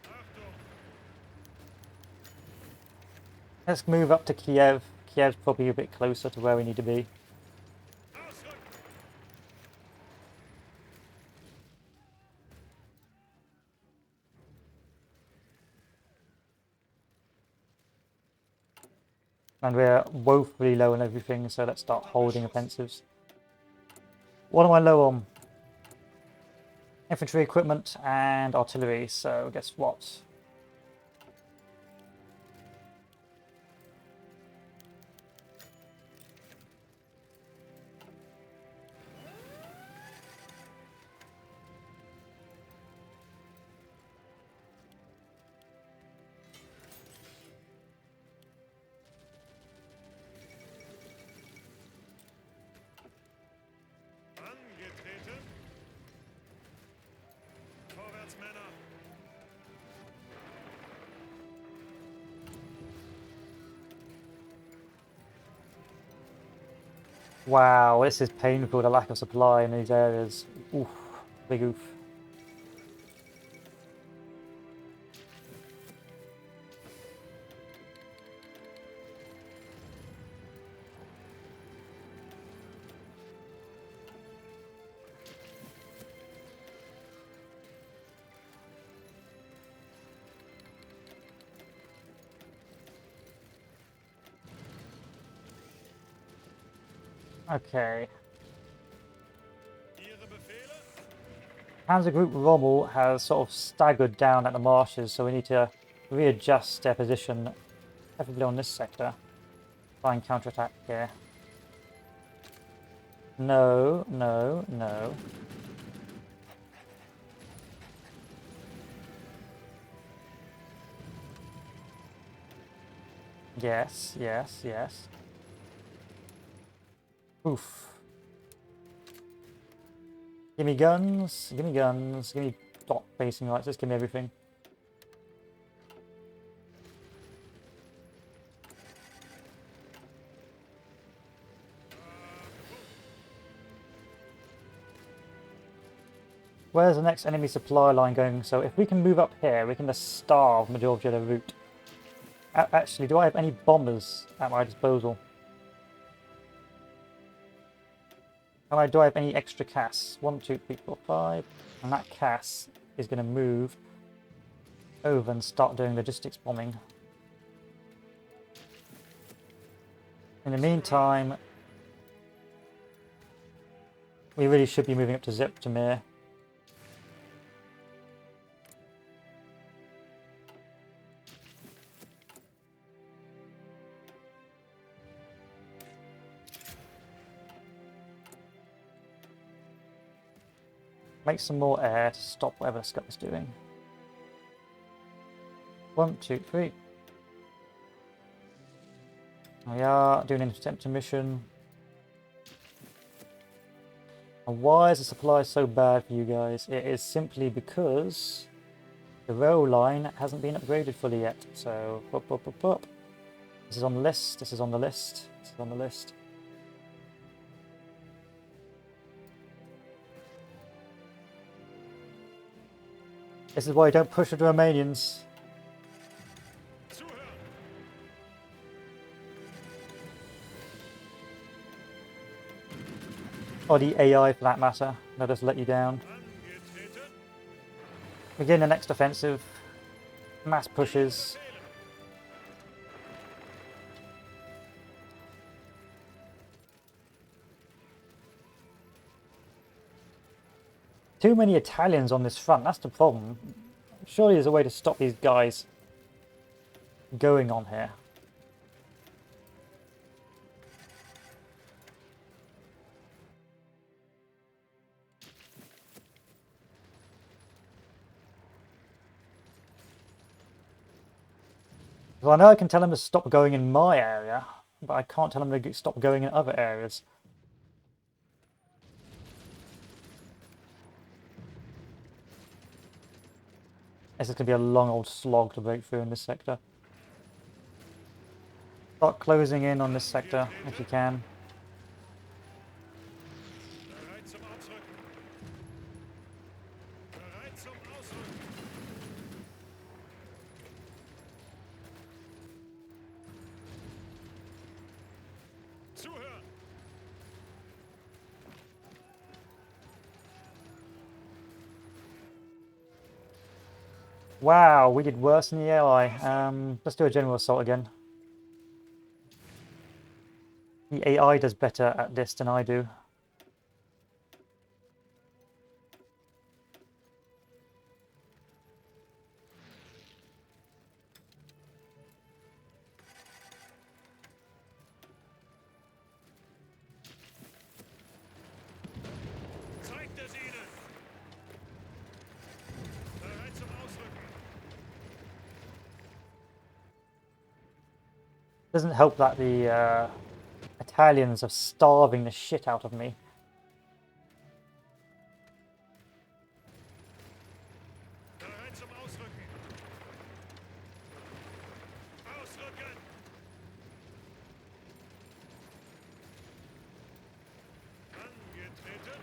Achtung! Let's move up to Kiev. Kiev's probably a bit closer to where we need to be. Ausrücken! And we're woefully low on everything, so let's start holding offensives. What am I low on? Infantry equipment and artillery, so guess what? Angetreten! Vorwärts, Männer! Wow, this is painful, the lack of supply in these areas. Oof, big oof. Okay. Ihre Befehle? Panzer Group Rommel has sort of staggered down at the marshes, so we need to readjust their position, preferably on this sector. Try and counterattack here. No, no, no. Yes, yes, yes. Oof. Give me guns, give me guns, give me dot facing lights, just give me everything. Where's the next enemy supply line going? So if we can move up here, we can just starve majority of the route. Actually, do I have any bombers at my disposal? Do I have any extra CAS? 1, 2, 3, 4, 5. And that CAS is going to move over and start doing logistics bombing. In the meantime, we really should be moving up to Zeptamir. Make some more air to stop whatever the Scud is doing. 1, 2, 3. We are doing an interceptor mission. And why is the supply so bad for you guys? It is simply because the rail line hasn't been upgraded fully yet. So, up. This is on the list, this is on the list, this is on the list. This is why you don't push the Romanians. Zuhören! Or the AI for that matter. They'll just let you down. Angetreten! Begin the next offensive. Mass pushes. Too many Italians on this front, that's the problem. Surely there's a way to stop these guys going on here. Well, I know I can tell them to stop going in my area, but I can't tell them to stop going in other areas. This is going to be a long old slog to break through in this sector. Start closing in on this sector if you can. Bereit zum Ausrücken! Bereit zum Ausrücken! Zuhören! Wow, we did worse than the AI. Let's do a general assault again. The AI does better at this than I do. Zeigt es ihnen! Bereit zum Ausrücken! Doesn't help that the Italians are starving the shit out of me. Bereit zum Ausrücken! Ausrücken! Angetreten!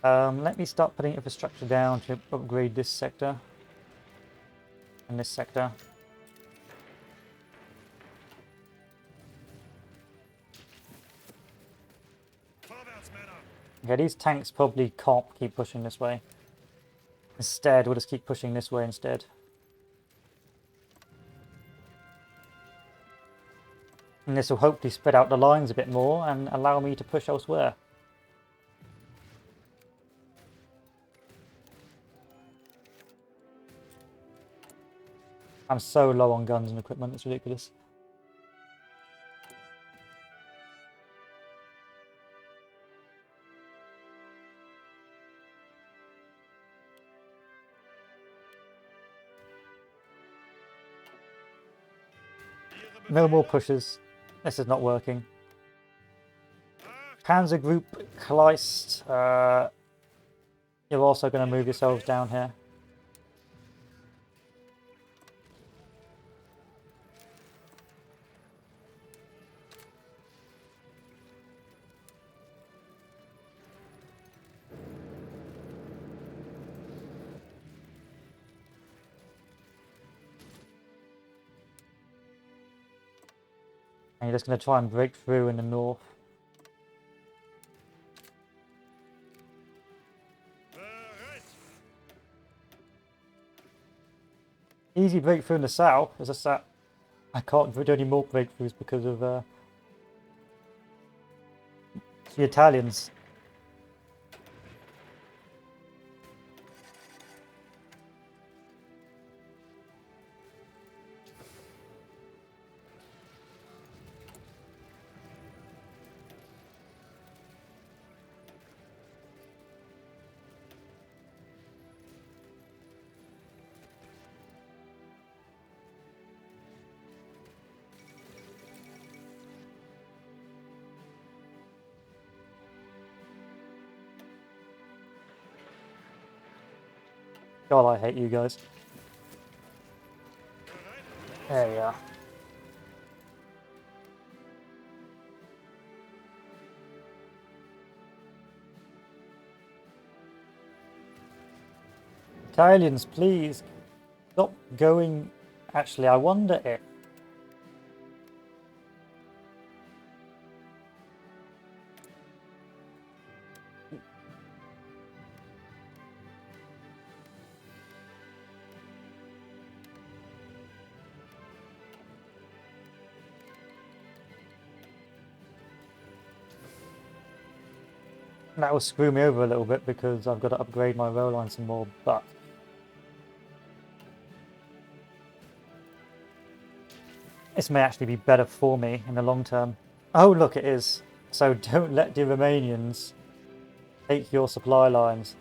Angetreten! Let me start putting infrastructure down to upgrade this sector and this sector. Okay, these tanks probably can't keep pushing this way. Instead, we'll just keep pushing this way instead. And this will hopefully spread out the lines a bit more and allow me to push elsewhere. I'm so low on guns and equipment, it's ridiculous. No more pushes. This is not working. Panzer Group, Kleist, you're also going to move yourselves down here. And you're just going to try and break through in the north. Easy breakthrough in the south, it's just that I can't do any more breakthroughs because of the Italians. God, I hate you guys. There we are. Italians, please stop going. Actually, I wonder if that will screw me over a little bit because I've got to upgrade my rail line some more, but this may actually be better for me in the long term. Oh, look, it is. So don't let the Romanians take your supply lines.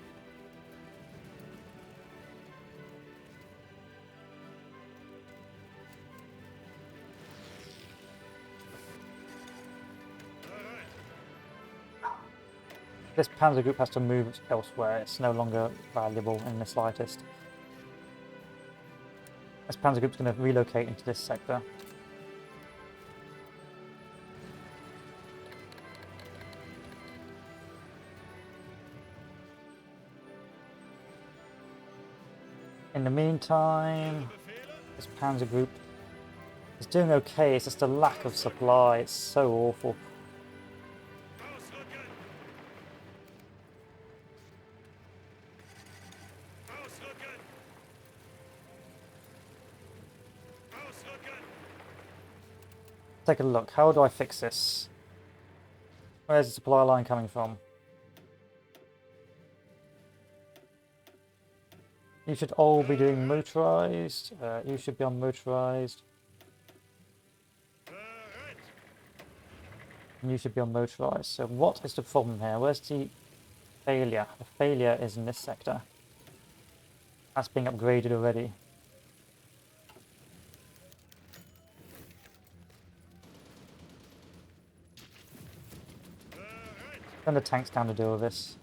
This Panzer group has to move elsewhere. It's no longer valuable in the slightest. This Panzer group's going to relocate into this sector. In the meantime, this Panzer group is doing okay. It's just a lack of supply. It's so awful. Take a look. How do I fix this? Where's the supply line coming from? You should all be doing motorized. You should be on motorized. And you should be on motorized. So what is the problem here? Where's the failure? The failure is in this sector. That's being upgraded already. Send the tanks down to deal with this.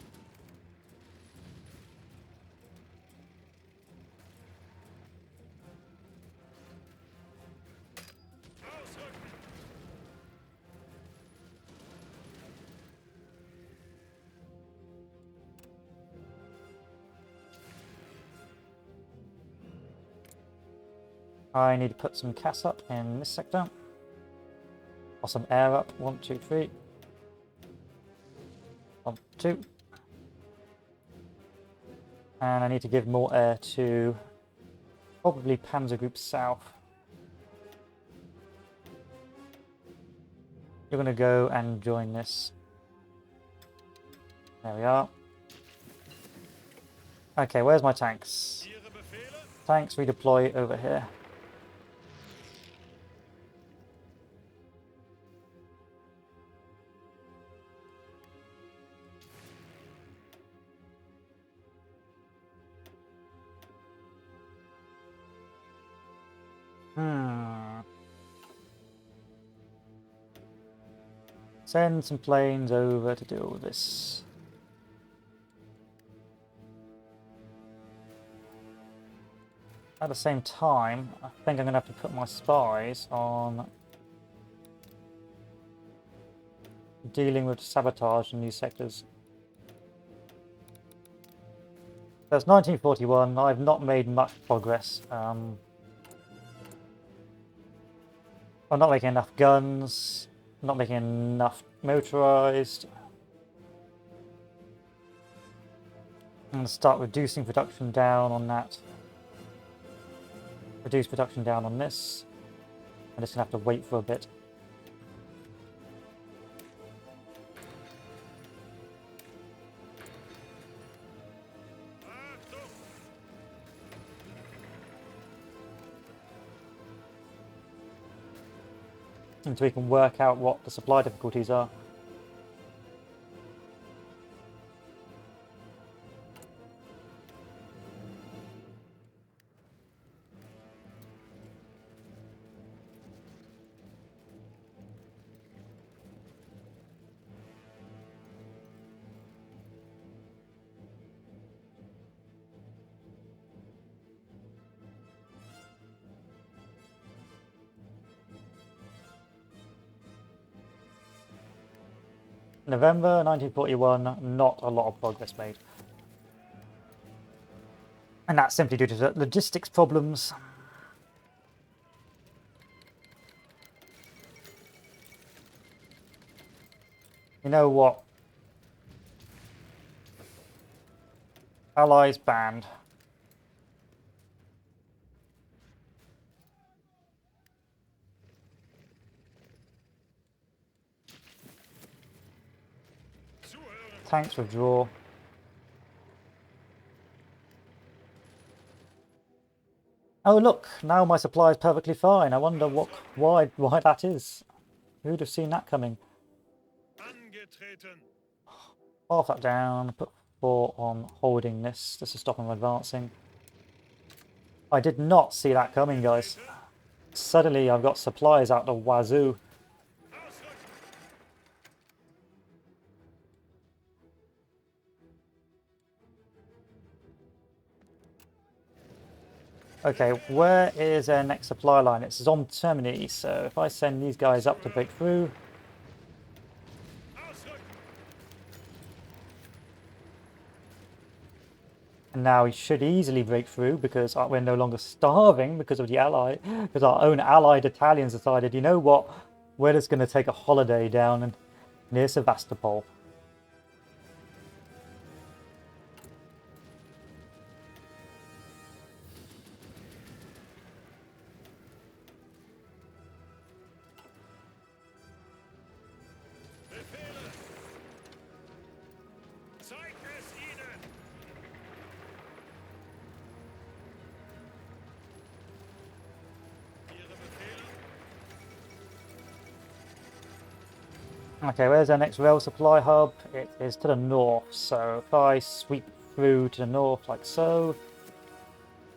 I need to put some CAS up in this sector. Or some air up. 1, 2, 3. 2. And I need to give more air to probably Panzer Group South. You're going to go and join this. There we are. Okay, where's my tanks? Ihre Befehle? Tanks redeploy over here. Send some planes over to deal with this. At the same time, I think I'm going to have to put my spies on dealing with sabotage in these sectors. That's 1941. I've not made much progress. I'm not making enough guns. Not making enough motorized. I'm going to start reducing production down on that. Reduce production down on this. I'm just going to have to wait for a bit. Achtung! Until we can work out what the supply difficulties are. November 1941, not a lot of progress made. And that's simply due to the logistics problems. You know what? Allies banned. Zuhören! Tanks withdraw. Oh look, now my supply is perfectly fine. I wonder why that is. Who'd have seen that coming? Angetreten! Half that down, put 4 on holding this, just to stop them advancing. I did not see that coming, guys. Suddenly I've got supplies out the wazoo. Ausrücken! Okay, where is their next supply line? It's on Termini, so if I send these guys up to break through, Ausrücken! and now we should easily break through because we're no longer starving because of the because our own allied Italians decided, you know what, we're just going to take a holiday down near Sevastopol. Befehle! Zeig es ihnen! Ihre Befehle? Okay, where's our next rail supply hub? It is to the north, so if I sweep through to the north like so,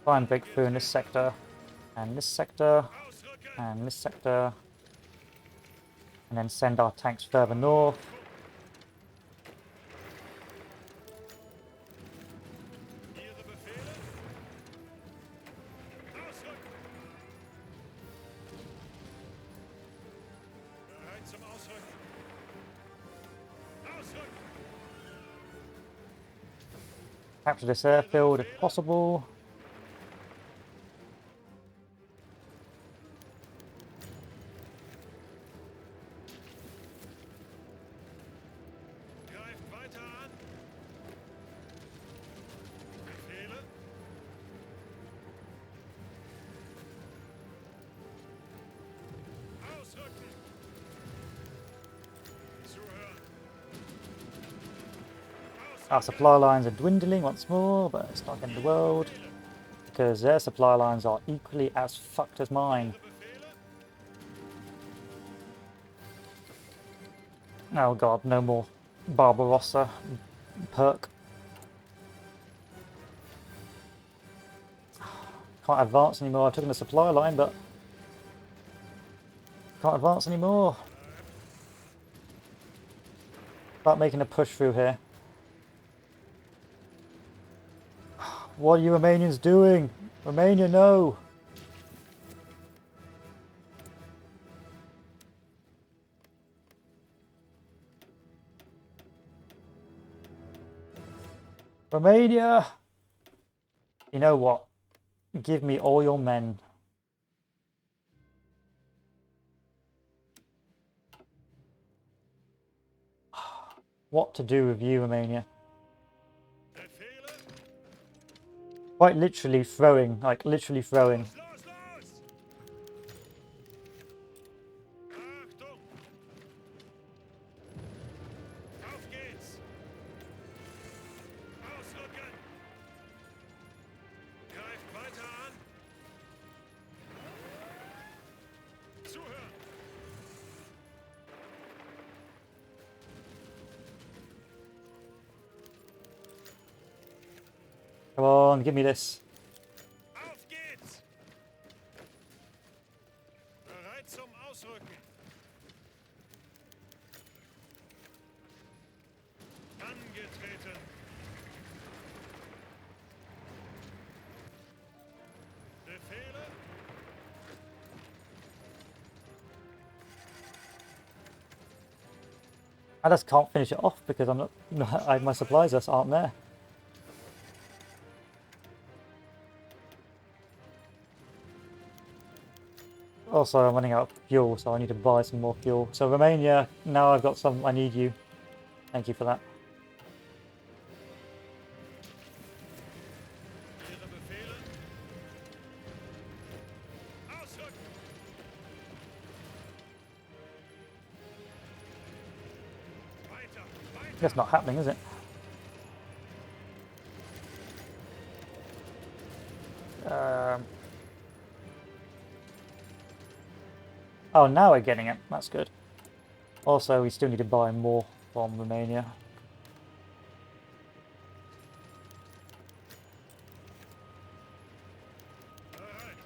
try and break through in this sector, and this sector, Ausrücken! and this sector, and then send our tanks further north. Ihre Befehle? Ausrücken! Bereit zum Ausrücken! Ausrücken! Capture this airfield if possible. Greift weiter Our supply lines are dwindling once more, but it's not the end of the world, because their supply lines are equally as fucked as mine. Oh god, no more Barbarossa perk. Can't advance anymore. I took in the supply line, but can't advance anymore. Start making a push through here. What are you Romanians doing? Romania, no! Romania! You know what? Give me all your men. What to do with you, Romania? Quite literally throwing, like literally throwing. Achtung! Auf geht's! Ausrücken! Greift weiter an! Zuhören! Come on, give me this. Auf geht's! Bereit zum Ausrücken! Angetreten! Befehle! I just can't finish it off because I'm not. My supplies just aren't there. Also, I'm running out of fuel, so I need to buy some more fuel. So Romania, now I've got some. I need you. Thank you for that. Ihre Befehle! Ausrücken! Weiter! Weiter! That's not happening, is it? Oh, now we're getting it. That's good. Also, we still need to buy more from Romania. Bereit!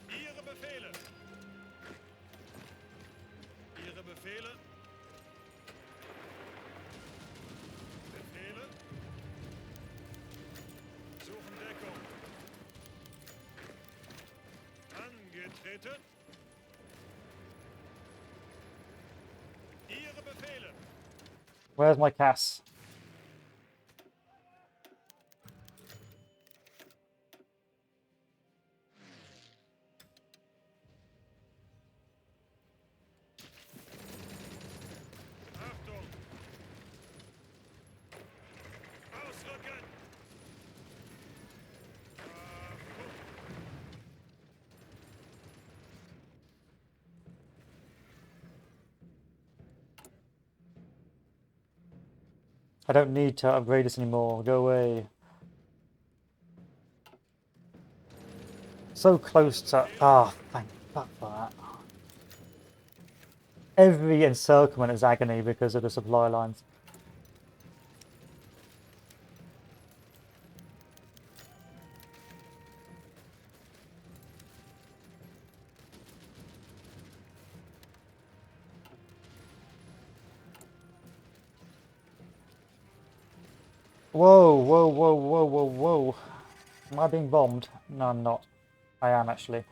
Ihre Befehle! Ihre Befehle! Befehle! Suchen Deckung! Angetreten! Ihre Befehle! Where's my Cass? Achtung! Ausrücken! I don't need to upgrade this anymore. Go away. So close to... Ah, thank fuck for that. Every encirclement is agony because of the supply lines. Whoa, whoa, whoa, whoa, whoa, whoa. Am I being bombed? No, I'm not. I am actually.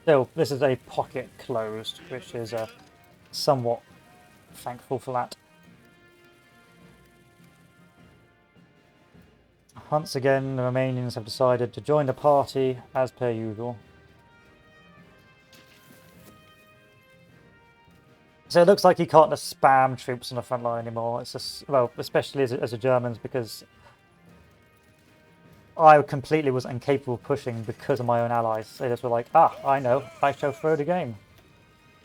Still, this is a pocket closed, which is somewhat thankful for that. Once again, the Romanians have decided to join the party as per usual. So it looks like you can't just spam troops on the front line anymore. It's just, well, especially as the Germans, because I completely was incapable of pushing because of my own allies. They just were like, ah, I know, I shall throw the game.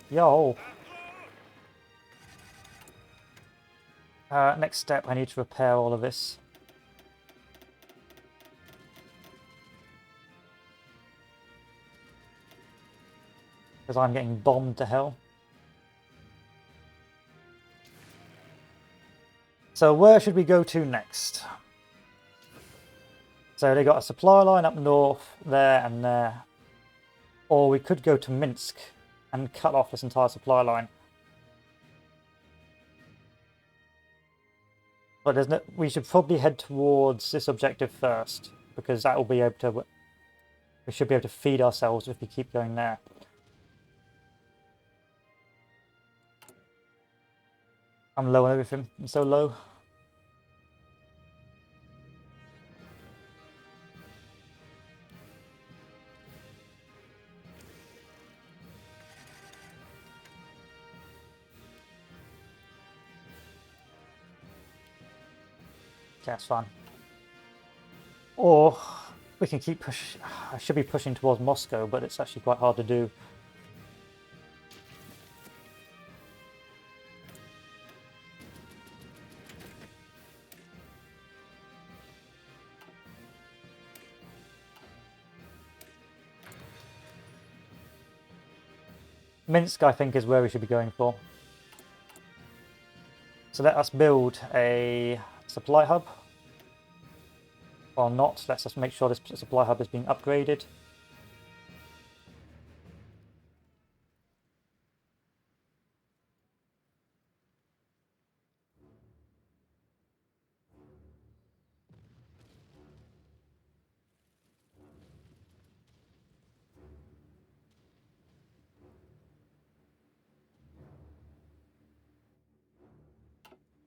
Yo. Next step, I need to repair all of this. Because I'm getting bombed to hell. So where should we go to next? So they got a supply line up north, there and there. Or we could go to Minsk and cut off this entire supply line. But there's no, we should probably head towards this objective first, because that will be able to, we should be able to feed ourselves if we keep going there. I'm low on everything. I'm so low. Okay, that's fine. Or we can keep push. I should be pushing towards Moscow, but it's actually quite hard to do. Minsk, I think, is where we should be going for. So let us build a supply hub. Or not. Let's just make sure this supply hub is being upgraded.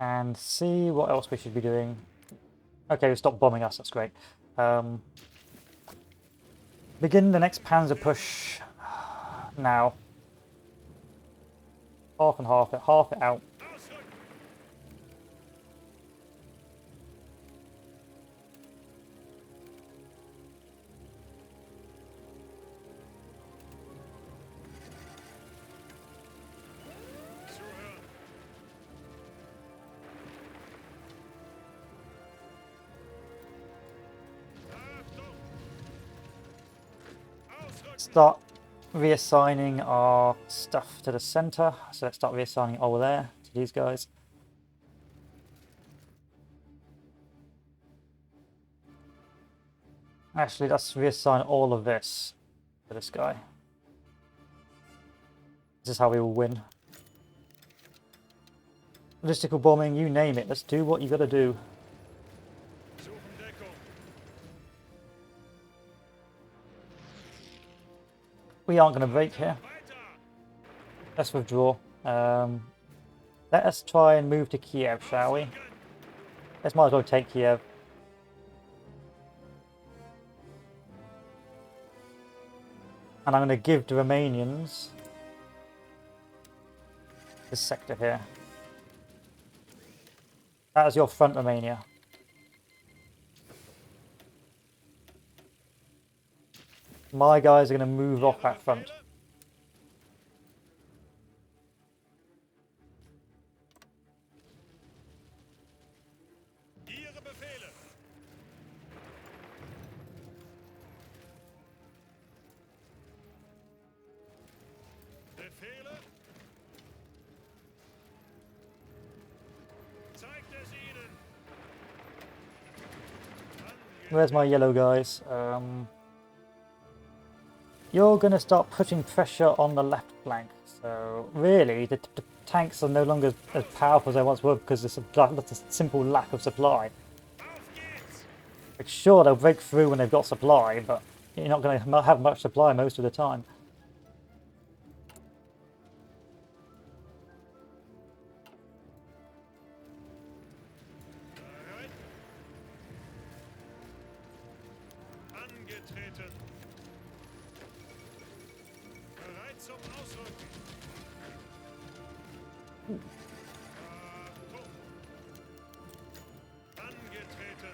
And see what else we should be doing. Okay, stop bombing us, that's great. Begin the next Panzer push now. Half and half it out. Start reassigning our stuff to the center. So let's start reassigning over there to these guys. Actually, let's reassign all of this to this guy. This is how we will win. Logistical bombing, you name it. Let's do what you gotta do. We aren't going to break here. Let's withdraw. Let us try and move to Kiev, shall we? Let's might as well take Kiev. And I'm going to give the Romanians this sector here. That is your front, Romania. My guys are going to move off that front. Where's my yellow guys? You're going to start putting pressure on the left flank. So really, the tanks are no longer as powerful as they once were because there's a simple lack of supply. Like, sure, they'll break through when they've got supply, but you're not going to have much supply most of the time. Achtung! Angetreten!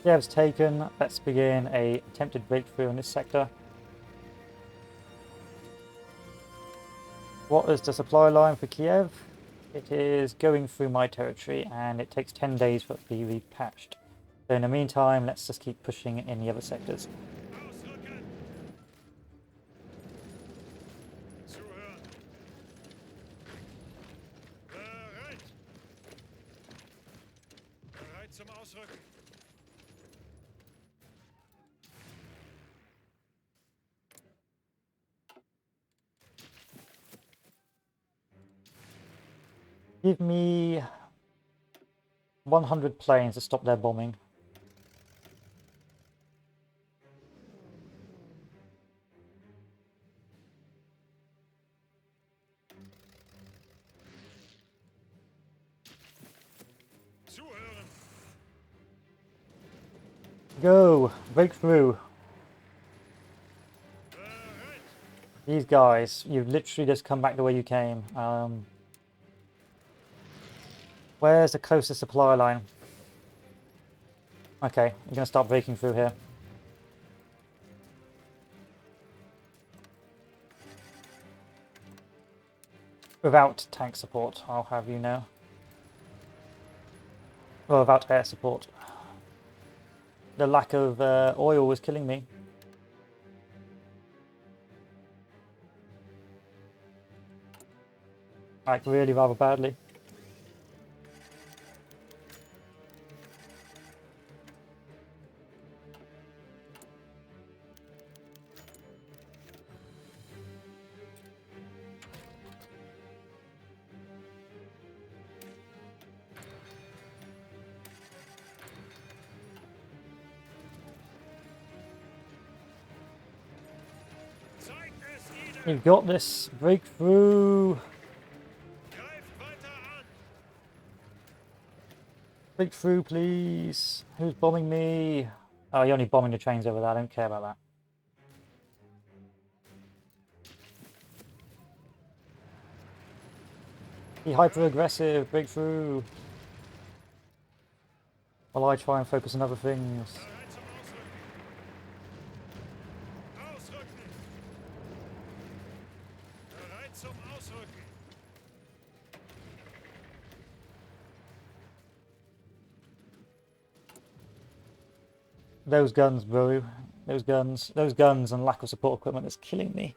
Kiev's taken. Let's begin a attempted breakthrough in this sector. What is the supply line for Kiev? It is going through my territory and it takes 10 days for it to be repatched. So in the meantime, let's just keep pushing in the other sectors. Ausrücken! Zuhören! Bereit! Bereit zum Ausrücken! Give me 100 planes to stop their bombing. Zuhören! Go! Breakthrough! Bereit! These guys, you've literally just come back the way you came. Where's the closest supply line? Okay, you're gonna start breaking through here. Without tank support, I'll have you know. Or without air support. The lack of oil was killing me. Like, really rather badly. Zeigt es ihnen! You've got this. Breakthrough! Greift weiter an! Breakthrough, please! Who's bombing me? Oh, you're only bombing the trains over there. I don't care about that. Be hyper-aggressive. Breakthrough! While I try and focus on other things. Bereit zum Ausrücken! Ausrücken! Bereit zum Ausrücken! Those guns, bro. Those guns and lack of support equipment is killing me.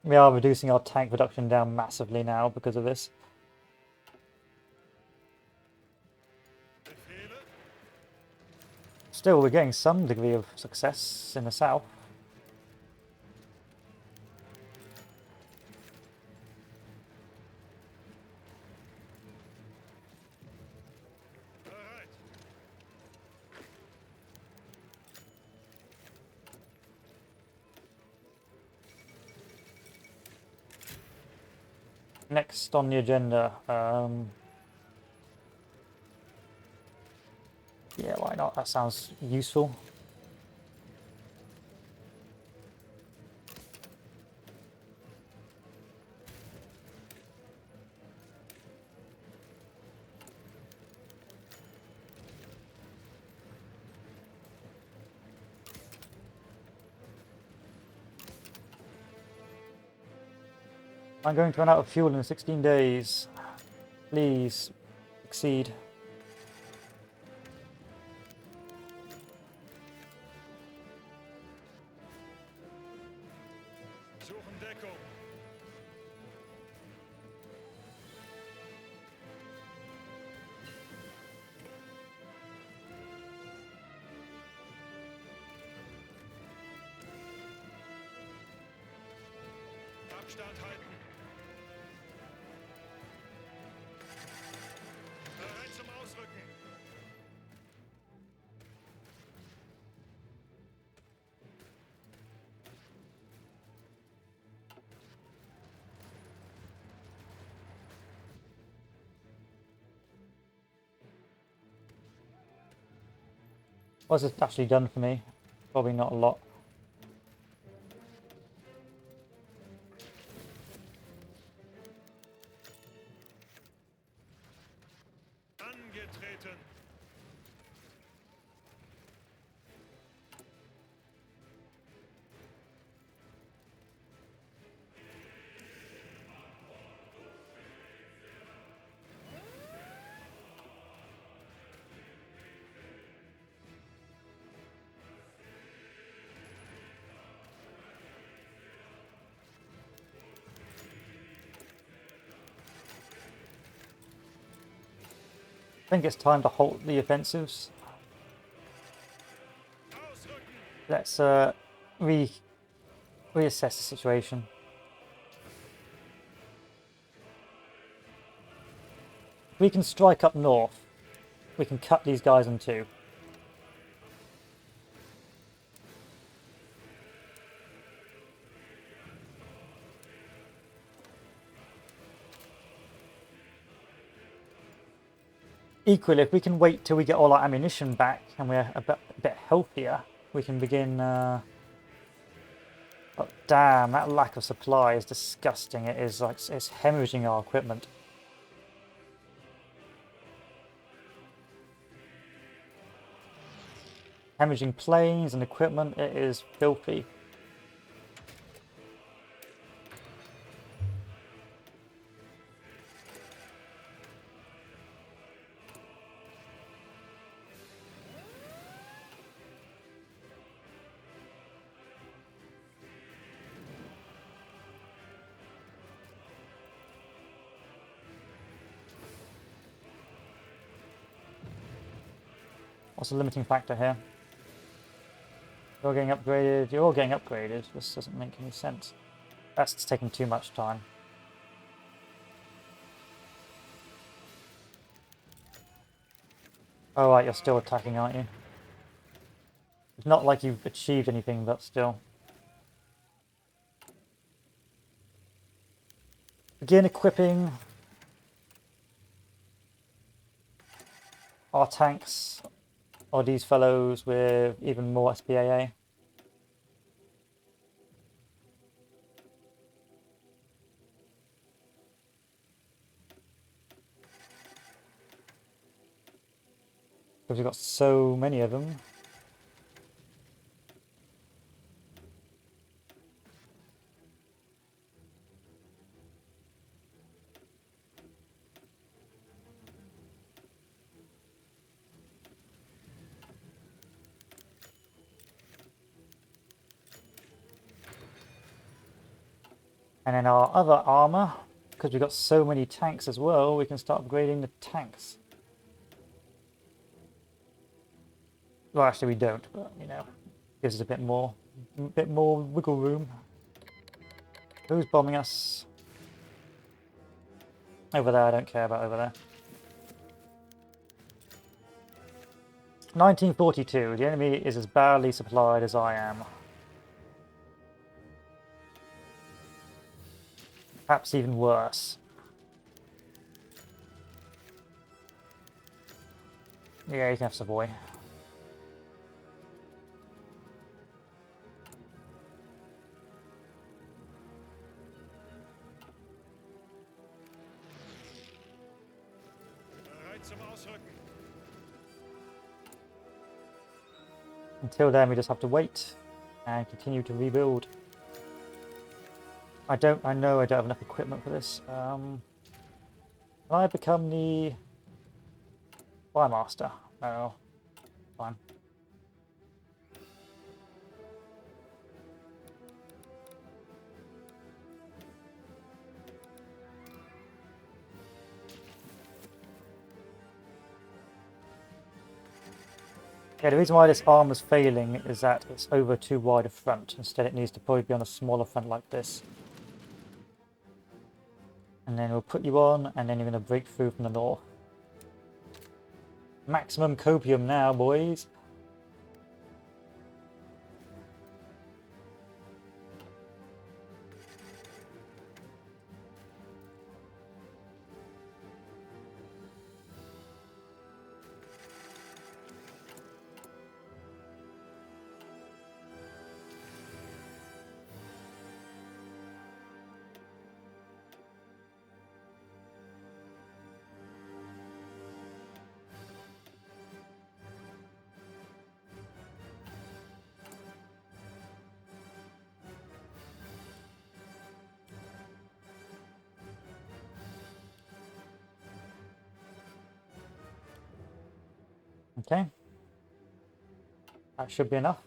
We are reducing our tank production down massively now because of this. Befehle! Still, we're getting some degree of success in the south. Bereit! Next on the agenda, yeah, why not? That sounds useful. I'm going to run out of fuel in 16 days. Please, succeed. Suchen Deckung! Abstand halten! Bereit zum Ausrücken! What's this actually done for me? Probably not a lot. Angetreten. I think it's time to halt the offensives. Ausrücken. Let's reassess the situation. If we can strike up north, we can cut these guys in two. Equally, if we can wait till we get all our ammunition back and we're a bit healthier, we can begin... Oh, damn, that lack of supply is disgusting. It is like, it's hemorrhaging our equipment. Hemorrhaging planes and equipment, it is filthy. What's the limiting factor here? You're getting upgraded, you're all getting upgraded. This doesn't make any sense. That's taking too much time. Oh right, you're still attacking, aren't you? It's not like you've achieved anything, but still. Begin equipping our tanks, or these fellows, with even more SPAA. Because we've got so many of them. And then our other armor, because we've got so many tanks as well, we can start upgrading the tanks. Well, actually we don't, but you know, gives us a bit more wiggle room. Who's bombing us? Over there, I don't care about over there. 1942, the enemy is as badly supplied as I am. Perhaps even worse. Yeah, you can have Savoy. Bereit zum Ausrücken. Until then, we just have to wait and continue to rebuild. I know I don't have enough equipment for this. Can I become the Fire Master? No. Fine. Yeah, the reason why this armor's failing is that it's over too wide a front. Instead, it needs to probably be on a smaller front like this. And then we'll put you on, and then you're going to break through from the north. Maximum copium now, boys. Okay. That should be enough.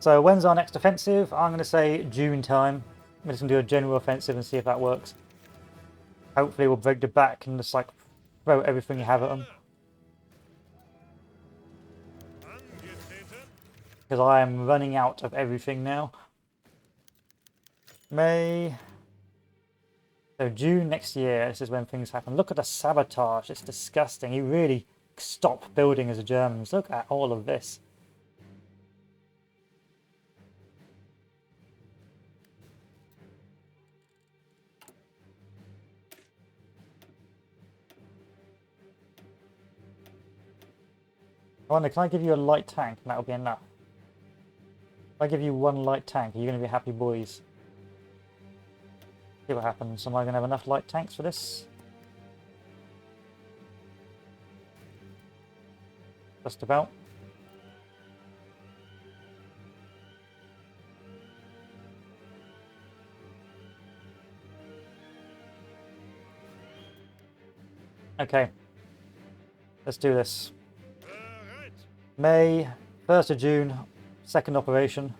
So when's our next offensive? I'm going to say June time. We're just going to do a general offensive and see if that works. Hopefully we'll break the back and just like throw everything you have at them. Angetreten. Because I am running out of everything now. May. So June next year, this is when things happen. Look at the sabotage. It's disgusting. You really stop building as a Germans. Look at all of this. I wonder, can I give you a light tank and that'll be enough? If I give you one light tank, are you going to be happy boys? See what happens. Am I going to have enough light tanks for this? Just about. Okay. Let's do this. Bereit. May, 1st of June, second operation.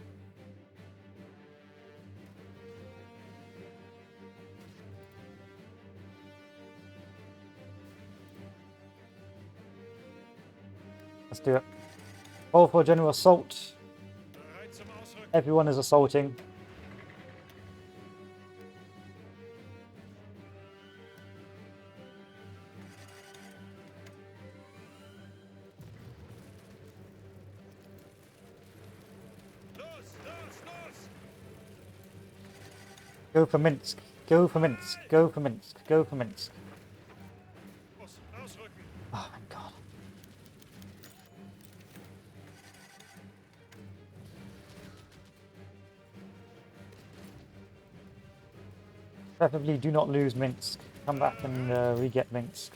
Let's do it. All for general assault. Bereit zum Ausrücken. Everyone is assaulting. Los, los, los. Go for Minsk. Go for Minsk. Go for Minsk. Go for Minsk. Los, ausrücken. Oh my god. Preferably do not lose Minsk. Come back and re-get Minsk.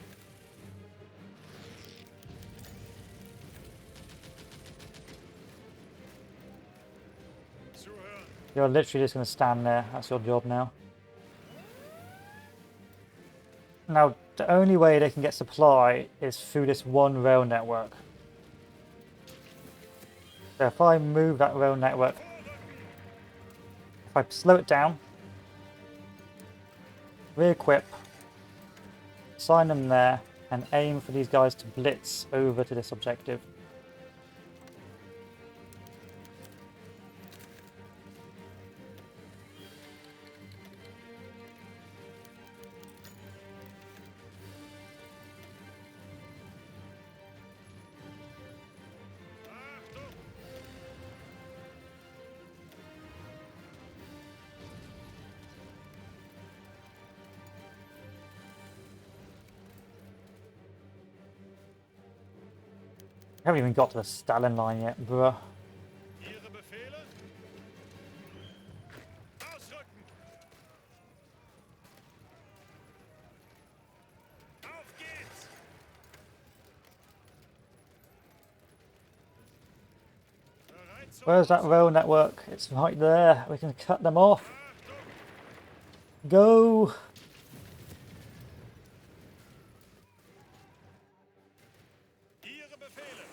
Zuhören. You're literally just going to stand there. That's your job now. Now, the only way they can get supply is through this one rail network. So if I move that rail network, if I slow it down, re-equip, assign them there, and aim for these guys to blitz over to this objective. Achtung. I haven't even got to the Stalin line yet, bruh. Ihre Befehle? Ausrücken. Auf geht's. Bereit zum Where's that rail network? It's right there. We can cut them off. Achtung. Go! Ihre Befehle.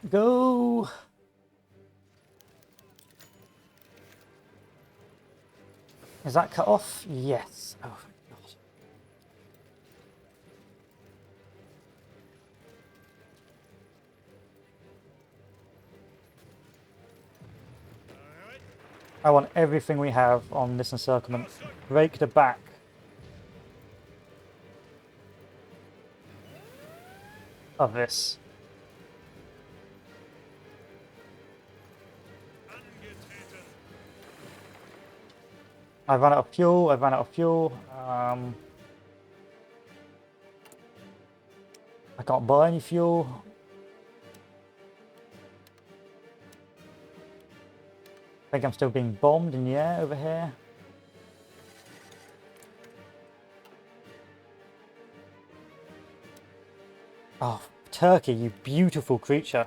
Go! Is that cut off? Yes. Oh, my God. Bereit. I want everything we have on this encirclement. Break the back. Of this. Angetreten. I've run out of fuel. I've run out of fuel. I can't buy any fuel. I think I'm still being bombed in the air over here. Oh, Turkey, you beautiful creature.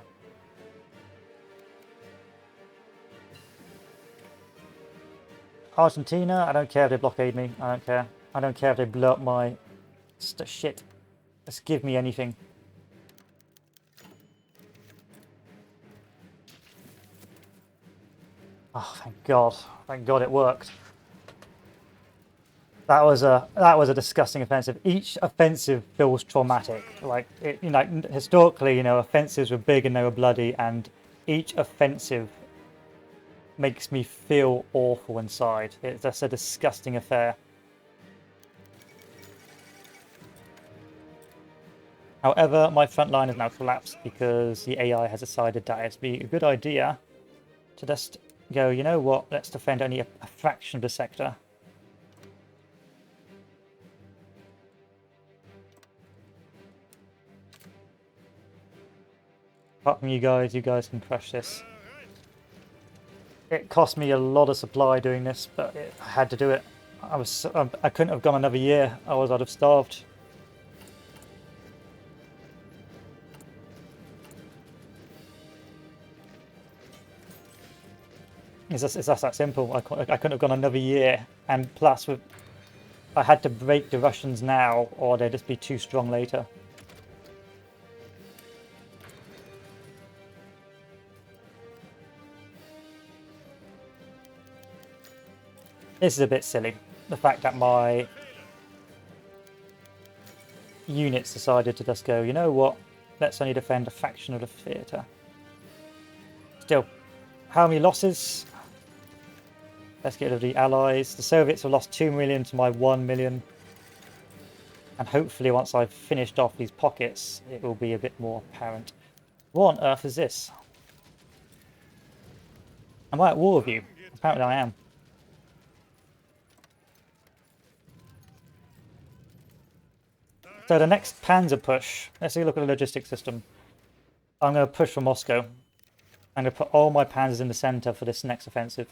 Argentina, I don't care if they blockade me. I don't care. I don't care if they blow up my shit. Just give me anything. Oh, thank God. Thank God it worked. That was a disgusting offensive. Each offensive feels traumatic. Like it, historically, offensives were big and they were bloody, and each offensive makes me feel awful inside. It's just a disgusting affair. However, my front line has now collapsed because the AI has decided that it'd be a good idea to just go, you know what, let's defend only a fraction of the sector. Apart from you guys can crush this. It cost me a lot of supply doing this, but I had to do it. I couldn't have gone another year. I'd have starved. It's just that simple. I couldn't have gone another year, and plus I had to break the Russians now, or they'd just be too strong later. This is a bit silly. The fact that my units decided to just go, you know what, let's only defend a fraction of the theatre. Still, how many losses? Let's get rid of the Allies. The Soviets have lost 2 million to my 1 million. And hopefully once I've finished off these pockets, it will be a bit more apparent. What on earth is this? Am I at war with you? Apparently I am. So the next Panzer push, let's take a look at the logistics system. I'm going to push for Moscow. I'm going to put all my Panzers in the center for this next offensive.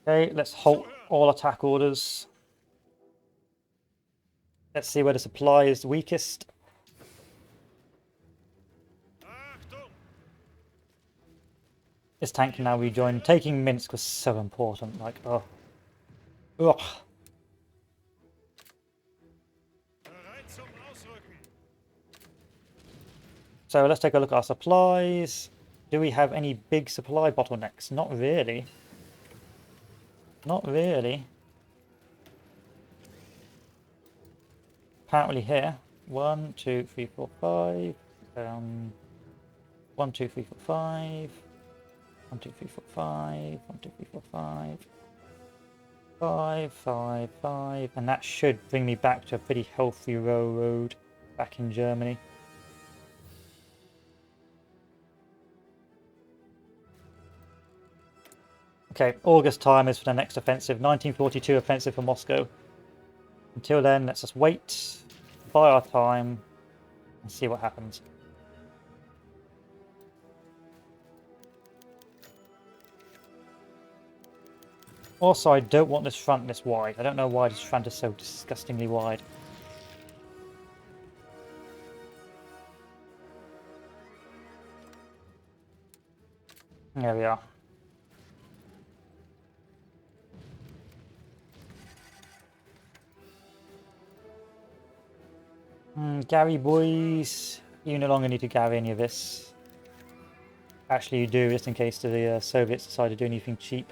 Okay, let's halt all attack orders. Let's see where the supply is weakest. This tank can now rejoin. Taking Minsk was so important. Like, oh. Ugh. So let's take a look at our supplies. Do we have any big supply bottlenecks? Not really. Not really. Apparently here. 1, 2, 3, 4, 5. 1, 2, 3, 4, 5. 1, 2, 3, 4, 5. 1, 2, 3, 4, 5. 5, 5, 5. And that should bring me back to a pretty healthy railroad back in Germany. Okay, August time is for the next offensive. 1942 offensive for Moscow. Until then, let's just wait, buy our time, and see what happens. Also, I don't want this front this wide. I don't know why this front is so disgustingly wide. There we are. Gary boys, you no longer need to carry any of this. Actually you do, just in case the Soviets decide to do anything cheap.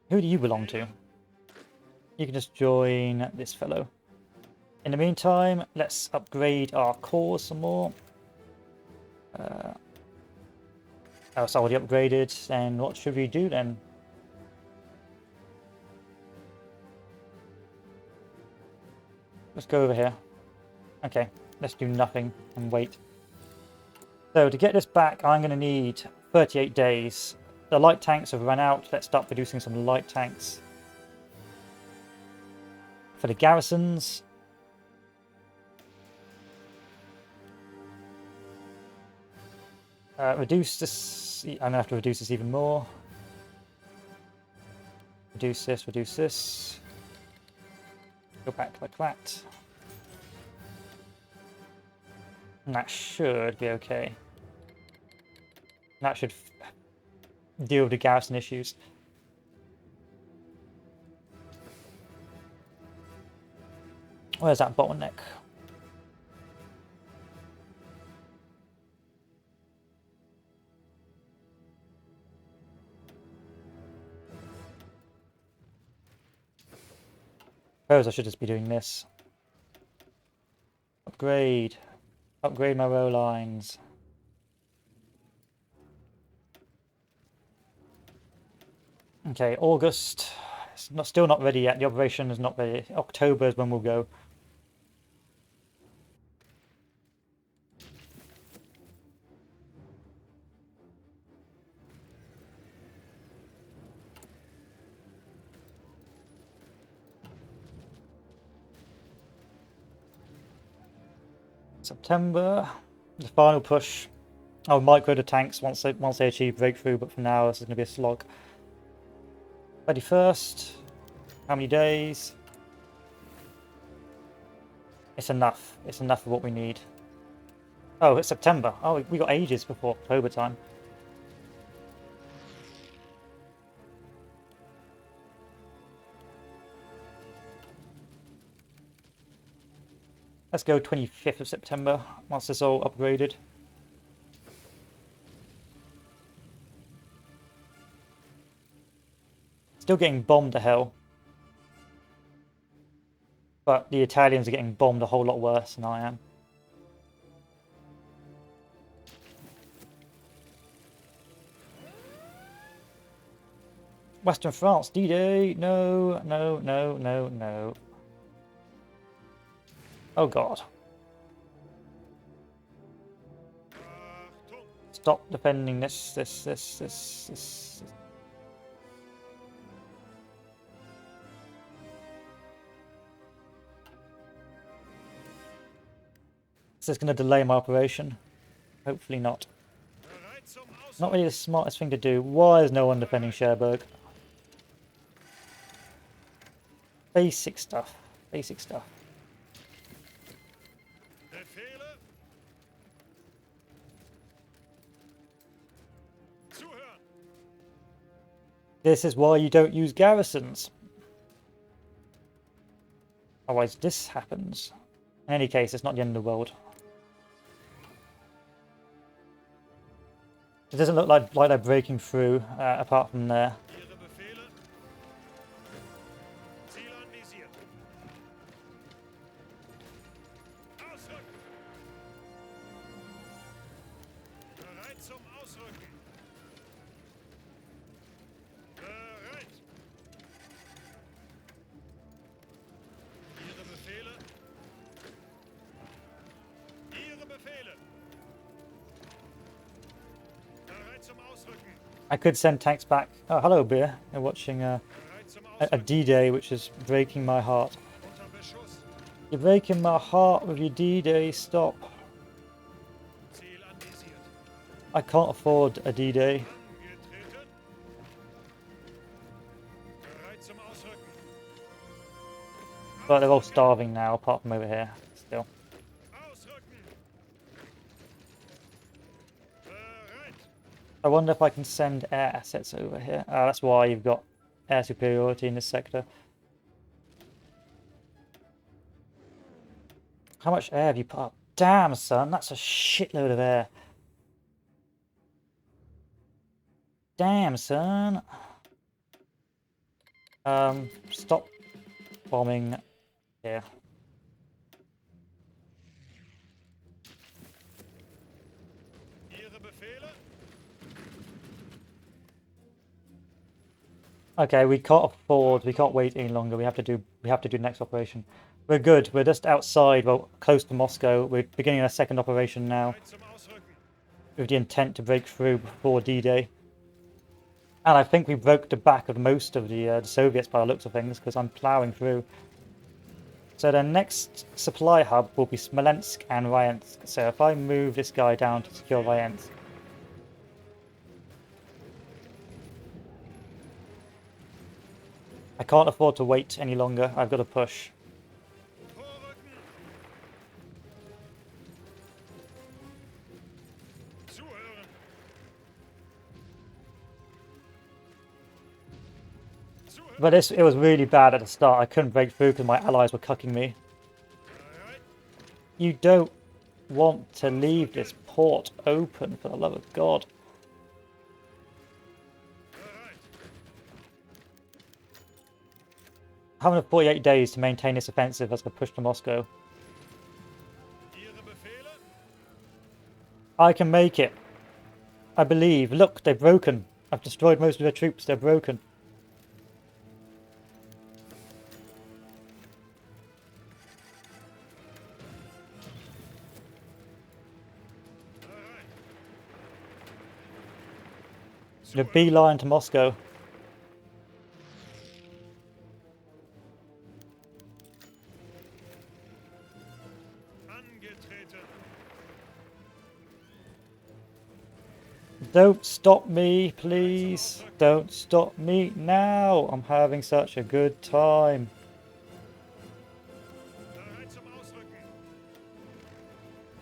Who do you belong to? You can just join this fellow. In the meantime, let's upgrade our cores some more. Oh, it's already upgraded. Then what should we do then? Let's go over here. Okay, let's do nothing and wait. So to get this back, I'm going to need 38 days. The light tanks have run out. Let's start producing some light tanks. For the garrisons, reduce this. I'm going to have to reduce this even more. Reduce this, reduce this. Go back like that. And that should be okay. That should deal with the garrison issues. Where's that bottleneck? Suppose I should just be doing this. Upgrade. Upgrade my row lines. Okay, August. It's still not ready yet. The operation is not ready. October is when we'll go. September, the final push. I'll micro the tanks once they achieve breakthrough, but for now this is going to be a slog. 31st, how many days? It's enough. It's enough of what we need. Oh, it's September. Oh, we got ages before October time. Let's go 25th of September, once it's all upgraded. Still getting bombed to hell. But the Italians are getting bombed a whole lot worse than I am. Western France, D-Day, no, no, no, no, no. Oh god. Stop defending this. This is going to delay my operation. Hopefully not. Not really the smartest thing to do. Why is no one defending Cherbourg? Basic stuff. Basic stuff. This is why you don't use garrisons. Otherwise this happens. In any case, it's not the end of the world. It doesn't look like they're breaking through, apart from there. I could send tanks back. Oh, hello, Beer. You're watching a D-Day, which is breaking my heart. You're breaking my heart with your D-Day. Stop. I can't afford a D-Day. But they're all starving now, apart from over here. Still. I wonder if I can send air assets over here. That's why you've got air superiority in this sector. How much air have you put up? Damn, son, that's a shitload of air. Damn, son. Stop bombing here. Okay, we can't wait any longer. We have to do the next operation. We're good. We're just outside, well, close to Moscow. We're beginning a second operation now, with the intent to break through before D-Day. And I think we broke the back of most of the Soviets by the looks of things, because I'm ploughing through. So the next supply hub will be Smolensk and Ryansk. So if I move this guy down to secure Ryansk. I can't afford to wait any longer. I've got to push. But it was really bad at the start. I couldn't break through because my allies were cucking me. Alright. You don't want to leave this port open, for the love of God. Alright. 148 days to maintain this offensive as we push to Moscow. Ihre Befehle? I can make it. I believe. Look, they're broken. I've destroyed most of their troops. They're broken. Alright. The beeline to Moscow. Angetreten. Don't stop me, please. Don't stop me now. I'm having such a good time. Bereit zum Ausrücken.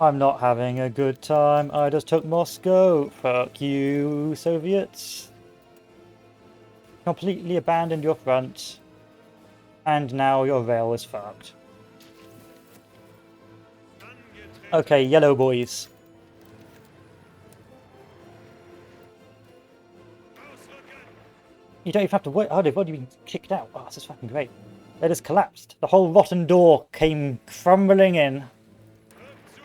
I'm not having a good time. I just took Moscow. Fuck you, Soviets. Completely abandoned your front. And now your rail is fucked. Angetreten. Okay, yellow boys. Ausrücken. You don't even have to wait. Oh, they've already been kicked out. Oh, this is fucking great. They just collapsed. The whole rotten door came crumbling in. Rück zu.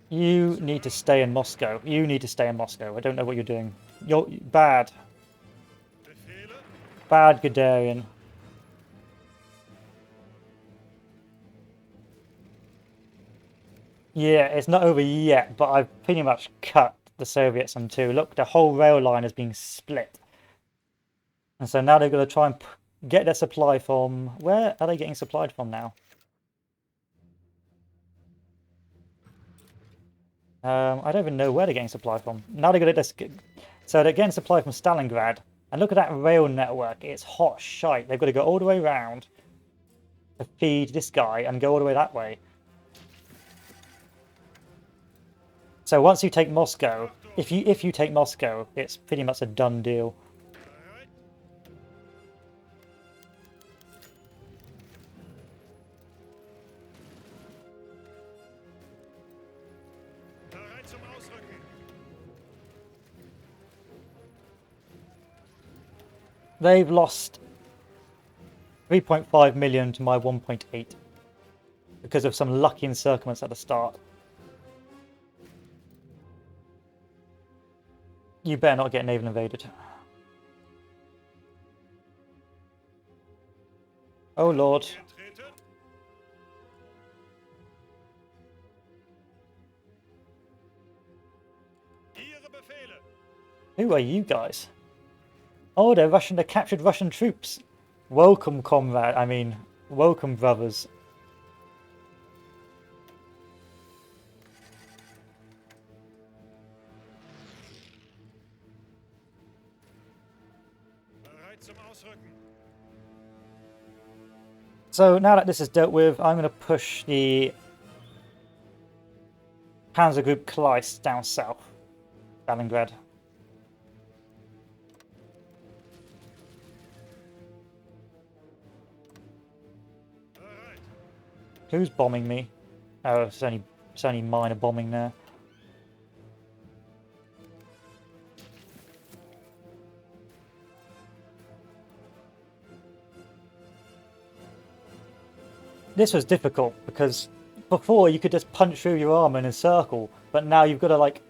You need to stay in Moscow. You need to stay in Moscow. I don't know what you're doing. You're bad. Befehle? Bad Guderian. Yeah, it's not over yet, but I've pretty much cut the Soviets in two. Look, the whole rail line is being split. And so now they're going to try and get their supply from... Where are they getting supplied from now? I don't even know where they're getting supply from. Now they're going to... So they're getting supply from Stalingrad. And look at that rail network. It's hot shite. They've got to go all the way around to feed this guy and go all the way that way. So once you take Moscow, if you take Moscow, it's pretty much a done deal. Alright. Bereit zum Ausrücken. They've lost 3.5 million to my 1.8 because of some lucky encirclements at the start. You better not get naval invaded. Oh lord. Angetreten. Ihre Befehle. Who are you guys? Oh, they're Russian. They captured Russian troops. Welcome, comrade. I mean, welcome, brothers. Bereit zum Ausrücken. So now that this is dealt with, I'm going to push the Panzer Group Kleist down south, Stalingrad. Bereit. Who's bombing me? Oh, it's only minor bombing there. This was difficult because before you could just punch through your armor in a circle, but now you've got to like,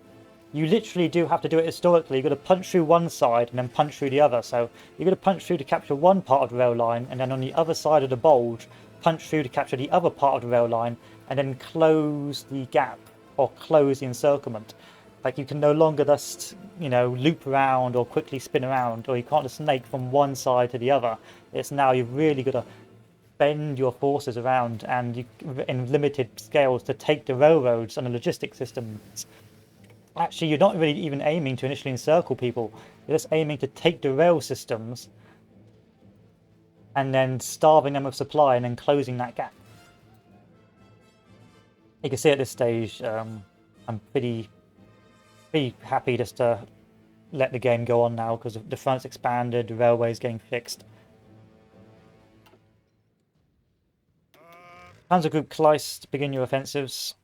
you literally do have to do it historically. You've got to punch through one side and then punch through the other. So you've got to punch through to capture one part of the rail line, and then on the other side of the bulge, punch through to capture the other part of the rail line, and then close the gap or close the encirclement. Like you can no longer just, you know, loop around or quickly spin around, or you can't just snake from one side to the other. It's now you've really got to bend your forces around and you, in limited scales to take the railroads and the logistic systems. Actually, you're not really even aiming to initially encircle people. You're just aiming to take the rail systems and then starving them of supply and then closing that gap. You can see at this stage, I'm pretty happy just to let the game go on now because the front's expanded, the railway's getting fixed. Panzer Group Kleist, begin your offensives.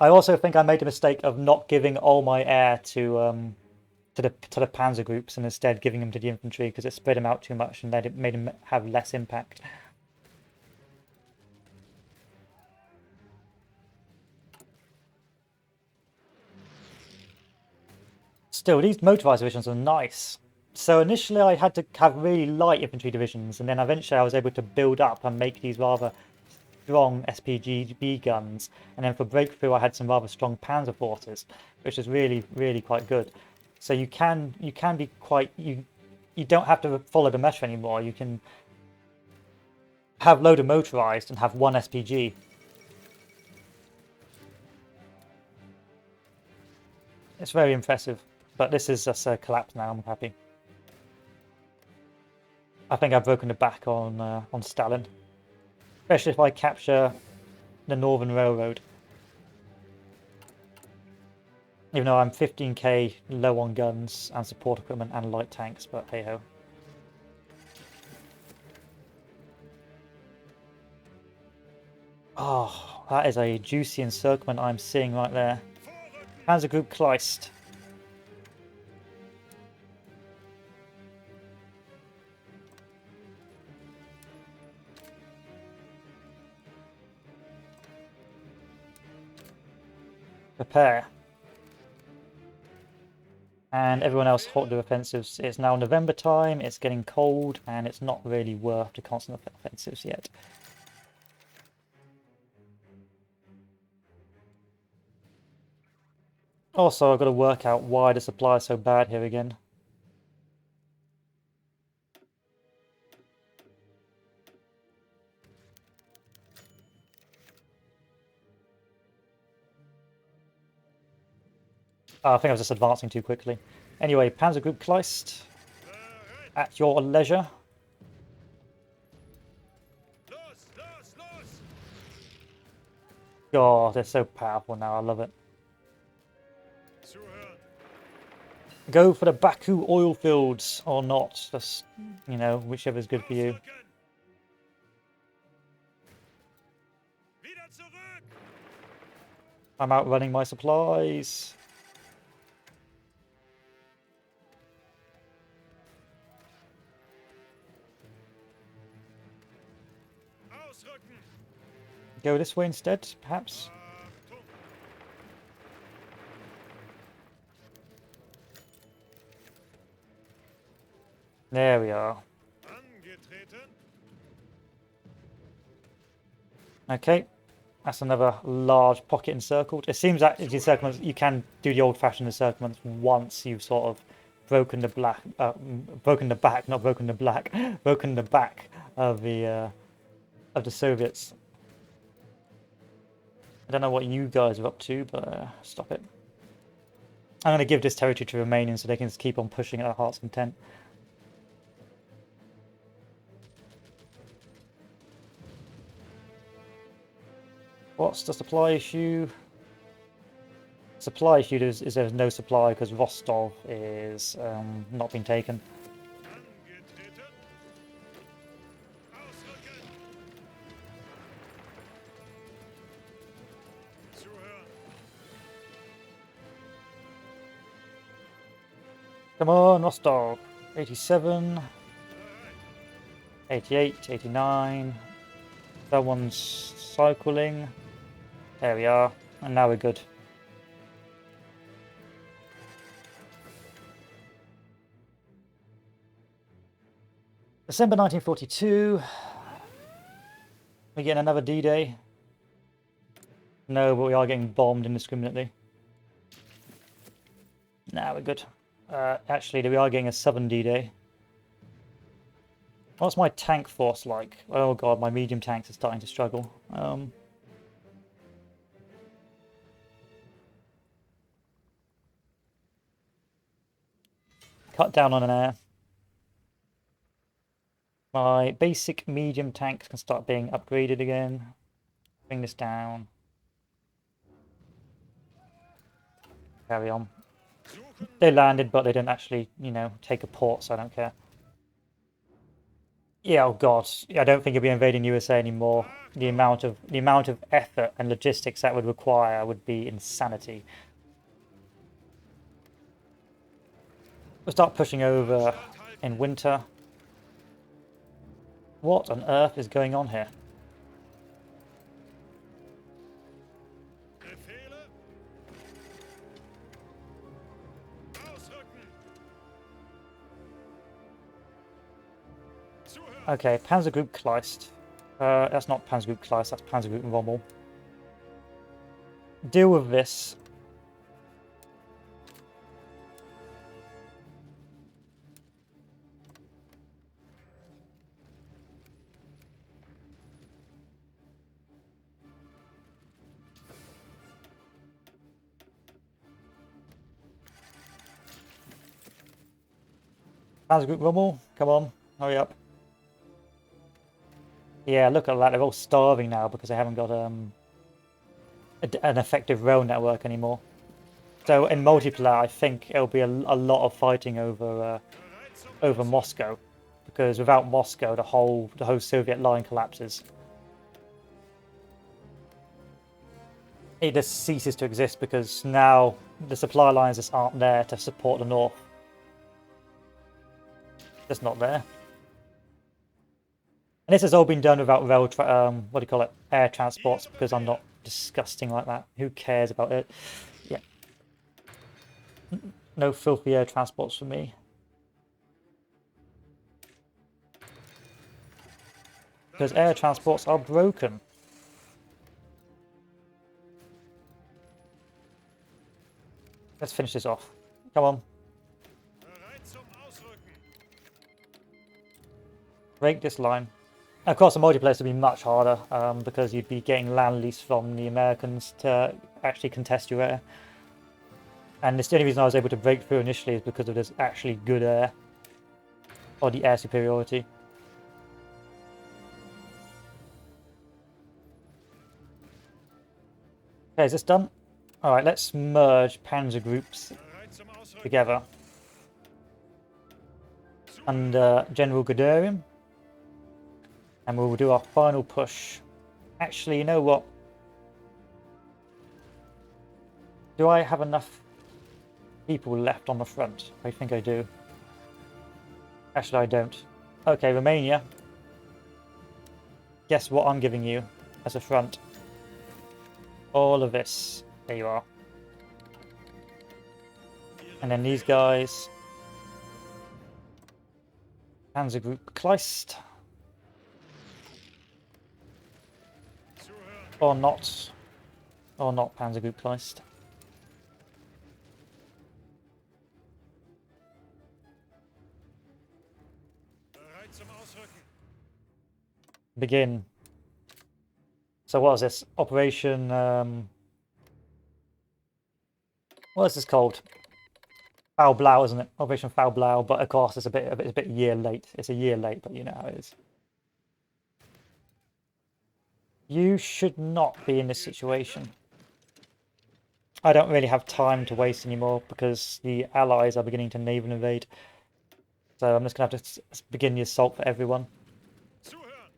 I also think I made the mistake of not giving all my air to the panzer groups and instead giving them to the infantry because it spread them out too much and made them have less impact. Still, these motorized divisions are nice. So initially I had to have really light infantry divisions, and then eventually I was able to build up and make these rather strong SPGB guns. And then for breakthrough I had some rather strong panzer forces, which is really quite good. So you can be quite you don't have to follow the mesh anymore. You can have load of motorized and have one SPG. It's very impressive, but this is just a collapse now. I'm happy. I think I've broken the back on Stalin, especially if I capture the Northern Railroad. Even though I'm 15k low on guns and support equipment and light tanks, but hey ho. Oh, that is a juicy encirclement I'm seeing right there. Panzer Group Kleist. Prepare. And everyone else halt their offensives. It's now November time, it's getting cold, and it's not really worth the constant offensives yet. Also, I've got to work out why the supply is so bad here again. Oh, I think I was just advancing too quickly. Anyway, Panzer Group Kleist, at your leisure. God, they're so powerful now, I love it. Go for the Baku oil fields or not, just, you know, whichever's good for you. I'm outrunning my supplies. Go this way instead, perhaps? There we are. Okay, that's another large pocket encircled. It seems that the encirclements, you can do the old-fashioned encirclements once you've sort of broken the back, broken the back of the Soviets. I don't know what you guys are up to, but stop it. I'm going to give this territory to Romanians so they can just keep on pushing at their heart's content. What's the supply issue? Supply issue is there's no supply because Rostov is not been taken. Come on, Rostov. 87, 88, 89. That one's cycling. There we are. And now we're good. December 1942. We get another D-Day. No, but we are getting bombed indiscriminately. Nah, we're good. Actually, we are getting a Southern D-Day. What's my tank force like? Oh god, my medium tanks are starting to struggle. Cut down on an air. My basic medium tanks can start being upgraded again. Bring this down. Carry on. Suchen. They landed, but they didn't actually, you know, take a port, so I don't care. Yeah, oh god, I don't think he'll be invading USA anymore. The amount of effort and logistics that would require would be insanity. We'll start pushing over in winter. What on earth is going on here? Befehle. Ausrücken. Zuhören. Okay, Panzer Group Kleist. That's not Panzer Group Kleist, that's Panzer Group Rommel. Deal with this. Panzer Group Rommel, come on, hurry up. Yeah, look at that, they're all starving now because they haven't got an effective rail network anymore. So in multiplayer, I think it'll be a lot of fighting over Bereit zum over Ausrücken. Moscow, because without Moscow, the whole Soviet line collapses. It just ceases to exist because now the supply lines just aren't there to support the north. Just not there. And this has all been done without rail, what do you call it, air transports, because I'm not disgusting like that. Who cares about it? Yeah. No filthy air transports for me. Because air transports are broken. Let's finish this off. Come on. Bereit zum Ausrücken. Break this line. Of course, the multiplayer would be much harder because you'd be getting land lease from the Americans to actually contest your air. And it's the only reason I was able to break through initially is because of this actually good air. Or the air superiority. Okay, is this done? Alright, let's merge panzer groups Bereit zum Ausrücken. together under General Guderian. And we'll do our final push. Actually, you know what? Do I have enough people left on the front? I think I do. Actually, I don't. Okay, Romania. Guess what I'm giving you as a front? All of this. There you are. And then these guys. Panzer Group Kleist. Zuhören. Or not. Or not Panzer Group Kleist. Bereit zum Ausrücken. Begin. So what is this? Operation what is this called? Foul Blau, isn't it? Operation Foul Blau, but of course it's a bit a year late. It's a year late, but you know how it is. You should not be in this situation. I don't really have time to waste anymore because the Allies are beginning to naval invade. So I'm just going to have to begin the assault for everyone. Zuhören.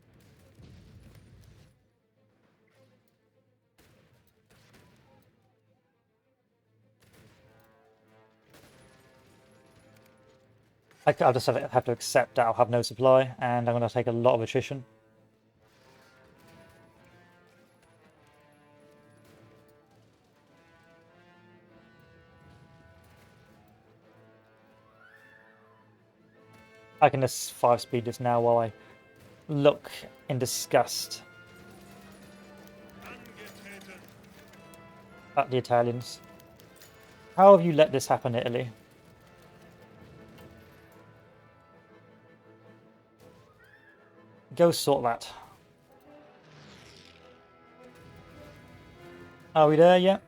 I'll just have to accept that I'll have no supply, and I'm going to take a lot of attrition. I can just 5-speed this now while I look in disgust Angetreten. at the Italians. How have you let this happen, Italy? Go sort that. Are we there yet?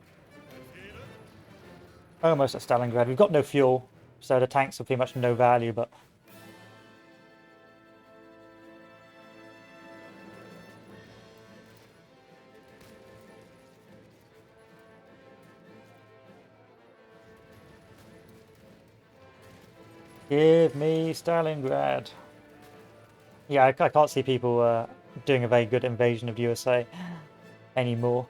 Befehle. Almost at Stalingrad. We've got no fuel, so the tanks are pretty much no value, but... Give me Stalingrad. Yeah, I can't see people doing a very good invasion of USA anymore.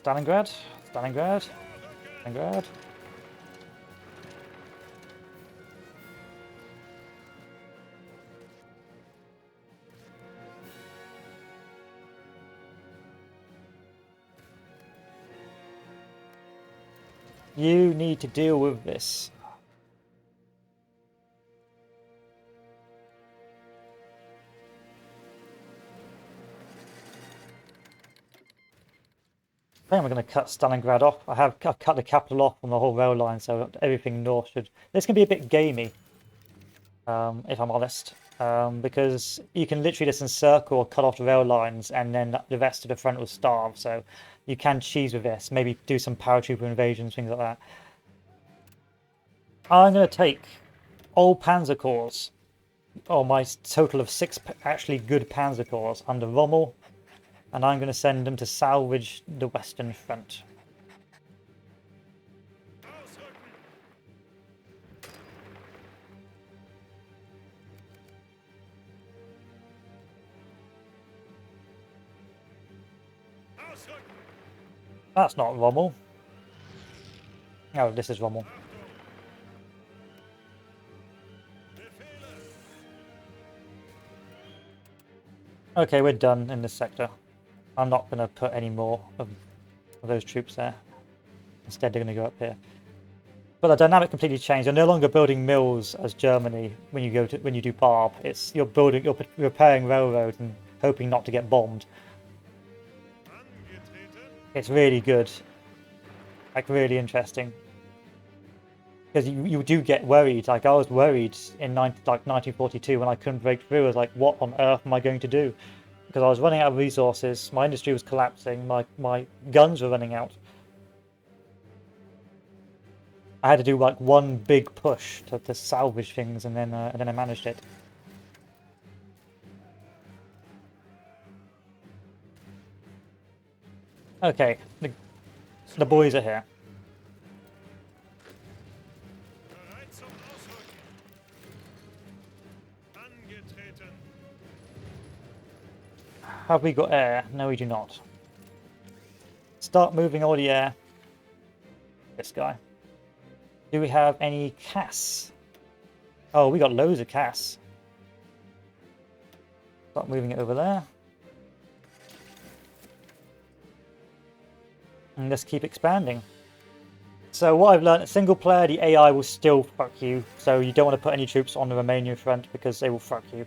Stalingrad, Stalingrad, Stalingrad. You need to deal with this. I think I'm going to cut Stalingrad off. I've cut the capital off on the whole rail line, so everything north should. This can be a bit gamey, if I'm honest, because you can literally just encircle or cut off the rail lines, and then the rest of the front will starve. So you can cheese with this. Maybe do some paratrooper invasions, things like that. I'm going to take all Panzer corps, or my total of 6 actually good Panzer corps under Rommel, and I'm going to send them to salvage the Western Front. That's not Rommel. Oh, this is Rommel. Okay, we're done in this sector. I'm not going to put any more of those troops there. Instead, they're going to go up here. But the dynamic completely changed. You're no longer building mills as Germany when you do Barb. It's you're repairing railroads and hoping not to get bombed. It's really good, like really interesting. Because you do get worried. Like I was worried in 1942 when I couldn't break through. I was like, what on earth am I going to do? Because I was running out of resources. My industry was collapsing. My guns were running out. I had to do like one big push to salvage things, and then I managed it. Okay, the boys are here. Have we got air? No, we do not. Start moving all the air. This guy. Do we have any CAS? Oh, we got loads of CAS. Start moving it over there. And let's keep expanding. So what I've learned, single player, the AI will still fuck you. So you don't want to put any troops on the Romanian front because they will fuck you.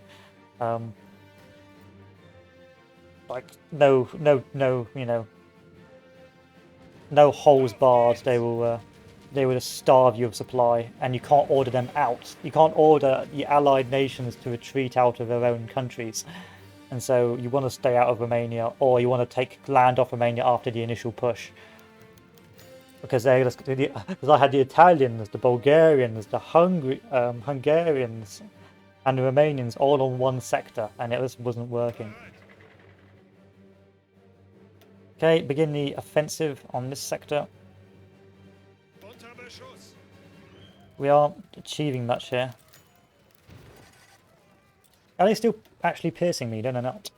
Like no, you know, no holes barred. They will just starve you of supply, and you can't order them out. You can't order the allied nations to retreat out of their own countries. And so you want to stay out of Romania, or you want to take land off Romania after the initial push. Because I had the Italians, the Bulgarians, the Hungarians, and the Romanians all on one sector, and it just wasn't working. Okay, begin the offensive on this sector. We aren't achieving much here. Are they still actually piercing me? No, they're not.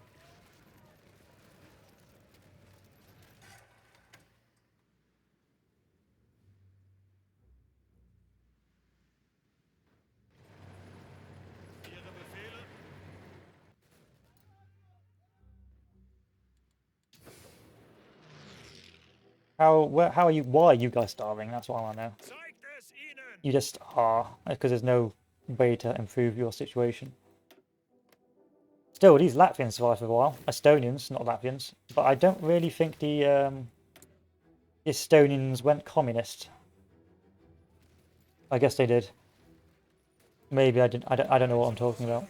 How are you? Why are you guys starving? That's what I want to know. You just are, because there's no way to improve your situation. Still, these Latvians survived for a while. Estonians, not Latvians. But I don't really think the Estonians went communist. I guess they did. Maybe I didn't. I don't know what I'm talking about.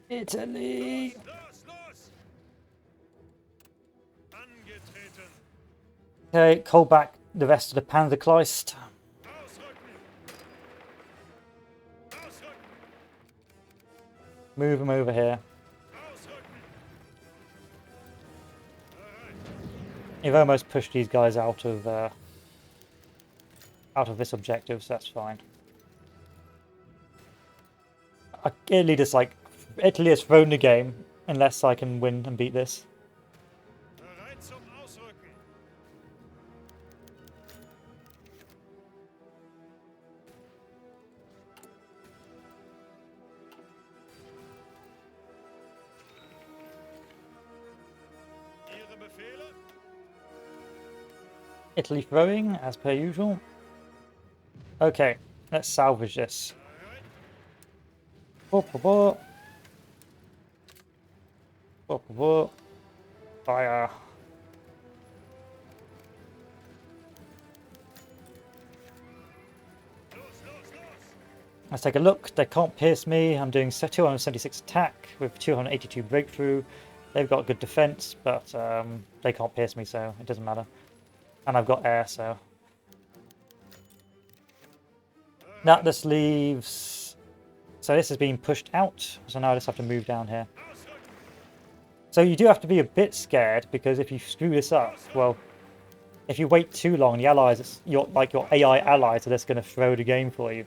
Italy! Angetreten. Okay, call back the rest of the Panzer. Ausrücken. Ausrücken. Move them over here. Ausrücken. Bereit. You've almost pushed these guys out of this objective, so that's fine. Italy has thrown the game unless I can win and beat this. Bereit zum Ausrücken. Ihre Befehle? Italy throwing, as per usual. Okay, let's salvage this. Bereit. Fire. Los, los, los. Let's take a look. They can't pierce me. I'm doing 276 attack with 282 breakthrough. They've got good defense, but they can't pierce me, so it doesn't matter. And I've got air, so... That just leaves... So this is being pushed out, so now I just have to move down here. So you do have to be a bit scared, because if you screw this up, well, if you wait too long, the allies, your AI allies are just going to throw the game for you.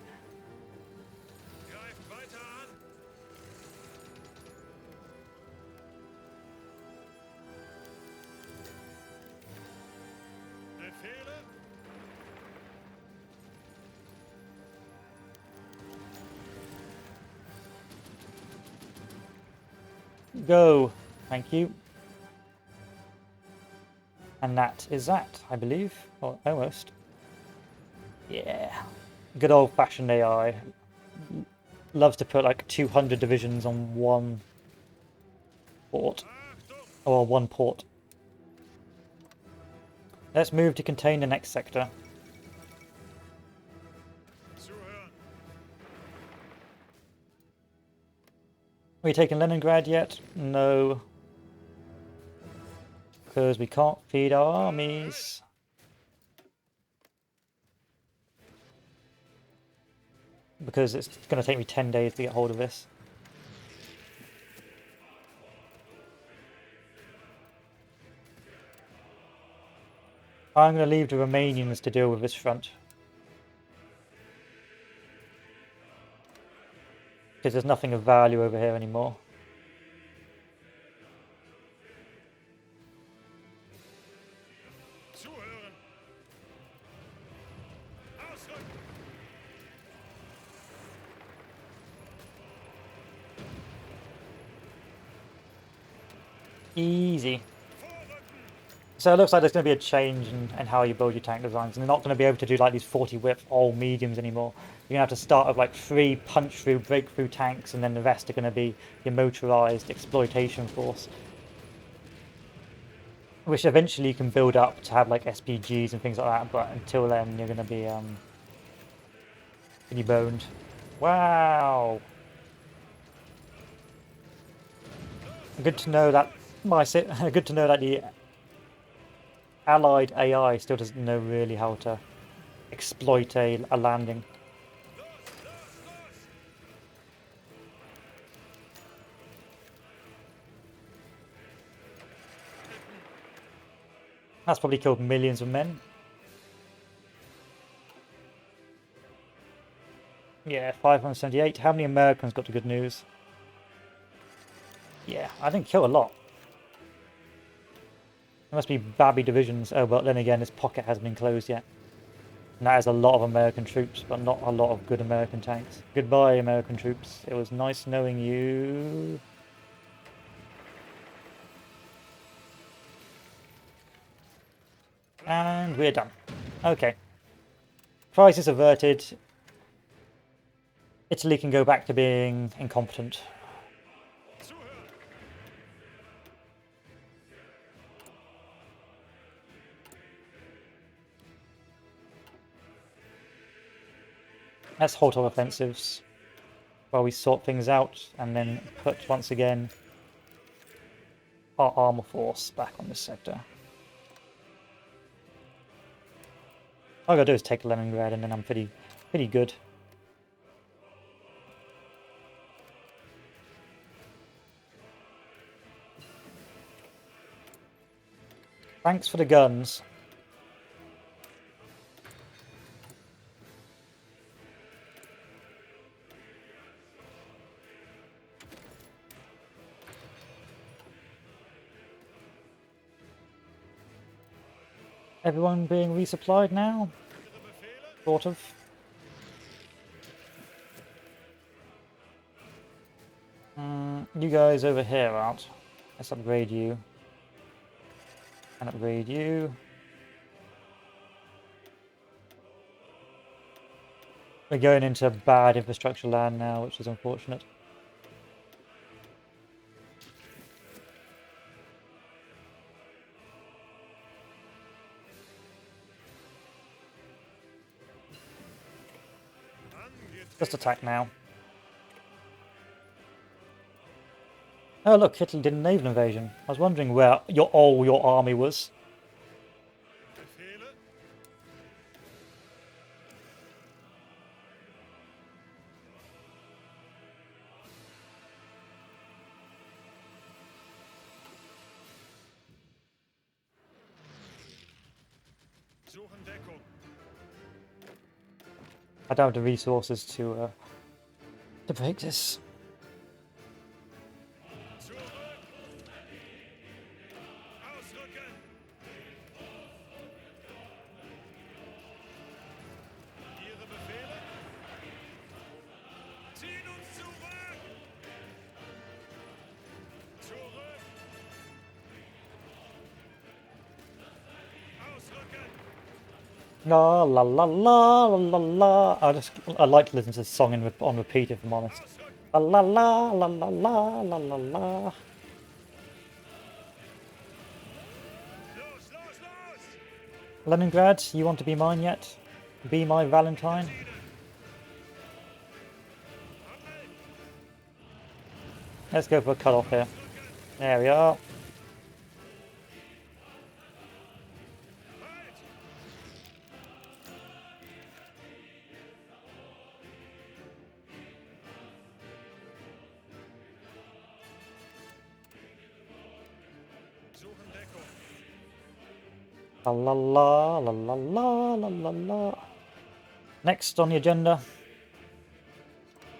Greift weiter an. Befehle? Go! Thank you. And that is that, I believe. Or almost. Yeah. Good old-fashioned AI. Loves to put like 200 divisions on one port. Achtung! Or one port. Let's move to contain the next sector. Zuhören. Are we taking Leningrad yet? No. Because we can't feed our armies. Because it's going to take me 10 days to get hold of this. I'm going to leave the Romanians to deal with this front. Because there's nothing of value over here anymore. Zuhören. Ausrücken. Easy. Vorrücken. So it looks like there's going to be a change in how you build your tank designs. And they're not going to be able to do like these 40 width all mediums anymore. You're going to have to start with like 3 punch-through, breakthrough tanks, and then the rest are going to be your motorized exploitation force. Which eventually you can build up to have like SPGs and things like that, but until then you're going to be pretty boned. Wow! Good to know that good to know that the Allied AI still doesn't know really how to exploit a landing. Los, los, los. That's probably killed millions of men. Yeah, 578. How many Americans got the good news? Yeah, I didn't kill a lot. There must be babby divisions. Oh, but then again, this pocket hasn't been closed yet. And that has a lot of American troops, but not a lot of good American tanks. Goodbye, American troops. It was nice knowing you. And we're done. Okay. Crisis averted. Italy can go back to being incompetent. Zuhören. Let's halt our offensives while we sort things out and then put once again our armor force back on this sector. All I gotta do is take Leningrad and then I'm pretty good. Thanks for the guns. Everyone being resupplied now? Sort of. You guys over here aren't. Let's upgrade you. And upgrade you. We're going into bad infrastructure land now, which is unfortunate. Just attack now. Oh look, Italy did a naval invasion. I was wondering where all your army was. Befehle. Suchen Deckung. I don't have the resources to break this. Zurück. Ausrücken. Ihre Befehle? Ziehen uns zurück. Zurück. Ausrücken. La la la la la la la. I like to listen to this song on repeat if I'm honest. La la la la la la la la la. Los, los, los. Leningrad, you want to be mine yet? Be my Valentine? Let's go for a cut-off here. There we are. Suchen Deckung. La la la la la la la la la. Next on the agenda.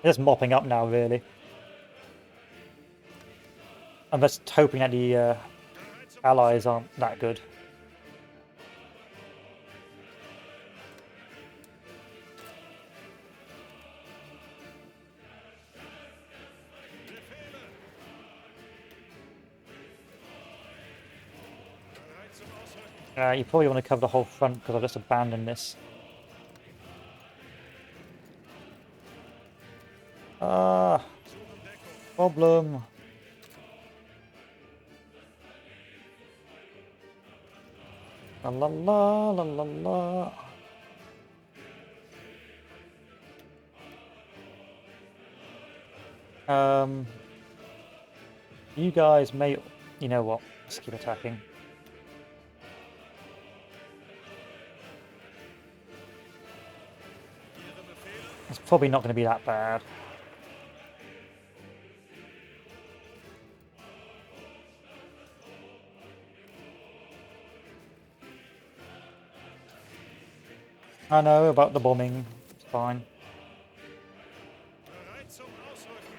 It's mopping up now, really. I'm just hoping that the allies aren't that good. Befehle. Bereit zum Ausrücken. You probably want to cover the whole front because I've just abandoned this. Ah, Suchen Deckung. problem. La la la la la la. You guys may, you know what? Just keep attacking. Ihre Befehle? It's probably not going to be that bad. I know about the bombing. It's fine. Bereit zum Ausrücken.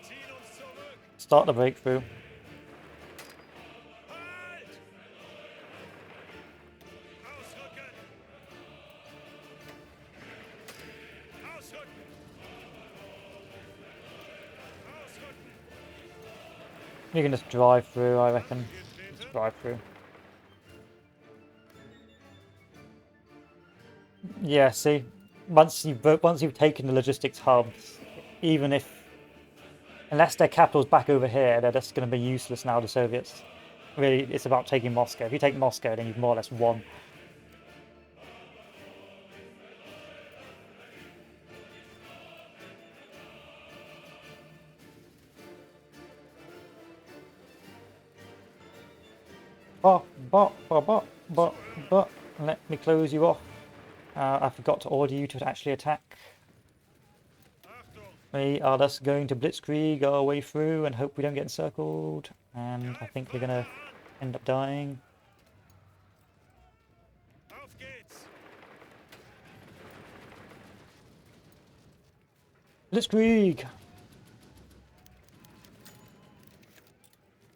Ziehen uns zurück. Start the breakthrough. Halt! Ausrücken. Ausrücken. Ausrücken. You can just drive through, I reckon. Just Angetreten. drive through. Yeah, see, once you've taken the logistics hubs, even if unless their capital's back over here, they're just going to be useless now. The Soviets. Really, it's about taking Moscow. If you take Moscow, then you've more or less won. But let me close you off. I forgot to order you to actually attack. Achtung! We are just going to blitzkrieg our way through and hope we don't get encircled. And I think we're gonna end up dying. Auf geht's! Blitzkrieg!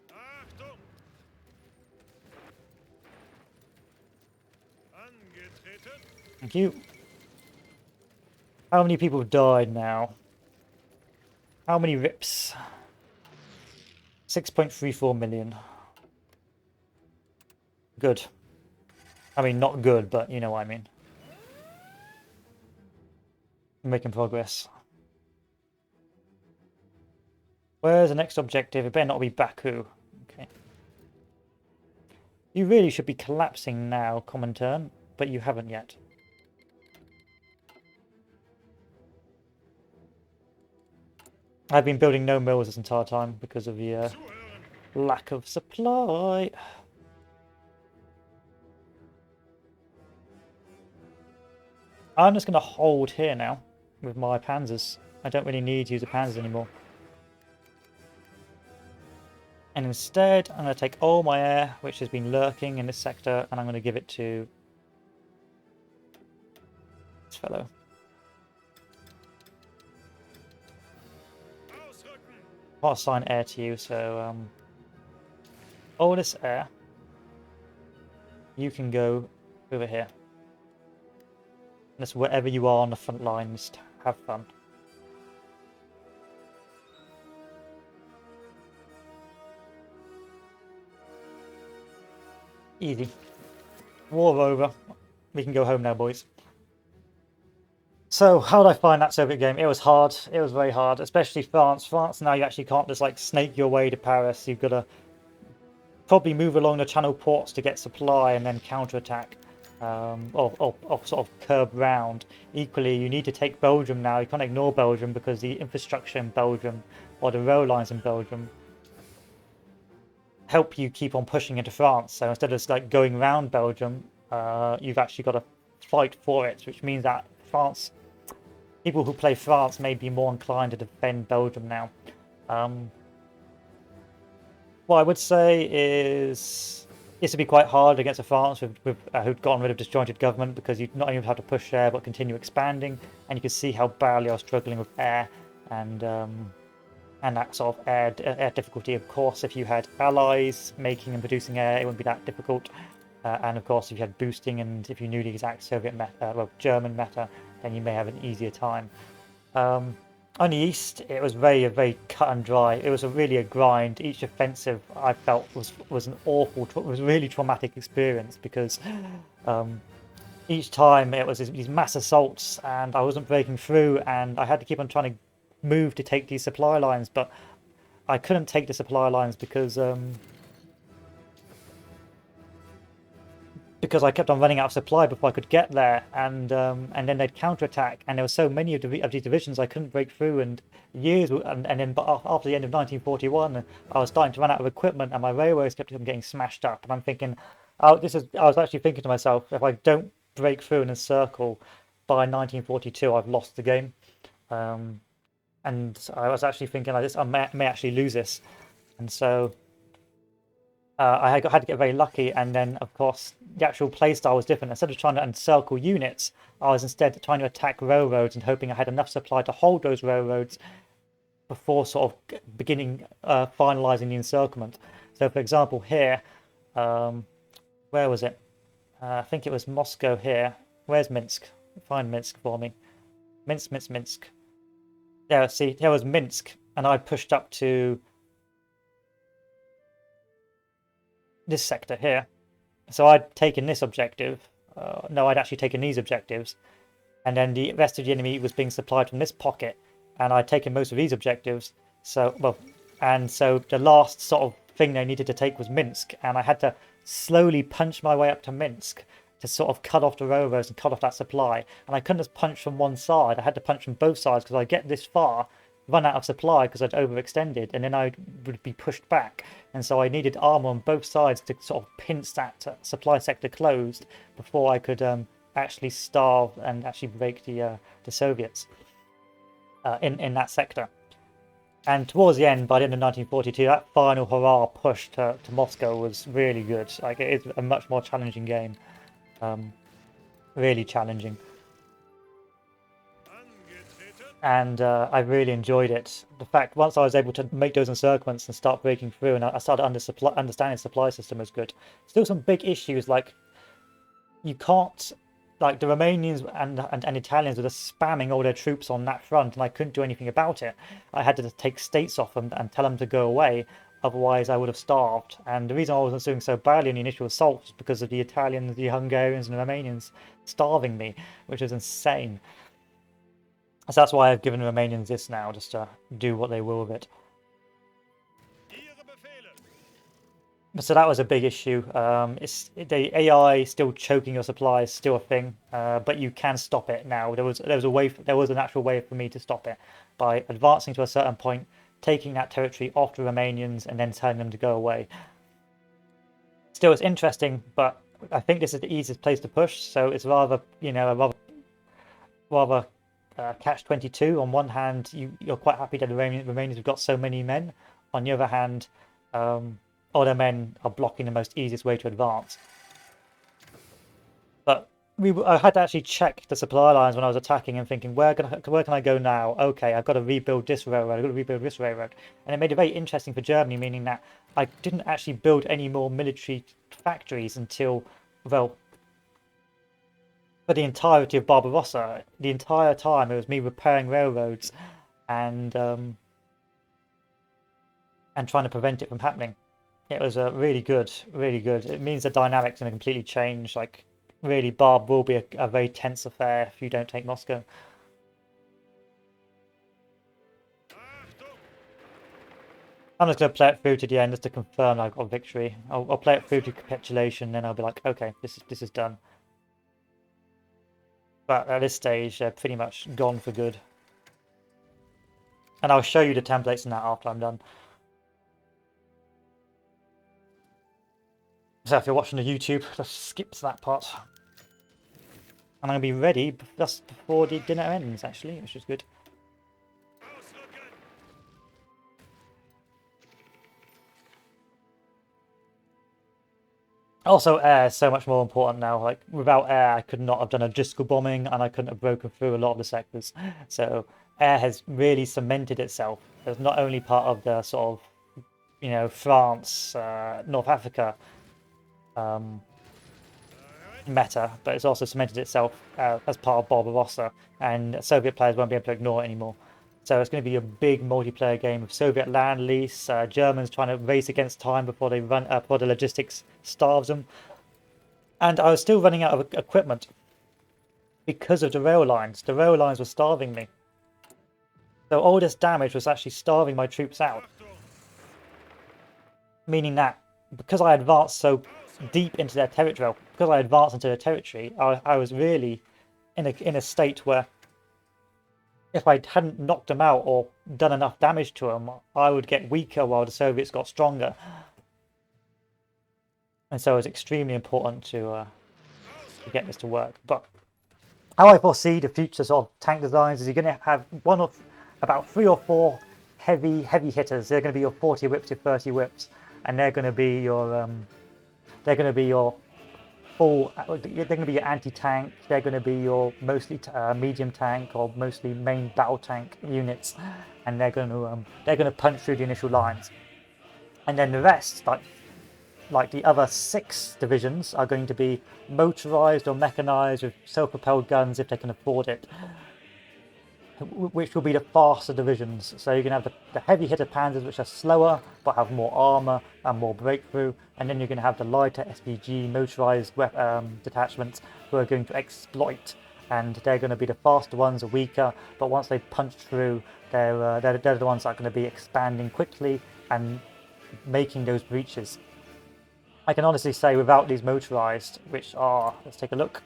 Achtung! Angetreten! Thank you. How many people have died now? How many rips? 6.34 million. Good. I mean, not good, but you know what I mean. We're making progress. Where's the next objective? It better not be Baku. Okay. You really should be collapsing now, Comintern, but you haven't yet. I've been building no mills this entire time because of the Zuhören! lack of supply. I'm just going to hold here now with my panzers. I don't really need to use the panzers anymore. And instead, I'm going to take all my air, which has been lurking in this sector, and I'm going to give it to this fellow. Ausrücken! I'll assign air to you, so all this air, you can go over here. Just wherever you are on the front line, just have fun. Easy. War over. We can go home now, boys. So, how did I find that Soviet game? It was hard. It was very hard, especially France. France now you actually can't just like snake your way to Paris. You've got to probably move along the channel ports to get supply and then counterattack. Or sort of curb round. Equally, you need to take Belgium now. You can't ignore Belgium because the infrastructure in Belgium or the rail lines in Belgium help you keep on pushing into France. So instead of just like going around Belgium, you've actually got to fight for it, which means that people who play France may be more inclined to defend Belgium now. What I would say is this would be quite hard against a France who'd gotten rid of disjointed government, because you not only have to push air but continue expanding, and you can see how badly I was struggling with air and that sort of air difficulty. Of course, if you had allies making and producing air, it wouldn't be that difficult. And of course, if you had boosting and if you knew the exact Soviet German meta, then you may have an easier time. On the east, it was very cut and dry. It was really a grind. Each offensive I felt was an awful, was a really traumatic experience, because each time it was these mass assaults and I wasn't breaking through, and I had to keep on trying to move to take these supply lines, but I couldn't take the supply lines because I kept on running out of supply before I could get there, and then they'd counterattack, and there were so many of these divisions I couldn't break through, and then after the end of 1941, I was starting to run out of equipment, and my railways kept on getting smashed up, and I'm thinking, I was actually thinking to myself, if I don't break through and encircle by 1942, I've lost the game. And I was actually thinking, I may actually lose this, and so I had to get very lucky. And then, of course, the actual playstyle was different. Instead of trying to encircle units, I was instead trying to attack railroads and hoping I had enough supply to hold those railroads before sort of finalizing the encirclement. So, for example, here, where was it? I think it was Moscow here. Where's Minsk? Find Minsk for me. Minsk. Yeah, see, here was Minsk, and I pushed up to this sector here. So I'd taken this objective. No, I'd actually taken these objectives, and then the rest of the enemy was being supplied from this pocket, and I'd taken most of these objectives. So the last sort of thing they needed to take was Minsk, and I had to slowly punch my way up to Minsk to sort of cut off the railroads and cut off that supply. And I couldn't just punch from one side. I had to punch from both sides, because I get this far run out of supply because I'd overextended, and then I would be pushed back. And so I needed armor on both sides to sort of pinch that supply sector closed before I could actually starve and actually break the Soviets in that sector. And towards the end, by the end of 1942, that final hurrah push to Moscow was really good. Like, it is a much more challenging game. Really challenging. And I really enjoyed it. The fact, once I was able to make those encirclements and start breaking through, and I started understanding the supply system was good. Still some big issues, like, you can't... Like, the Romanians and Italians were just spamming all their troops on that front, and I couldn't do anything about it. I had to take states off them and tell them to go away, otherwise I would have starved. And the reason I wasn't doing so badly in the initial assault was because of the Italians, the Hungarians, and the Romanians starving me, which is insane. So that's why I've given the Romanians this now, just to do what they will with it. So that was a big issue. The AI still choking your supply is still a thing, but you can stop it now. There was an actual way for me to stop it by advancing to a certain point, taking that territory off the Romanians, and then telling them to go away. Still, it's interesting, but I think this is the easiest place to push. So it's rather, rather catch-22. On one hand, you're quite happy that the Romanians have got so many men. On the other hand, all their men are blocking the most easiest way to advance. But I had to actually check the supply lines when I was attacking and thinking, where can I go now? Okay, I've got to rebuild this railroad, I've got to rebuild this railroad. And it made it very interesting for Germany, meaning that I didn't actually build any more military factories until, well, for the entirety of Barbarossa. The entire time it was me repairing railroads and trying to prevent it from happening. It was really good, really good. It means the dynamics are going to completely change. Like, really, Barb will be a very tense affair if you don't take Moscow. I'm just going to play it through to the end just to confirm I've got victory. I'll play it through to capitulation, then I'll be like, okay, this is done. But at this stage, they're pretty much gone for good. And I'll show you the templates in that after I'm done. So if you're watching the YouTube, just skip that part. And I'm going to be ready just before the dinner ends, actually, which is good. Also, air is so much more important now. Like, without air, I could not have done a Driscoll bombing, and I couldn't have broken through a lot of the sectors. So, air has really cemented itself as not only part of the sort of, France, North Africa meta, but it's also cemented itself as part of Barbarossa, and Soviet players won't be able to ignore it anymore. So it's going to be a big multiplayer game of Soviet land lease, Germans trying to race against time before they before the logistics starves them. And I was still running out of equipment because of the rail lines. The rail lines were starving me. So all this damage was actually starving my troops out. Meaning that because I advanced so deep into their territory, because I advanced into their territory, I was really in a state where if I hadn't knocked them out or done enough damage to them, I would get weaker while the Soviets got stronger. And so it was extremely important to get this to work. But how I foresee the future sort of tank designs is you're going to have about 3 or 4 heavy hitters. They're going to be your 40 whips to 30 whips, and they're going to be your full. They're going to be your anti-tank. They're going to be your mostly medium tank or mostly main battle tank units, and they're going to punch through the initial lines. And then the rest, like the other 6 divisions, are going to be motorized or mechanized with self-propelled guns if they can afford it, which will be the faster divisions. So you can have the heavy hitter panzers, which are slower but have more armor and more breakthrough, and then you're going to have the lighter SPG motorized detachments who are going to exploit, and they're going to be the faster ones, are weaker, but once they punch through, they're the ones that are going to be expanding quickly and making those breaches. I can honestly say without these motorized, which are, let's take a look,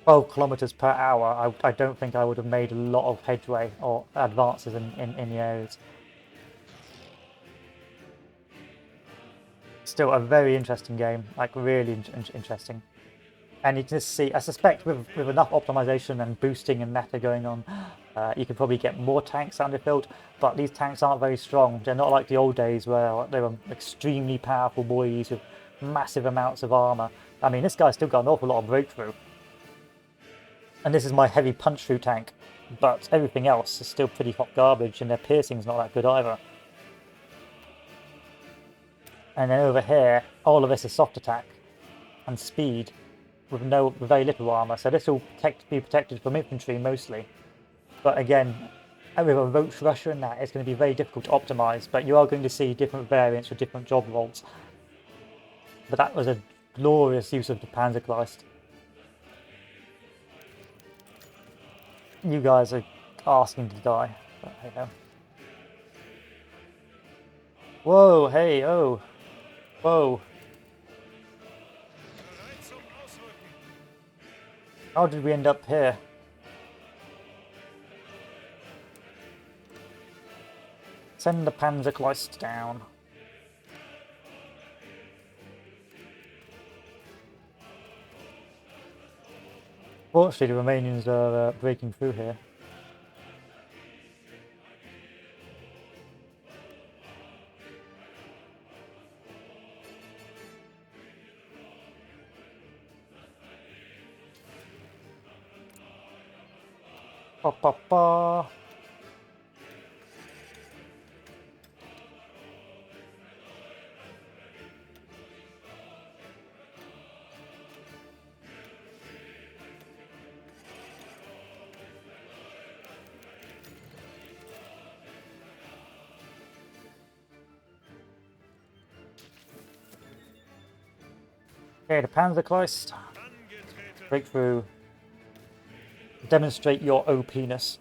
12 kilometers per hour, I don't think I would have made a lot of headway or advances in the areas. Still a very interesting game, like really interesting. And you can just see, I suspect with enough optimization and boosting and meta going on, you could probably get more tanks out in the field, but these tanks aren't very strong. They're not like the old days where they were extremely powerful boys with massive amounts of armor. I mean, this guy's still got an awful lot of breakthrough. And this is my heavy punch-through tank, but everything else is still pretty hot garbage, and their piercing's not that good either. And then over here, all of this is soft attack and speed with very little armor, so this will be protected from infantry mostly. But again, with a roach rusher and that, it's going to be very difficult to optimize, but you are going to see different variants with different job roles. But that was a glorious use of the Panzerkreist. You guys are asking to die, but hey ho. Whoa, hey, oh. Whoa. Bereit zum Ausrücken. How did we end up here? Send the Panzerkreist down. Fortunately, the Romanians are breaking through here. Ba ba ba. Okay, the Panzerkreist. Angetreten. Break through. Demonstrate your OP-ness.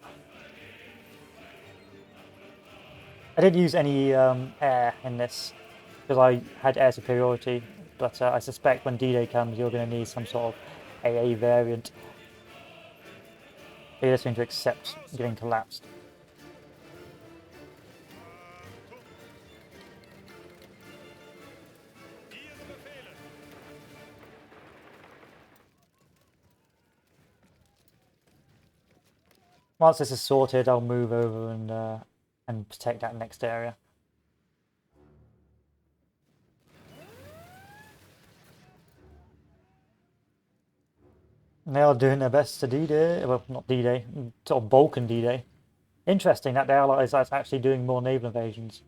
I didn't use any air in this because I had air superiority, but I suspect when D-Day comes you're going to need some sort of AA variant. You're just going to accept getting collapsed. Ihre Befehle. Once this is sorted, I'll move over and protect that next area. They are doing their best to D-Day, well, not D-Day, sort of Balkan D-Day. Interesting that the Allies are actually doing more naval invasions.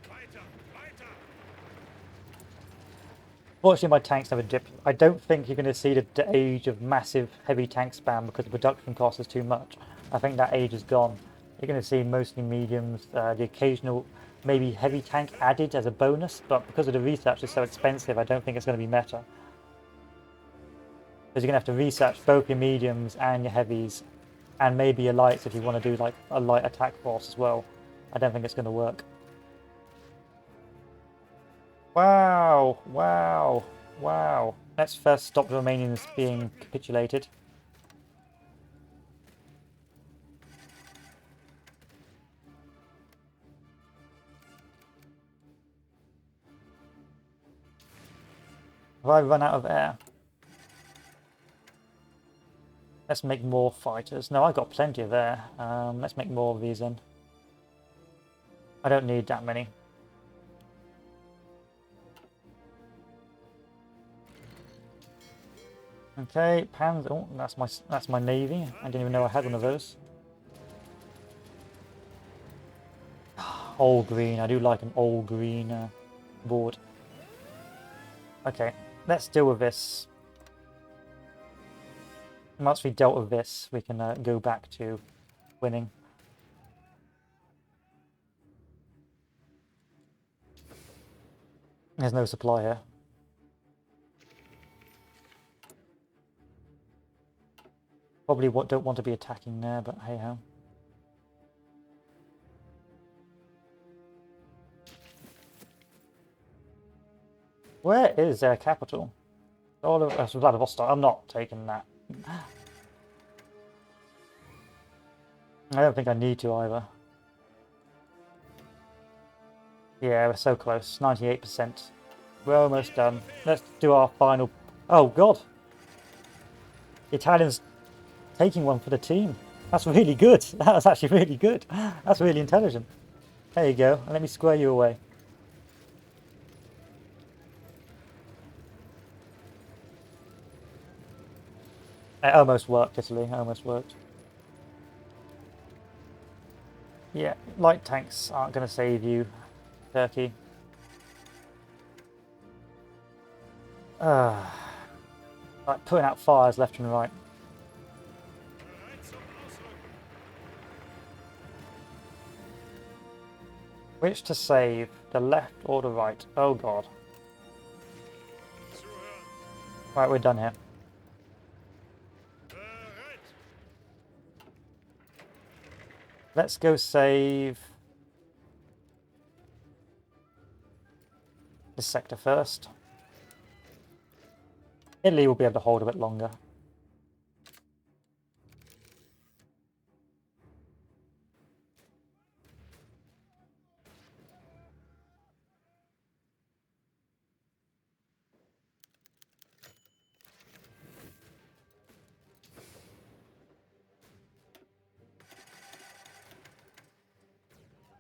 Weiter, weiter. Fortunately, my tanks never dip. I don't think you're going to see the age of massive heavy tank spam because the production cost is too much. I think that age is gone. You're going to see mostly mediums, the occasional maybe heavy tank added as a bonus, but because of the research is so expensive, I don't think it's going to be meta. Because you're going to have to research both your mediums and your heavies, and maybe your lights if you want to do like a light attack force as well. I don't think it's going to work. Wow, wow, wow. Let's first stop the Romanians being capitulated. Have I run out of air? Let's make more fighters. No, I've got plenty of air. Let's make more of these then. I don't need that many. Okay, Panzer. Oh, that's my navy. I didn't even know I had one of those. All green. I do like an all green board. Okay, let's deal with this. Once we dealt with this, we can go back to winning. There's no supply here. Probably don't want to be attacking there, but hey ho. Where is their capital? All of us, Vladivostok. I'm not taking that. I don't think I need to either. Yeah, we're so close. 98%. We're almost done. Let's do our final... Oh, God! The Italians taking one for the team. That's really good. That's actually really good. That's really intelligent. There you go. Let me square you away. It almost worked, Italy. It almost worked. Yeah, light tanks aren't going to save you, Turkey. Like putting out fires left and right. Bereit zum Ausrücken. Which to save, the left or the right? Oh God. Zuhören. Right, we're done here. Bereit. Let's go save this sector first. Italy will be able to hold a bit longer.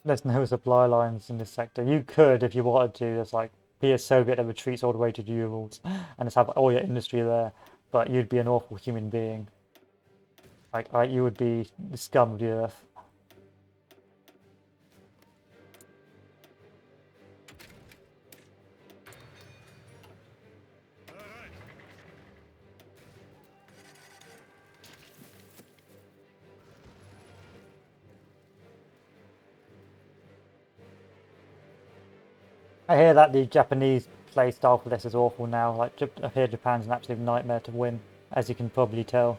There's no supply lines in this sector. You could, if you wanted to, just like be a Soviet that retreats all the way to the Urals and just have all your industry there, but you'd be an awful human being. Like you would be the scum of the earth. Bereit. I hear that the Japanese play style for this is awful now. Like I hear Japan's an absolute nightmare to win, as you can probably tell.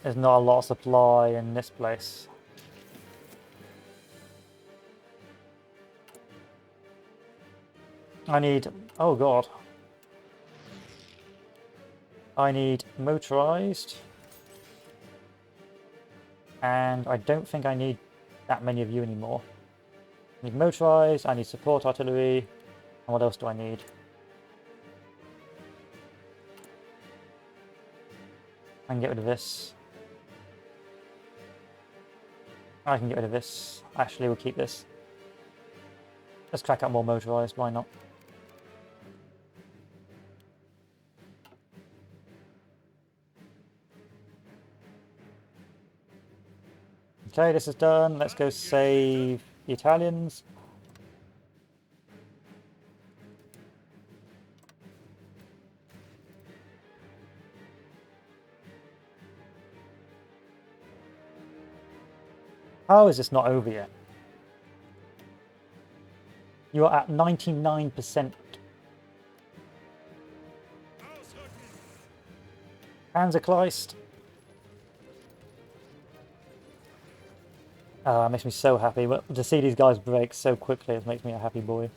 There's not a lot of supply in this place. I need... oh God. I need motorized. And I don't think I need that many of you anymore. I need motorized, I need support artillery, and what else do I need? I can get rid of this. I can get rid of this. Actually, we'll keep this. Let's crack out more motorized, why not? Okay, this is done. Let's go save the Italians. How is this not over yet? You are at 99%. Ausrücken. Panzerkleist. It makes me so happy. But to see these guys break so quickly, it makes me a happy boy.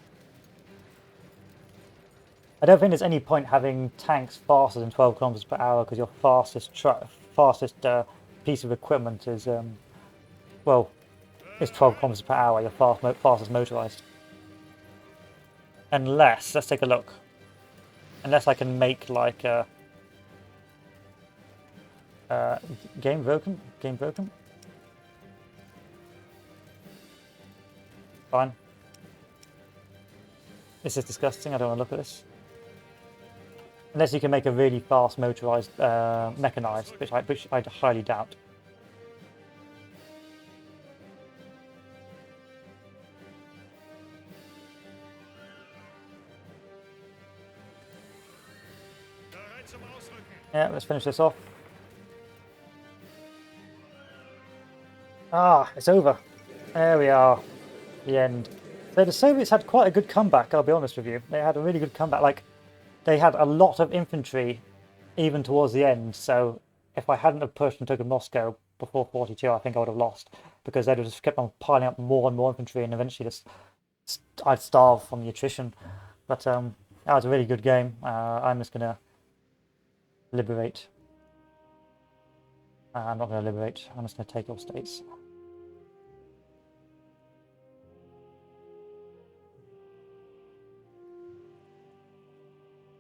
I don't think there's any point having tanks faster than 12 kilometers per hour because your fastest piece of equipment is well, it's 12 kilometers per hour. Your fastest motorized. Unless, let's take a look. Unless I can make like a game broken. Fine. This is disgusting. I don't want to look at this. Unless you can make a really fast motorized mechanized, which I highly doubt. Bereit zum Ausrücken. Yeah, let's finish this off. Ah, it's over. There we are. The end. So the Soviets had quite a good comeback, I'll be honest with you. They had a really good comeback. Like, they had a lot of infantry even towards the end. So if I hadn't have pushed and taken Moscow before 42, I think I would have lost. Because they'd have just kept on piling up more and more infantry and eventually just I'd starve from the attrition. But That was a really good game. I'm just gonna liberate. I'm not gonna liberate. I'm just gonna take all states.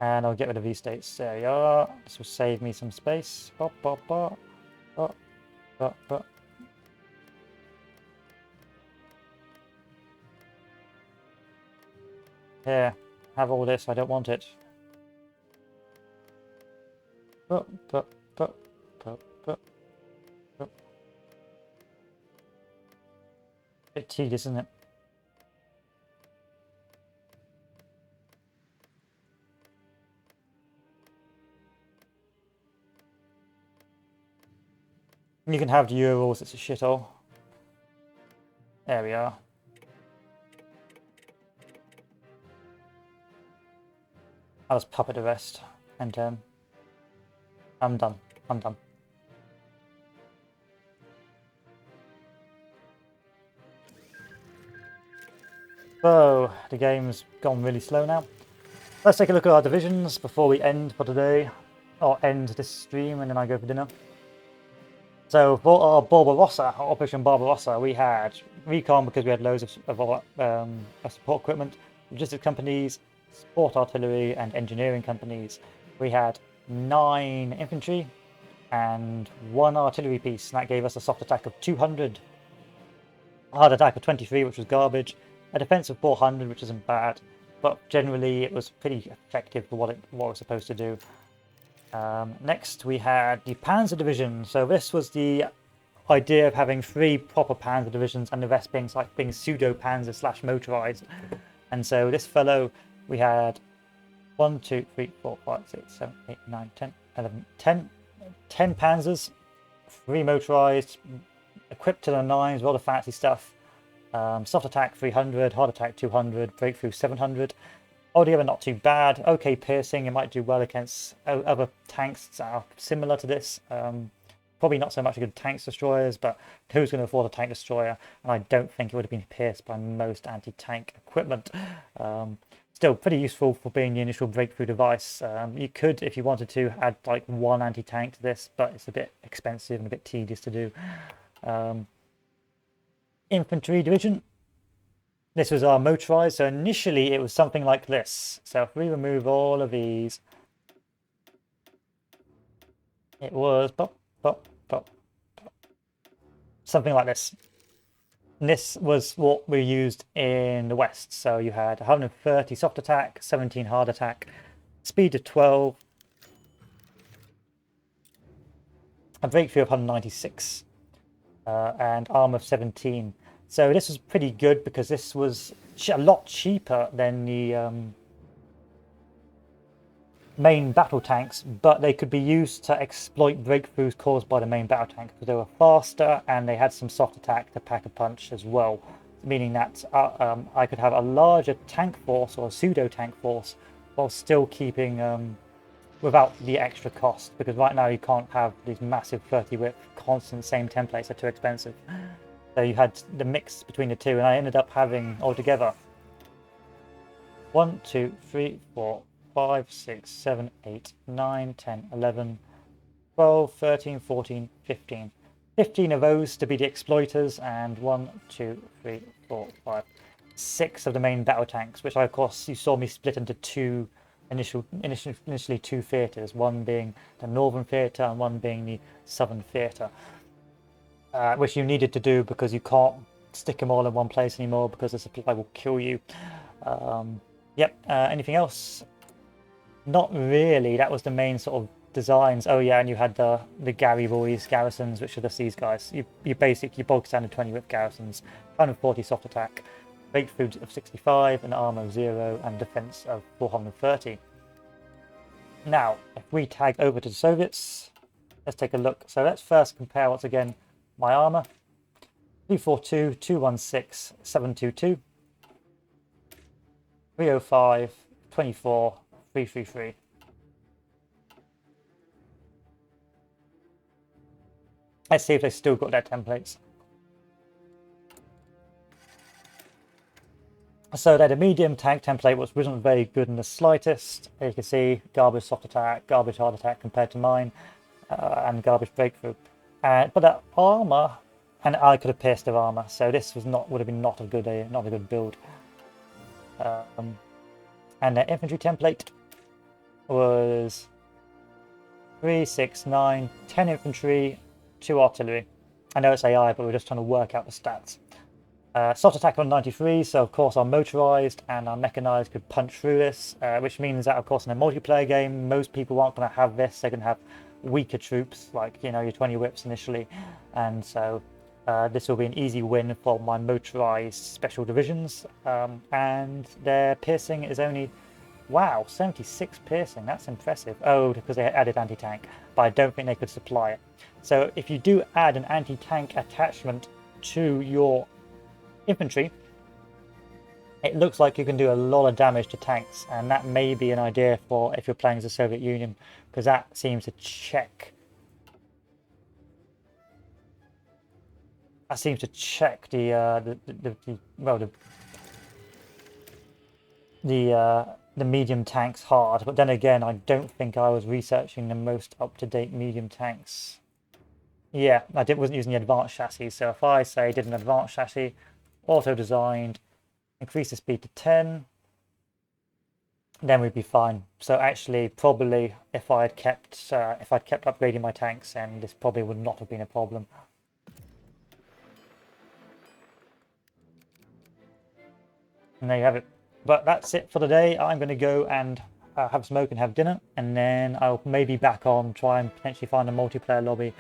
And I'll get rid of these states. There you are. This will save me some space. Bop, bop, bop. Bop, bop, bop. Here, have all this. I don't want it. Bop, bop, bop, bop, bop, bop. Bit tedious, isn't it? You can have the Urals, it's a shithole. There we are. I'll just puppet the rest. And I'm done. I'm done. So, the game's gone really slow now. Let's take a look at our divisions before we end for today. Or end this stream and then I go for dinner. So for our Barbarossa, our Operation Barbarossa, we had recon because we had loads of support equipment, logistics companies, support artillery and engineering companies. We had 9 infantry and 1 artillery piece, and that gave us a soft attack of 200, a hard attack of 23, which was garbage, a defense of 400, which isn't bad, but generally it was pretty effective for what it was supposed to do. Next we had the Panzer division. So this was the idea of having 3 proper Panzer divisions and the rest being pseudo Panzer / motorized. And so this fellow, we had 1, 2, 3, 4, 5, 6, 7, 8, 9, 10, 11, 10 Panzers, 3 motorized, equipped to the nines, all the fancy stuff. Soft attack 300, hard attack 200, breakthrough 700. Altogether not too bad. Okay piercing, it might do well against other tanks that are similar to this. Probably not so much against tanks destroyers, but who's going to afford a tank destroyer? And I don't think it would have been pierced by most anti-tank equipment. Still pretty useful for being the initial breakthrough device. You could, if you wanted to, add like 1 anti-tank to this, but it's a bit expensive and a bit tedious to do. Infantry division. This was our motorized, so initially it was something like this. So if we remove all of these, it was bop, bop, bop, bop. Something like this. And this was what we used in the West. So you had 130 soft attack, 17 hard attack, speed of 12, a breakthrough of 196, and armor of 17. So this was pretty good because this was a lot cheaper than the main battle tanks, but they could be used to exploit breakthroughs caused by the main battle tank because they were faster and they had some soft attack to pack a punch as well, meaning that I could have a larger tank force or a pseudo tank force while still keeping without the extra cost, because right now you can't have these massive 30 width constant same templates, they're too expensive. So you had the mix between the two, and I ended up having altogether 1, 2, 3, 4, 5, 6, 7, 8, 9, 10, 11, 12, 13, 14, 15. 15 of those to be the exploiters, and 1, 2, 3, 4, 5, 6 of the main battle tanks, which of course you saw me split into initially 2 theatres, one being the northern theatre and one being the southern theatre. Which you needed to do because you can't stick them all in one place anymore because the supply will kill you. Anything else? Not really. That was the main sort of designs. Oh yeah, and you had the Gary Boys garrisons, which are just these guys. You bog standard 20 width garrisons, 140 soft attack, breakthrough of 65, and armor of 0, and defense of 430. Now, if we tag over to the Soviets, let's take a look. So let's first compare once again my armor. 342, 216, 722, 305, 24, 333. Let's see if they still got their templates. So they had a medium tank template, which wasn't very good in the slightest. You can see garbage soft attack, garbage hard attack compared to mine, and garbage breakthrough. But the armor, and I could have pierced their armor, so this would have been not a good build. And their infantry template was 3, 6, 9, 10 infantry, 2 artillery. I know it's AI, but we're just trying to work out the stats. Soft attack on 93, so of course our motorized and our mechanized could punch through this, which means that of course in a multiplayer game, most people aren't going to have this. They're going to have weaker troops, like, you know, your 20 whips initially, and so this will be an easy win for my motorized special divisions, and their piercing is only, wow, 76 piercing. That's impressive. Oh, because they added anti-tank, but I don't think they could supply it. So if you do add an anti-tank attachment to your infantry, it looks like you can do a lot of damage to tanks, and that may be an idea for if you're playing as the Soviet Union, because that seems to check. That seems to check the medium tanks hard. But then again, I don't think I was researching the most up-to-date medium tanks. Yeah, wasn't using the advanced chassis. So if I say did an advanced chassis, auto-designed, increase the speed to 10, then we'd be fine. So actually, probably if I'd kept upgrading my tanks, then this probably would not have been a problem. And there you have it. But that's it for the day. I'm going to go and have a smoke and have dinner, and then I'll maybe back on, try and potentially find a multiplayer lobby,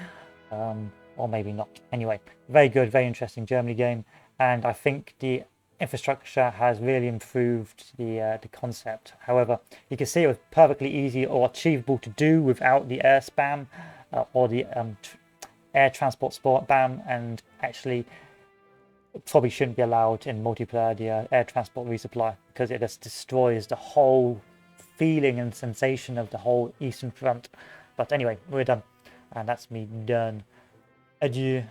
or maybe not. Anyway, very good, very interesting Germany game, and I think the infrastructure has really improved the concept. However, you can see it was perfectly easy or achievable to do without the air spam or the air transport spam, and actually it probably shouldn't be allowed in multiplayer, the air transport resupply, because it just destroys the whole feeling and sensation of the whole Eastern Front. But anyway, we're done, and that's me done. Adieu.